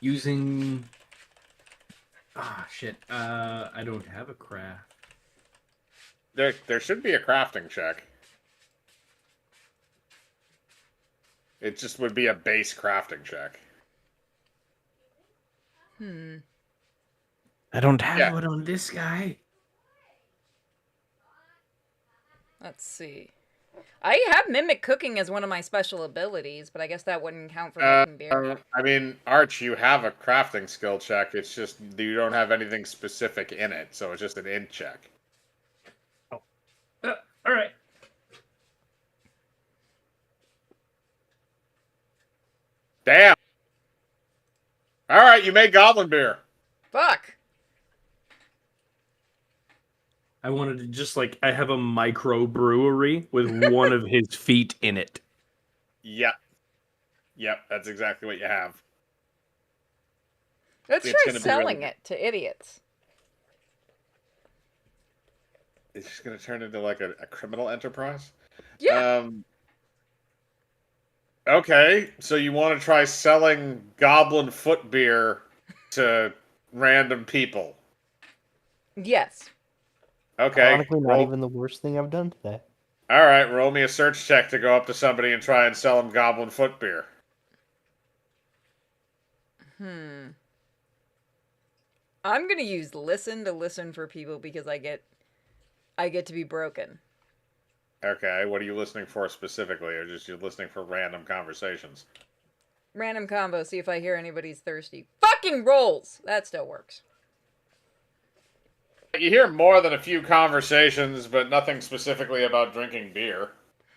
Using... Ah, shit. I don't have a craft. There should be a crafting check. It just would be a base crafting check. I don't have Yeah. one on this guy. Let's see. I have mimic cooking as one of my special abilities, but I guess that wouldn't count for making beer. I mean, Arch, you have a crafting skill check. It's just you don't have anything specific in it, so it's just an int check. All right. Damn. All right, you made goblin beer. Fuck. I wanted to just like I have a microbrewery with one of his feet in it. Yep. Yep, that's exactly what you have. Let's It's try gonna be selling really- it to idiots. It's just going to turn into like a criminal enterprise? Yeah. Okay, so you want to try selling goblin foot beer to random people? Yes. Okay. Ironically, not even the worst thing I've done today. All right, roll me a search check to go up to somebody and try and sell them goblin foot beer. I'm gonna use listen to listen for people because I get to be broken. Okay, what are you listening for specifically, or just you're listening for random conversations? Random combo, see if I hear anybody's thirsty. Fucking rolls! That still works. You hear more than a few conversations, but nothing specifically about drinking beer.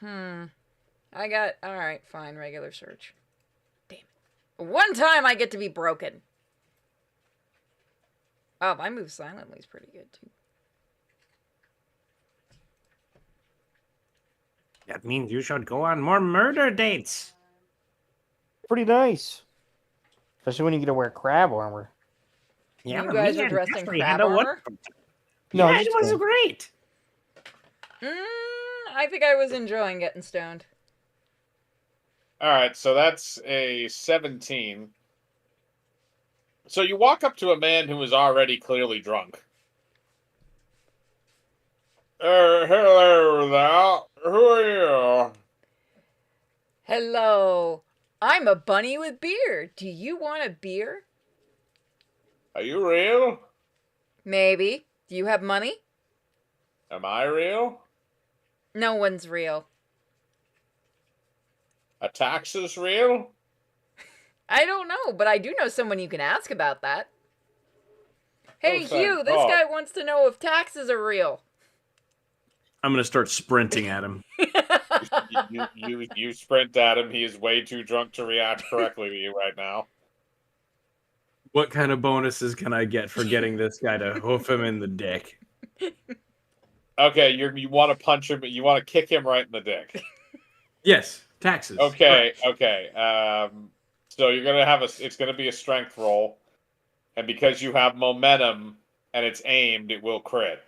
Alright, fine, regular search. Damn it. One time I get to be broken. Oh, my move silently is pretty good too. That means you should go on more murder dates. Pretty nice. Especially when you get to wear crab armor. Yeah, You guys me are and dressed in Jeffrey crab had a armor? No, yeah, just it was kidding. great. I think I was enjoying getting stoned. Alright, so that's a 17. So you walk up to a man who is already clearly drunk. Hello there. Who are you? Hello. I'm a bunny with beer. Do you want a beer? Are you real? Maybe. Do you have money? Am I real? No one's real. Are taxes real? I don't know, but I do know someone you can ask about that. Hey, Oh, thank Hugh, this God. guy wants to know if taxes are real. I'm gonna start sprinting at him. You sprint at him. He is way too drunk to react correctly to you right now. What kind of bonuses can I get for getting this guy to hoof him in the dick? Okay, you want to punch him, but you want to kick him right in the dick. Yes, taxes. Okay, Correct. okay. So you're gonna have it's gonna be a strength roll, and because you have momentum and it's aimed, it will crit.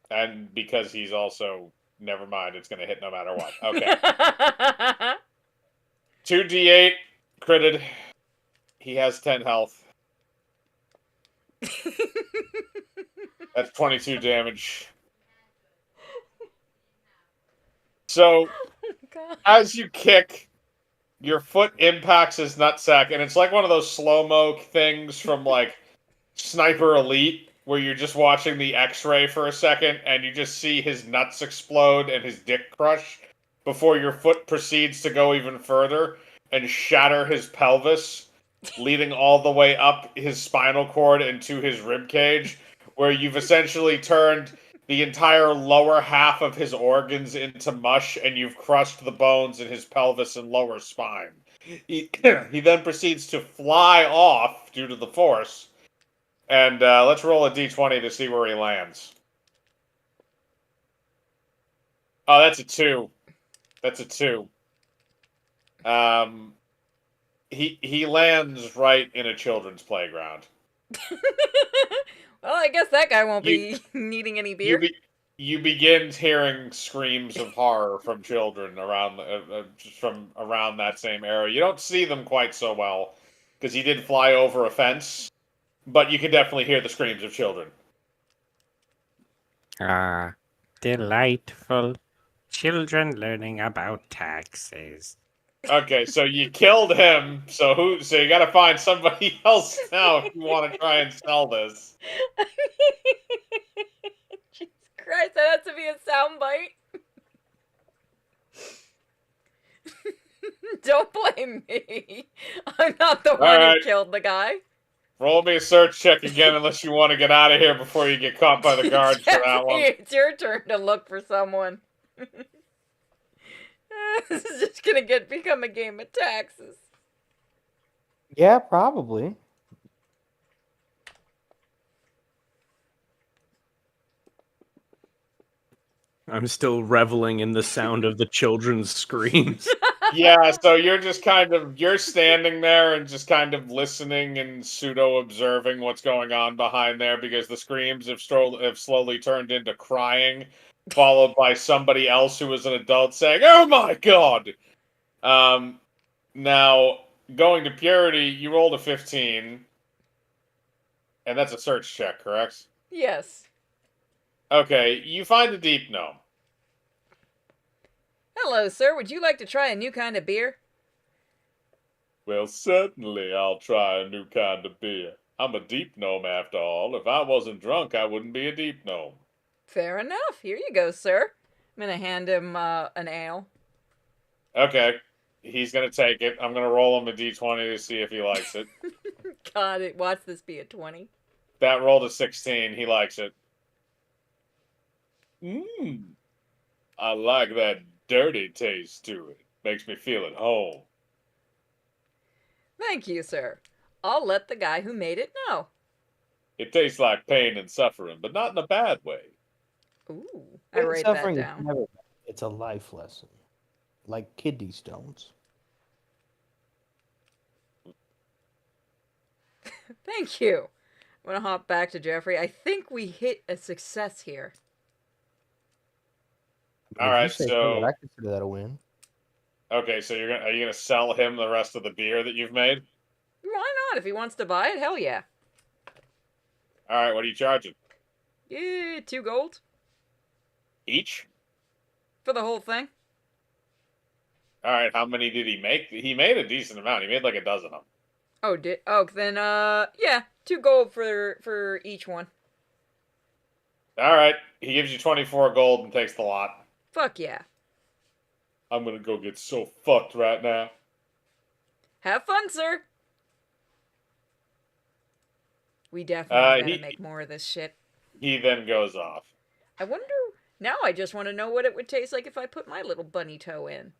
And because he's also, never mind, it's gonna hit no matter what. Okay. 2d8 critted. He has 10 health. That's 22 damage. So, God. as you kick, your foot impacts his nutsack, and it's like one of those slow-mo things from, like, Sniper Elite, where you're just watching the x-ray for a second, and you just see his nuts explode and his dick crush, before your foot proceeds to go even further and shatter his pelvis, leading all the way up his spinal cord into his rib cage, where you've essentially turned the entire lower half of his organs into mush, and you've crushed the bones in his pelvis and lower spine. He then proceeds to fly off due to the force, and let's roll a d20 to see where he lands. Oh, that's a 2. That's a 2. He lands right in a children's playground. Well, I guess that guy won't You- be needing any You beer. you begin hearing screams of horror from children around from around that same area. You don't see them quite so well because he did fly over a fence, but you can definitely hear the screams of children. Ah, delightful. Children learning about taxes. Okay, so you killed him. So you got to find somebody else now if you want to try and sell this. Jesus Christ, that has to be a soundbite. Don't blame me. I'm not the one right. who killed the guy. Roll me a search check again, unless you want to get out of here before you get caught by the guards for that one. It's your turn to look for someone. This is just gonna become a game of taxes. Yeah, probably. I'm still reveling in the sound of the children's screams. Yeah, so you're standing there and just kind of listening and pseudo observing what's going on behind there because the screams have slowly turned into crying, followed by somebody else who is an adult saying, "Oh my god!" Now going to Purity, you rolled a 15, and that's a search check, correct? Yes. Okay, you find a deep gnome. Hello, sir. Would you like to try a new kind of beer? Well, certainly I'll try a new kind of beer. I'm a deep gnome after all. If I wasn't drunk, I wouldn't be a deep gnome. Fair enough. Here you go, sir. I'm gonna hand him an ale. Okay, he's gonna take it. I'm gonna roll him a d20 to see if he likes it. God, watch this be a 20. That rolled a 16. He likes it. Mmm. I like that dirty taste to it. Makes me feel at home. Thank you, sir. I'll let the guy who made it know. It tastes like pain and suffering, but not in a bad way. Ooh, I write that Suffering is down. never bad. It's a life lesson, like kidney stones. Thank you. I'm gonna hop back to Jeffrey. I think we hit a success here. If All you right, say so I consider that a win. okay, so are you gonna sell him the rest of the beer that you've made? Why not? If he wants to buy it, hell yeah. All right, what are you charging? Yeah, 2 gold Each? for the whole thing. All right, how many did he make? He made a decent amount. He made like a dozen of them. Oh, then yeah, 2 gold for each one. All right, he gives you 24 gold and takes the lot. Fuck yeah. I'm gonna go get so fucked right now. Have fun, sir. We definitely gotta He make more of this shit. he then goes off. I wonder. Now I just want to know what it would taste like if I put my little bunny toe in.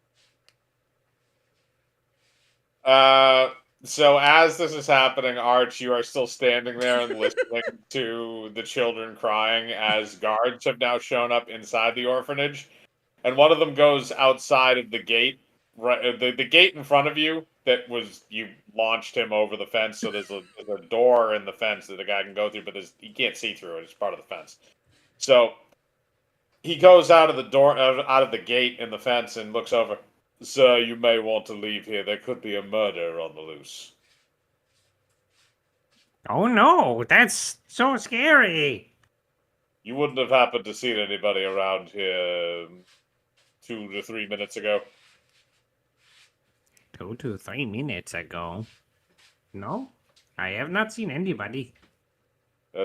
So as this is happening, Arch, you are still standing there and listening to the children crying as guards have now shown up inside the orphanage, and one of them goes outside of the gate, right, the gate in front of you that was you launched him over the fence. So there's a door in the fence that the guy can go through, but he can't see through it. It's part of the fence. So he goes out of the door, out of the gate in the fence, and looks over. Sir, you may want to leave here. There could be a murder on the loose. Oh no, that's so scary. You wouldn't have happened to see anybody around here 2 to 3 minutes ago. 2 to 3 minutes ago. No, I have not seen anybody.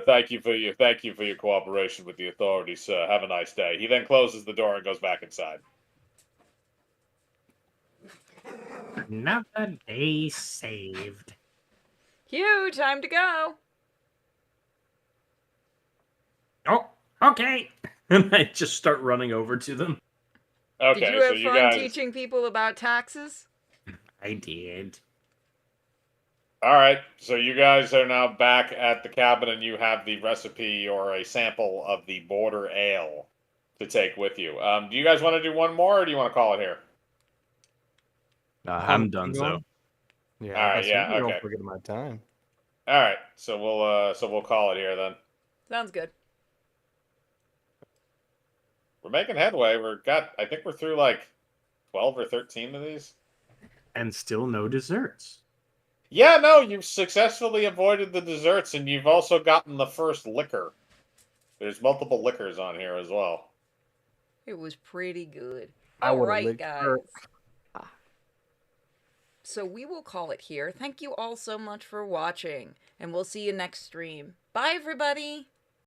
Thank you for your cooperation with the authorities, sir. Have a nice day. He then closes the door and goes back inside. Another day saved. Hugh, time to go. Oh, okay. And I just start running over to them. Okay, Did you so have you fun guys. teaching people about taxes? I did. All right, so you guys are now back at the cabin, and you have the recipe or a sample of the border ale to take with you. Do you guys want to do one more, or do you want to call it here? I'm done, so. Yeah, All right, yeah, okay. Don't forget my time. All right, so we'll call it here then. Sounds good. We're making headway. I think we're through like 12 or 13 of these. And still no desserts. Yeah, no, you've successfully avoided the desserts, and you've also gotten the first liquor. There's multiple liquors on here as well. It was pretty good. I All would've right, licked guys. her. So we will call it here. Thank you all so much for watching, and we'll see you next stream. Bye, everybody.